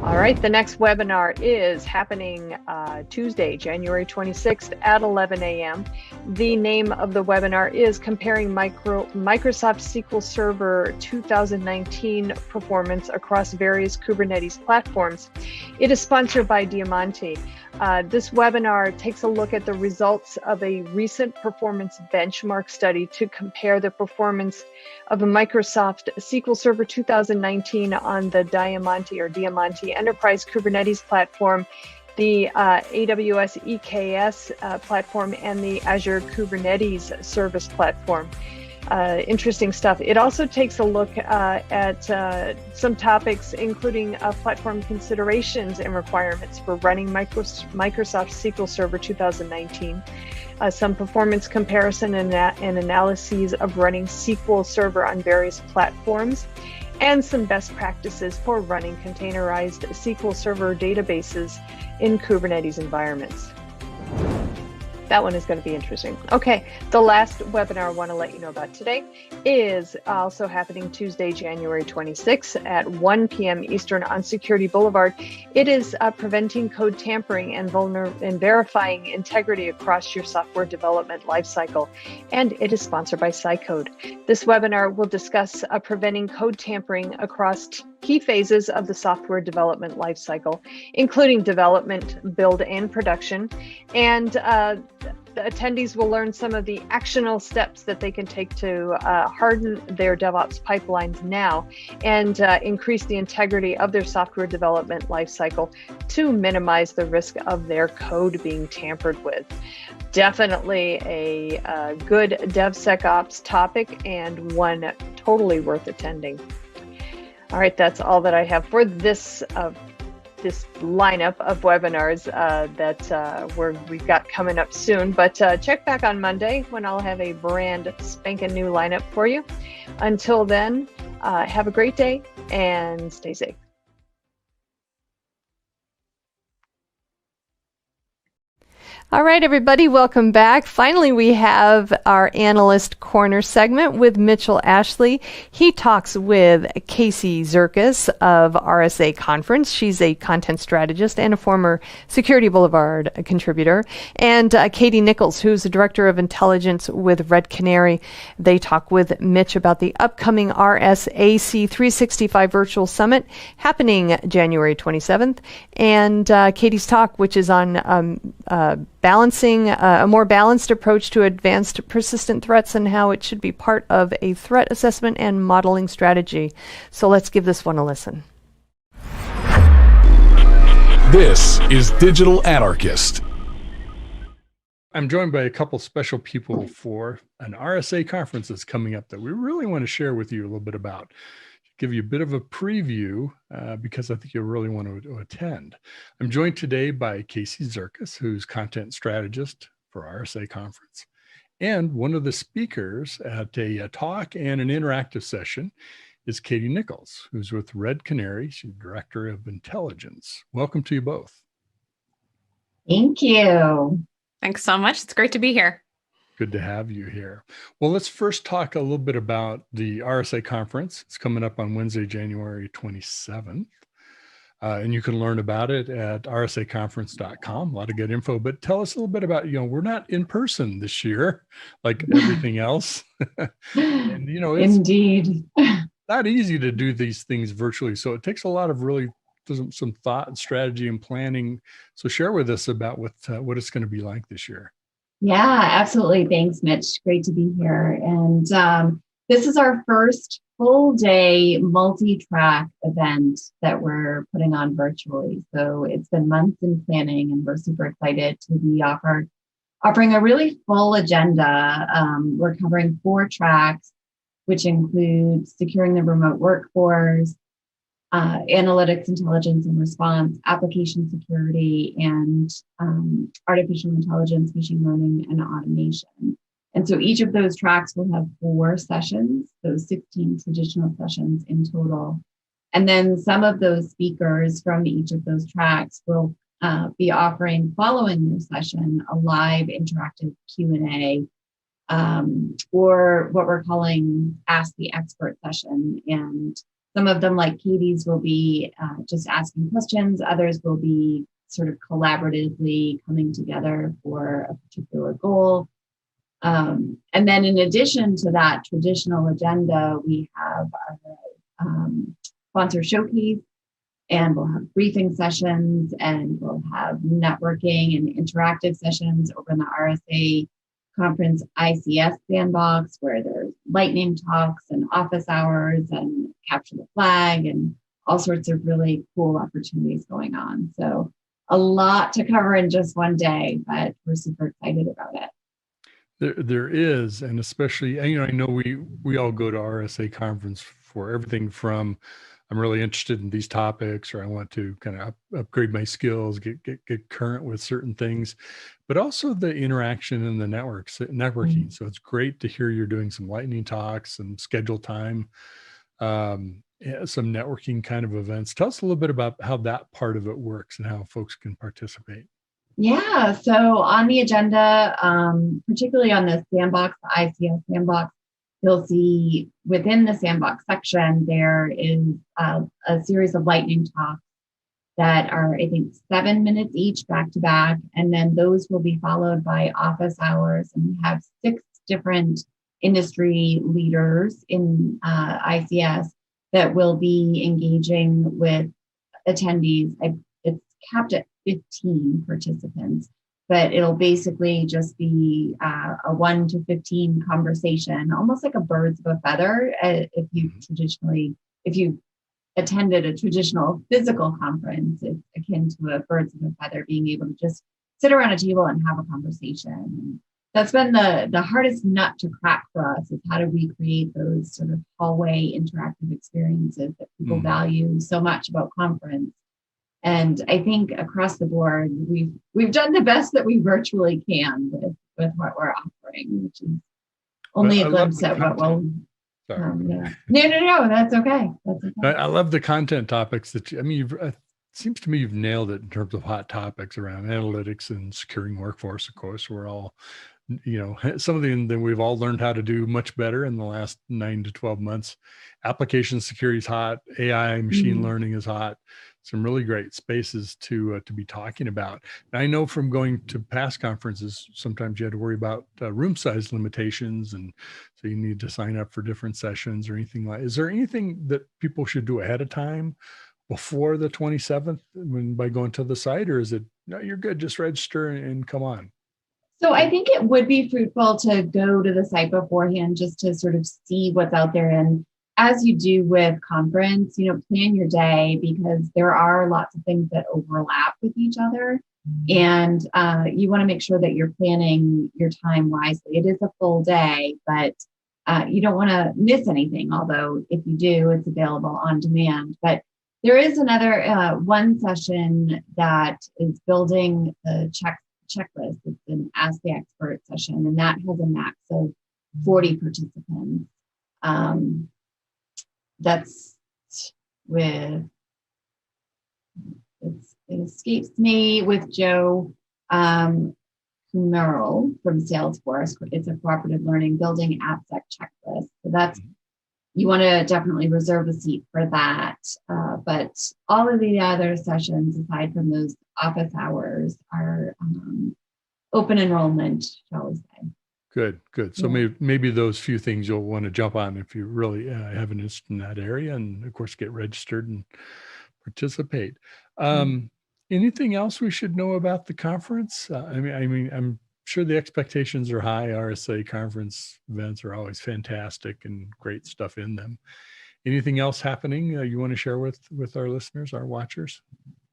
All right, the next webinar is happening Tuesday, January 26th at 11 a.m. The name of the webinar is Comparing Microsoft SQL Server 2019 Performance Across Various Kubernetes Platforms. It is sponsored by Diamante. This webinar takes a look at the results of a recent performance benchmark study to compare the performance of a Microsoft SQL Server 2019 on the Diamante Enterprise Kubernetes platform, the AWS EKS platform, and the Azure Kubernetes Service platform. Interesting stuff. It also takes a look at some topics, including platform considerations and requirements for running Microsoft SQL Server 2019, some performance comparison and analyses of running SQL Server on various platforms, and some best practices for running containerized SQL Server databases in Kubernetes environments. That one is going to be interesting. Okay, the last webinar I want to let you know about today is also happening Tuesday, January 26th at 1 p.m. Eastern on Security Boulevard. It is preventing code tampering and verifying integrity across your software development lifecycle, and it is sponsored by SciCode. This webinar will discuss preventing code tampering across key phases of the software development lifecycle, including development, build, and production. And the attendees will learn some of the actionable steps that they can take to harden their DevOps pipelines now and increase the integrity of their software development lifecycle to minimize the risk of their code being tampered with. Definitely a good DevSecOps topic and one totally worth attending. All right, that's all that I have for this lineup of webinars that we've got coming up soon. But check back on Monday when I'll have a brand spanking new lineup for you. Until then, have a great day and stay safe. All right, everybody, welcome back. Finally, we have our Analyst Corner segment with Mitchell Ashley. He talks with Casey Zerkis of RSA Conference. She's a content strategist and a former Security Boulevard contributor. And Katie Nichols, who's the Director of Intelligence with Red Canary. They talk with Mitch about the upcoming RSAC 365 Virtual Summit happening January 27th. And Katie's talk, which is on balancing a more balanced approach to advanced persistent threats and how it should be part of a threat assessment and modeling strategy. So let's give this one a listen. This is Digital Anarchist. I'm joined by a couple special people for an RSA conference that's coming up that we really want to share with you a little bit about. Give you a bit of a preview because I think you'll really want to attend. I'm joined today by Casey Zerkis, who's content strategist for RSA Conference, and one of the speakers at a talk and an interactive session is Katie Nichols, who's with Red Canary. She's Director of Intelligence. Welcome to you both. Thank you. Thanks so much. It's great to be here. Good to have you here. Well, let's first talk a little bit about the RSA conference. It's coming up on Wednesday, January 27th. And you can learn about it at rsaconference.com. A lot of good info, but tell us a little bit about, we're not in person this year, like everything else. And, it's Indeed. not easy to do these things virtually. So it takes a lot of really some thought and strategy and planning. So share with us about what it's going to be like this year. Yeah, absolutely. Thanks, Mitch. Great to be here. And this is our first full day multi-track event that we're putting on virtually. So it's been months in planning and we're super excited to be offering a really full agenda. We're covering 4 tracks, which include securing the remote workforce, analytics, intelligence and response, application security, and artificial intelligence, machine learning, and automation. And so each of those tracks will have 4 sessions, those 16 traditional sessions in total. And then some of those speakers from each of those tracks will be offering, following their session, a live interactive Q&A, or what we're calling Ask the Expert session. And some of them, like Katie's, will be just asking questions. Others will be sort of collaboratively coming together for a particular goal. And then in addition to that traditional agenda, we have our sponsor showcase, and we'll have briefing sessions, and we'll have networking and interactive sessions over in the RSA Conference ICS sandbox, where there's lightning talks and office hours and capture the flag and all sorts of really cool opportunities going on. So a lot to cover in just one day, but we're super excited about it. There is, and especially, I know we all go to RSA Conference for everything from I'm really interested in these topics, or I want to kind of upgrade my skills, get current with certain things, but also the interaction and the networking. Mm-hmm. So it's great to hear you're doing some lightning talks and schedule time, some networking kind of events. Tell us a little bit about how that part of it works and how folks can participate. Yeah, so on the agenda, particularly on the sandbox, the ICS sandbox, you'll see within the sandbox section, there is a series of lightning talks that are, I think, 7 minutes each back to back. And then those will be followed by office hours. And we have 6 different industry leaders in ICS that will be engaging with attendees. It's capped at 15 participants, but it'll basically just be a 1 to 15 conversation, almost like a birds of a feather. If you attended a traditional physical conference, it's akin to a birds of a feather, being able to just sit around a table and have a conversation. And that's been the hardest nut to crack for us, is how to recreate those sort of hallway interactive experiences that people value so much about conference. And I think across the board, we've done the best that we virtually can with what we're offering, which is only a glimpse at what we'll. Sorry. No, that's okay. That's okay. I love the content topics that you've seems to me you've nailed it in terms of hot topics around analytics and securing workforce. Of course, we're all, something that we've all learned how to do much better in the last 9 to 12 months. Application security is hot. AI, machine learning is hot. Some really great spaces to be talking about. And I know from going to past conferences, sometimes you had to worry about room size limitations, and so you need to sign up for different sessions or anything like. Is there anything that people should do ahead of time before the 27th by going to the site, or is it no, you're good, just register and come on? So I think it would be fruitful to go to the site beforehand just to sort of see what's out there. And as you do with conference, plan your day, because there are lots of things that overlap with each other. And you want to make sure that you're planning your time wisely. It is a full day, but you don't want to miss anything. Although if you do, it's available on demand. But there is another one session that is building the checklist. It's an Ask the Expert session, and that has a max of 40 participants. That's with, it escapes me, with Joe Kumerl from Salesforce. It's a cooperative learning building AppSec checklist. So that's, you want to definitely reserve a seat for that. But all of the other sessions, aside from those office hours, are open enrollment, shall we say. Good. So maybe those few things you'll want to jump on if you really have an interest in that area, and of course get registered and participate. Anything else we should know about the conference? I mean, I'm sure the expectations are high. RSA conference events are always fantastic and great stuff in them. Anything else happening you want to share with our listeners, our watchers?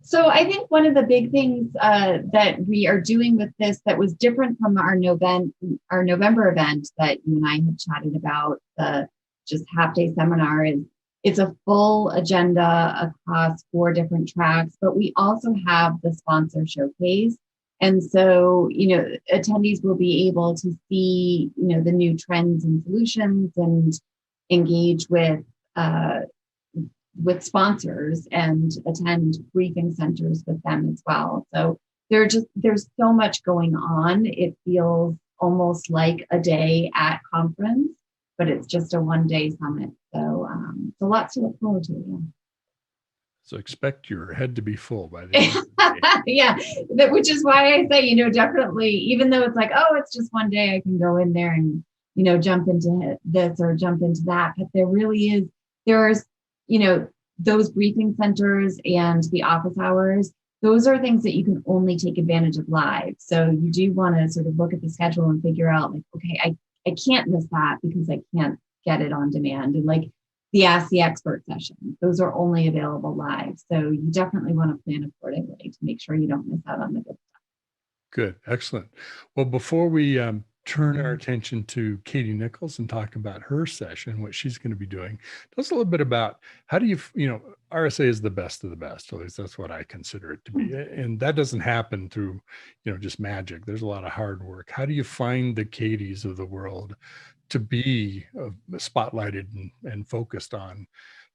So I think one of the big things that we are doing with this that was different from our November event that you and I had chatted about, the just half-day seminar, is it's a full agenda across 4 different tracks, but we also have the sponsor showcase. And so, attendees will be able to see, the new trends and solutions and engage with sponsors and attend briefing centers with them as well. So there's so much going on. It feels almost like a day at conference, but it's just a one-day summit. So lots to look forward to. Yeah. So expect your head to be full by the end of the day. Yeah, which is why I say, definitely, even though it's like, oh, it's just one day, I can go in there and, jump into this or jump into that. But there's those briefing centers and the office hours, those are things that you can only take advantage of live. So you do want to sort of look at the schedule and figure out, like, okay, I can't miss that because I can't get it on demand. And like the Ask the Expert sessions, those are only available live. So you definitely want to plan accordingly to make sure you don't miss out on the good stuff. Good. Excellent. Well, before we turn our attention to Katie Nichols and talk about her session, what she's going to be doing, tell us a little bit about how do you, RSA is the best of the best, at least that's what I consider it to be. And that doesn't happen through, just magic. There's a lot of hard work. How do you find the Katies of the world to be spotlighted and focused on,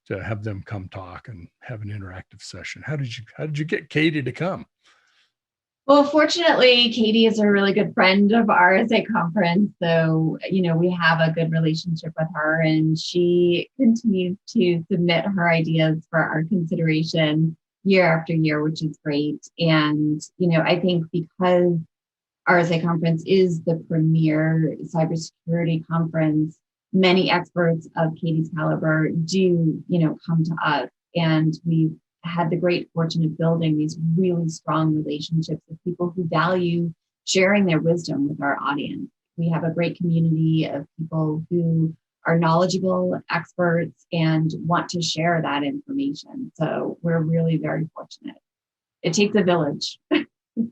to have them come talk and have an interactive session? How did you get Katie to come? Well, fortunately, Katie is a really good friend of RSA conference. So, we have a good relationship with her, and she continues to submit her ideas for our consideration year after year, which is great. And, I think because RSA conference is the premier cybersecurity conference, many experts of Katie's caliber do, come to us, and we've had the great fortune of building these really strong relationships with people who value sharing their wisdom with our audience. We have a great community of people who are knowledgeable experts and want to share that information. So we're really very fortunate. It takes a village.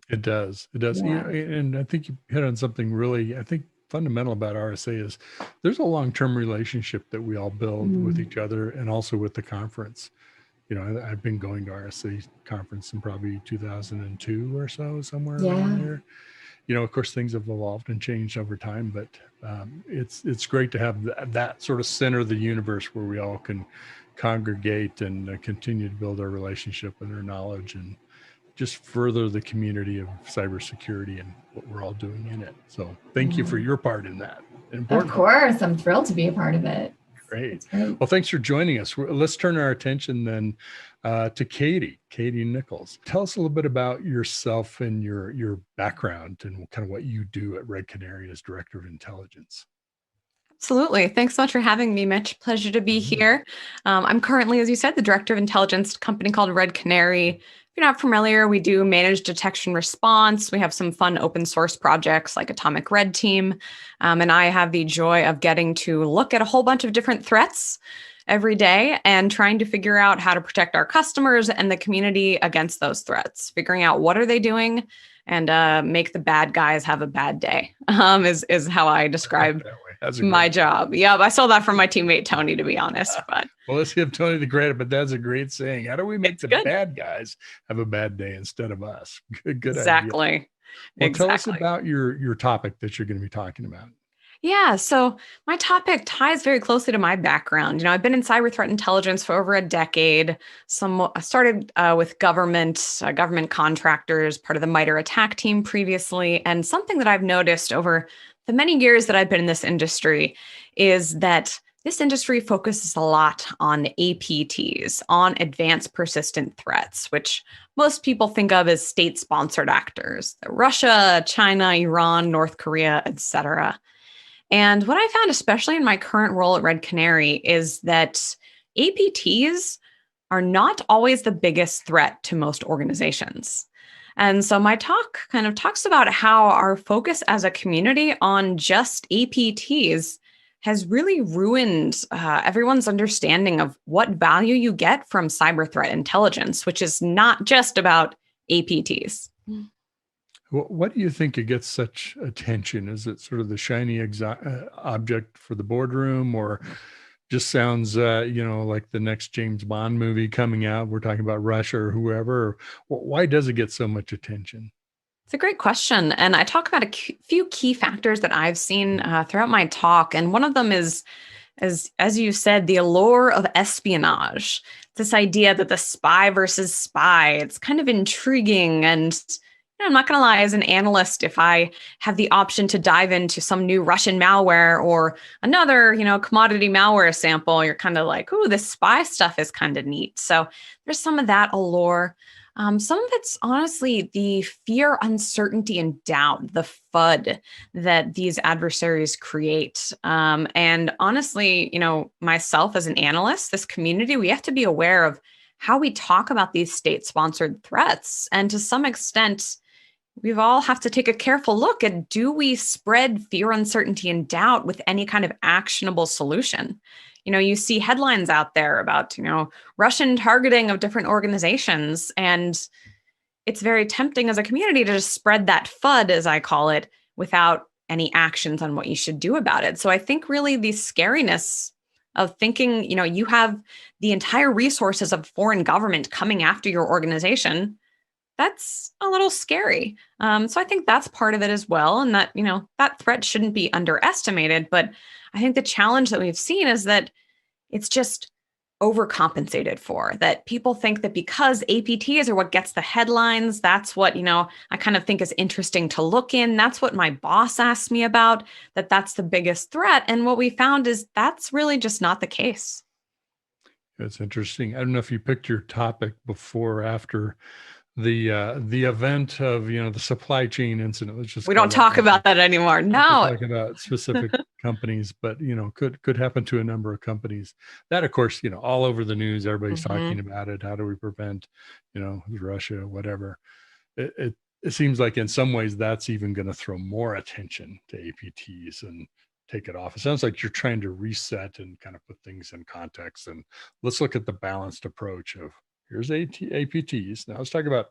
It does. Yeah. And I think you hit on something really, I think, fundamental about RSA is there's a long-term relationship that we all build with each other and also with the conference. I've been going to RSA conference in probably 2002 or so, somewhere around there. of course, things have evolved and changed over time, but it's great to have that sort of center of the universe where we all can congregate and continue to build our relationship and our knowledge and just further the community of cybersecurity and what we're all doing in it. So thank you for your part in that. Of course, I'm thrilled to be a part of it. Great. Well, thanks for joining us. Let's turn our attention then to Katie Nichols. Tell us a little bit about yourself and your background and kind of what you do at Red Canary as Director of Intelligence. Absolutely. Thanks so much for having me, Mitch. Pleasure to be here. I'm currently, as you said, the Director of Intelligence at a company called Red Canary. If you're not familiar, we do managed detection response. We have some fun open source projects like Atomic Red Team. And I have the joy of getting to look at a whole bunch of different threats every day and trying to figure out how to protect our customers and the community against those threats, figuring out what are they doing and make the bad guys have a bad day is how I describe my job. Yeah, I stole that from my teammate, Tony, to be honest. But well, let's give Tony the credit, but that's a great saying. How do we make the bad guys have a bad day instead of us? Good exactly. idea. Well, tell us about your topic that you're going to be talking about. Yeah, so my topic ties very closely to my background. I've been in cyber threat intelligence for over a decade. I started with government contractors, part of the MITRE attack team previously. And something that I've noticed over the many years that I've been in this industry is that this industry focuses a lot on APTs, on advanced persistent threats, which most people think of as state-sponsored actors, Russia, China, Iran, North Korea, etc. And what I found, especially in my current role at Red Canary, is that APTs are not always the biggest threat to most organizations. And so my talk kind of talks about how our focus as a community on just APTs has really ruined everyone's understanding of what value you get from cyber threat intelligence, which is not just about APTs. What do you think it gets such attention? Is it sort of the shiny object for the boardroom, or just sounds, like the next James Bond movie coming out? We're talking about Russia or whoever. Why does it get so much attention? It's a great question. And I talk about a few key factors that I've seen throughout my talk. And one of them is, as you said, the allure of espionage. This idea that the spy versus spy, it's kind of intriguing. And I'm not going to lie, as an analyst, if I have the option to dive into some new Russian malware or another, commodity malware sample, you're kind of like, ooh, this spy stuff is kind of neat. So there's some of that allure. Some of it's honestly the fear, uncertainty, and doubt, the FUD that these adversaries create. And honestly, myself as an analyst, this community, we have to be aware of how we talk about these state-sponsored threats. And to some extent, we all have to take a careful look at, do we spread fear, uncertainty, and doubt with any kind of actionable solution? You see headlines out there about, Russian targeting of different organizations. And it's very tempting as a community to just spread that FUD, as I call it, without any actions on what you should do about it. So I think really the scariness of thinking, you have the entire resources of foreign government coming after your organization, that's a little scary. So I think that's part of it as well. And that, that threat shouldn't be underestimated. But I think the challenge that we've seen is that it's just overcompensated for, that people think that because APTs are what gets the headlines, that's what, I kind of think is interesting to look in. That's what my boss asked me about, that's the biggest threat. And what we found is that's really just not the case. That's interesting. I don't know if you picked your topic before or after the event of the supply chain incident. Let's just we don't talk about that anymore. No, talk about specific companies, but could happen to a number of companies. That, of course, all over the news. Everybody's talking about it. How do we prevent, Russia, whatever? It seems like in some ways that's even going to throw more attention to APTs and take it off. It sounds like you're trying to reset and kind of put things in context. And let's look at the balanced approach of, here's APTs. Now let's talk about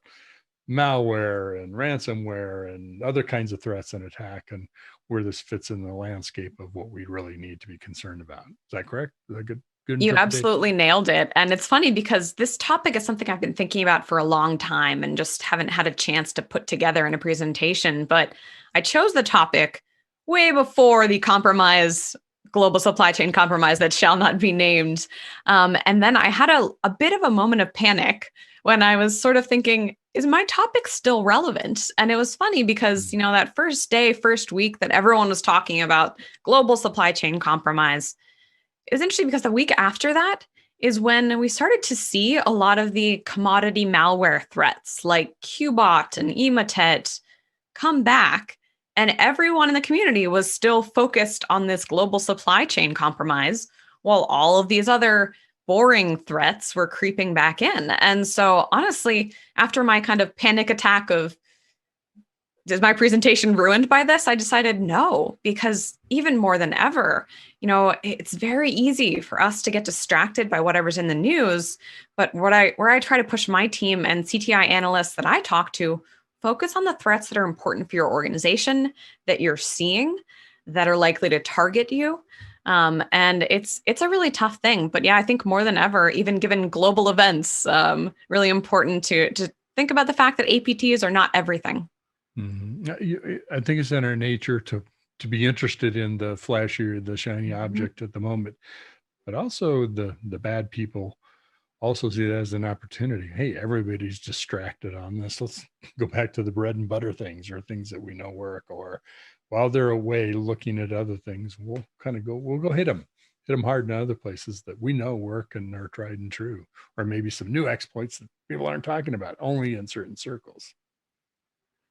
malware and ransomware and other kinds of threats and attack, and where this fits in the landscape of what we really need to be concerned about. Is that correct? Is that good? Good You interpretation. absolutely nailed it. And it's funny because this topic is something I've been thinking about for a long time and just haven't had a chance to put together in a presentation. But I chose the topic way before the compromise, global supply chain compromise that shall not be named. And then I had a bit of a moment of panic when I was sort of thinking, is my topic still relevant? And it was funny because, that first day, first week that everyone was talking about global supply chain compromise, it was interesting because the week after that is when we started to see a lot of the commodity malware threats like Qbot and Emotet come back. And everyone in the community was still focused on this global supply chain compromise while all of these other boring threats were creeping back in. And so honestly, after my kind of panic attack of, is my presentation ruined by this? I decided no, because even more than ever, it's very easy for us to get distracted by whatever's in the news. But where I try to push my team and CTI analysts that I talk to, focus on the threats that are important for your organization, that you're seeing, that are likely to target you. And it's a really tough thing. But yeah, I think more than ever, even given global events, really important to think about the fact that APTs are not everything. I think it's in our nature to be interested in the flashy, the shiny object at the moment, but also the bad people also see it as an opportunity. Hey, everybody's distracted on this. Let's go back to the bread and butter things, or things that we know work, or while they're away looking at other things, we'll go hit them hard in other places that we know work and are tried and true, or maybe some new exploits that people aren't talking about, only in certain circles.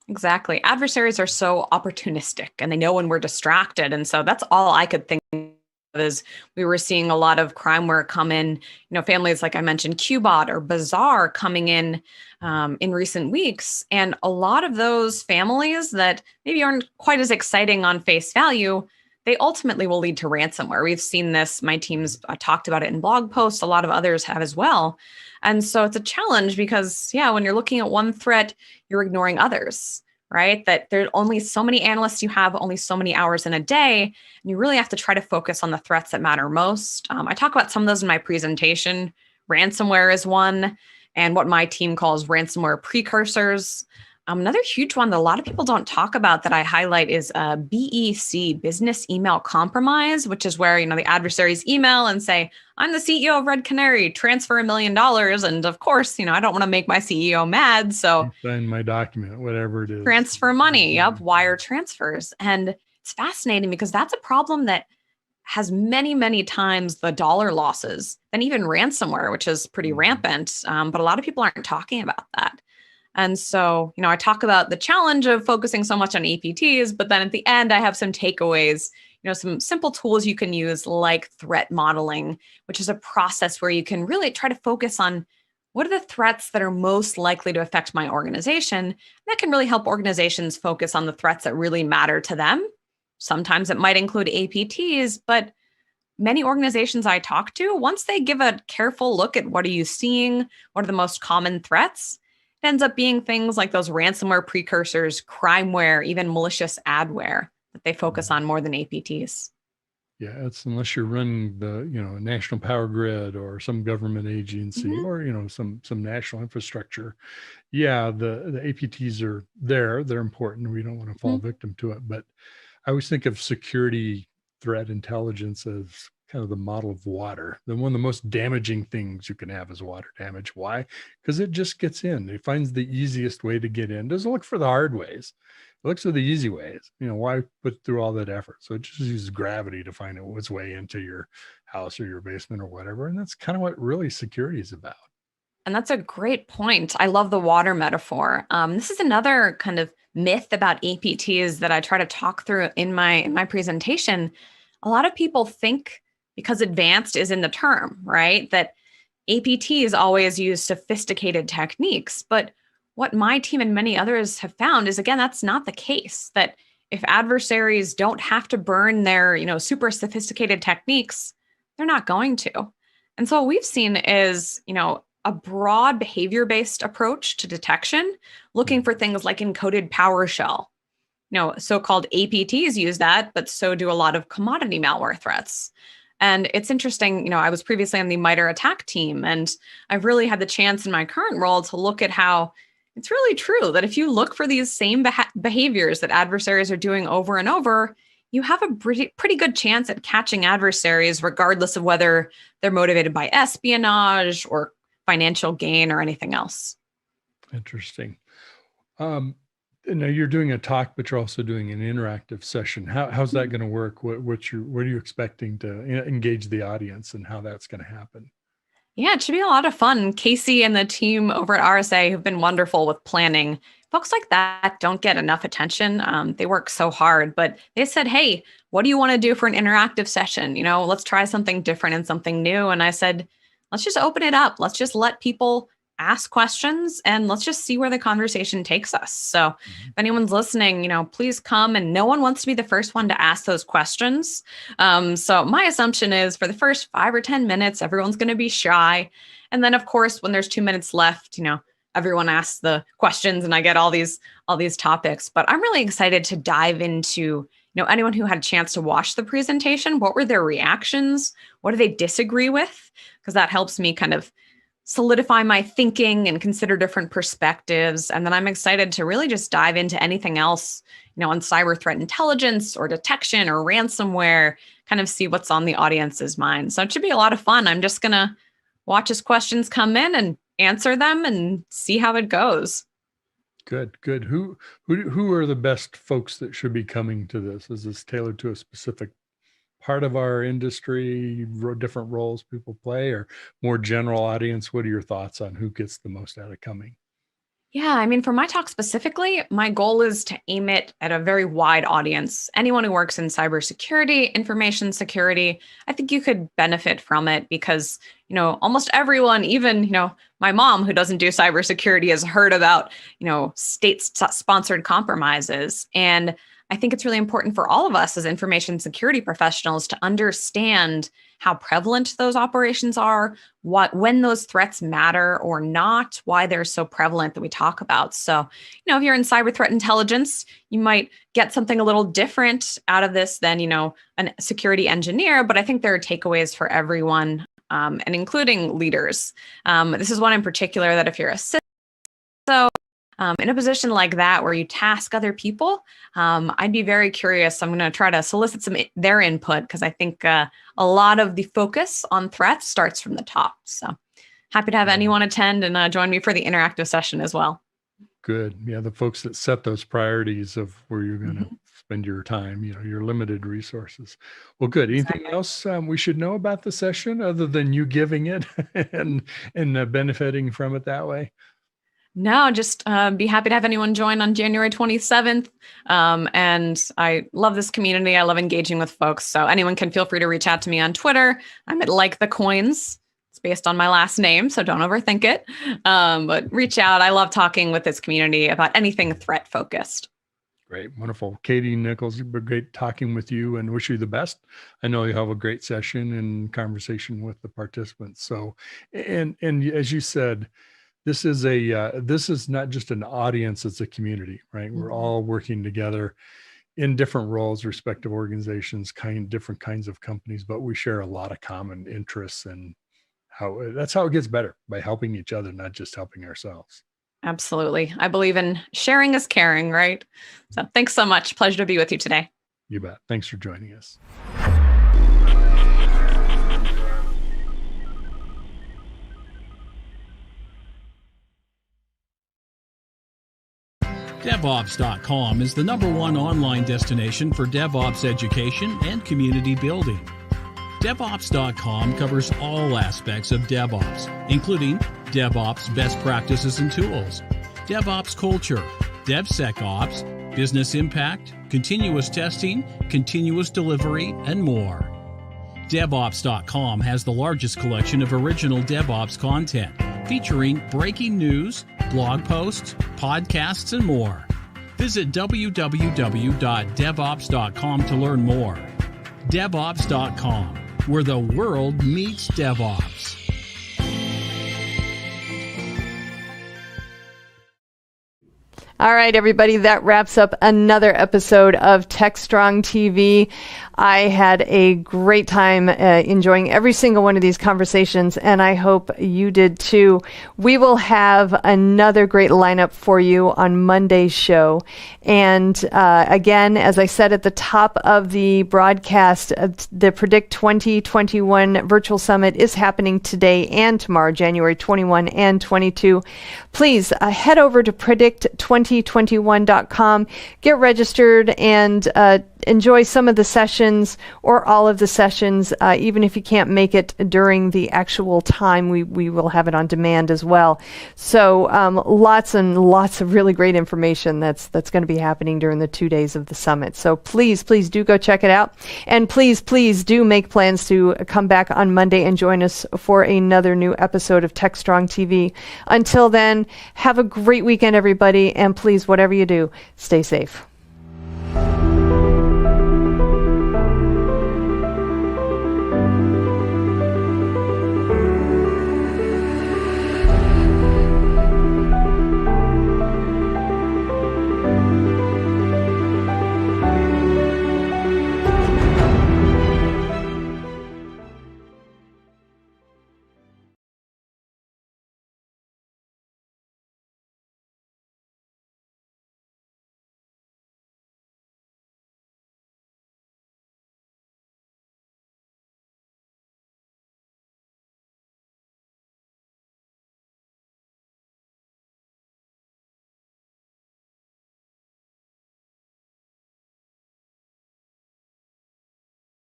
Exactly. Adversaries are so opportunistic and they know when we're distracted. And so that's all I could think of is we were seeing a lot of crimeware come in, families like I mentioned, Qbot or Bazaar coming in recent weeks. And a lot of those families that maybe aren't quite as exciting on face value, they ultimately will lead to ransomware. We've seen this. My team's talked about it in blog posts. A lot of others have as well. And so it's a challenge because, when you're looking at one threat, you're ignoring others, right? That there are only so many analysts you have, only so many hours in a day. And you really have to try to focus on the threats that matter most. I talk about some of those in my presentation. Ransomware is one, and what my team calls ransomware precursors. Another huge one that a lot of people don't talk about that I highlight is BEC, business email compromise, which is where, the adversaries email and say, I'm the CEO of Red Canary, transfer $1 million. And of course, I don't want to make my CEO mad. So sign my document, whatever it is. Transfer money, wire transfers. And it's fascinating because that's a problem that has many, many times the dollar losses than even ransomware, which is pretty rampant. But a lot of people aren't talking about that. And so, I talk about the challenge of focusing so much on APTs, but then at the end, I have some takeaways, some simple tools you can use like threat modeling, which is a process where you can really try to focus on what are the threats that are most likely to affect my organization. And that can really help organizations focus on the threats that really matter to them. Sometimes it might include APTs, but many organizations I talk to, once they give a careful look at what are you seeing, what are the most common threats, it ends up being things like those ransomware precursors, crimeware, even malicious adware that they focus on more than APTs. Yeah, it's unless you're running the, national power grid or some government agency or, some national infrastructure. Yeah, the APTs are there. They're important. We don't want to fall victim to it. But I always think of security threat intelligence as kind of the model of water. Then one of the most damaging things you can have is water damage. Why? Because it just gets in. It finds the easiest way to get in. Doesn't look for the hard ways. It looks for the easy ways. Why put through all that effort? So it just uses gravity to find its way into your house or your basement or whatever. And that's kind of what really security is about. And that's a great point. I love the water metaphor. This is another kind of myth about APTs that I try to talk through in my presentation. A lot of people think, because advanced is in the term, right, that APTs always use sophisticated techniques. But what my team and many others have found is, again, that's not the case. That if adversaries don't have to burn their, super sophisticated techniques, they're not going to. And so what we've seen is, a broad behavior-based approach to detection, looking for things like encoded PowerShell. So-called APTs use that, but so do a lot of commodity malware threats. And it's interesting, I was previously on the MITRE ATT&CK team, and I've really had the chance in my current role to look at how it's really true that if you look for these same behaviors that adversaries are doing over and over, you have a pretty good chance at catching adversaries, regardless of whether they're motivated by espionage or financial gain or anything else. Interesting. Now you're doing a talk, but you're also doing an interactive session. How's that going to work? What are you expecting to engage the audience, and how that's going to happen? Yeah, it should be a lot of fun. Casey and the team over at RSA have been wonderful with planning. Folks like that don't get enough attention. They work so hard, but they said, hey, what do you want to do for an interactive session? Let's try something different and something new. And I said, let's just open it up. Let's just let people ask questions, and let's just see where the conversation takes us. So if anyone's listening, please come, and no one wants to be the first one to ask those questions. So my assumption is for the first 5 or 10 minutes, everyone's going to be shy. And then of course, when there's 2 minutes left, everyone asks the questions and I get all these topics. But I'm really excited to dive into, anyone who had a chance to watch the presentation. What were their reactions? What do they disagree with? Because that helps me kind of solidify my thinking and consider different perspectives. And then I'm excited to really just dive into anything else, on cyber threat intelligence or detection or ransomware, kind of see what's on the audience's mind. So it should be a lot of fun. I'm just going to watch as questions come in and answer them and see how it goes. Good. Who are the best folks that should be coming to this? Is this tailored to a specific part of our industry, different roles people play, or more general audience? What are your thoughts on who gets the most out of coming? Yeah, for my talk specifically, my goal is to aim it at a very wide audience. Anyone who works in cybersecurity, information security, I think you could benefit from it because, almost everyone, even, my mom who doesn't do cybersecurity has heard about, state-sponsored compromises. And I think it's really important for all of us as information security professionals to understand how prevalent those operations are, when those threats matter or not, why they're so prevalent that we talk about. So, if you're in cyber threat intelligence, you might get something a little different out of this than, a security engineer, but I think there are takeaways for everyone, and including leaders. This is one in particular that if you're a CISO, in a position like that where you task other people, I'd be very curious. I'm going to try to solicit their input because I think a lot of the focus on threats starts from the top. So happy to have anyone attend and join me for the interactive session as well. Good. Yeah, the folks that set those priorities of where you're going to spend your time, your limited resources. Well, good. Anything else we should know about the session other than you giving it and benefiting from it that way? No, just be happy to have anyone join on January 27th. And I love this community. I love engaging with folks. So anyone can feel free to reach out to me on Twitter. I'm at Like the Coins. It's based on my last name, so don't overthink it. But reach out. I love talking with this community about anything threat focused. Great. Wonderful. Katie Nichols, it's been great talking with you and wish you the best. I know you have a great session and conversation with the participants. So, and as you said, this is not just an audience, it's a community, right? We're all working together in different roles, respective organizations, different kinds of companies, but we share a lot of common interests, and that's how it gets better, by helping each other, not just helping ourselves. Absolutely. I believe in sharing is caring, right? So thanks so much. Pleasure to be with you today. You bet. Thanks for joining us. DevOps.com is the #1 online destination for DevOps education and community building. DevOps.com covers all aspects of DevOps, including DevOps best practices and tools, DevOps culture, DevSecOps, business impact, continuous testing, continuous delivery, and more. DevOps.com has the largest collection of original DevOps content, featuring breaking news, blog posts, podcasts, and more. Visit www.devops.com to learn more. DevOps.com, where the world meets DevOps. All right, everybody, that wraps up another episode of TechStrong TV. I had a great time enjoying every single one of these conversations, and I hope you did too. We will have another great lineup for you on Monday's show. And again, as I said at the top of the broadcast, the Predict 2021 Virtual Summit is happening today and tomorrow, January 21 and 22. Please head over to predict2021.com, get registered, and enjoy some of the sessions or all of the sessions. Even if you can't make it during the actual time, we will have it on demand as well. So lots and lots of really great information that's going to be happening during the 2 days of the summit. So please do go check it out. And please do make plans to come back on Monday and join us for another new episode of TechStrong TV. Until then, have a great weekend, everybody. And please, whatever you do, stay safe.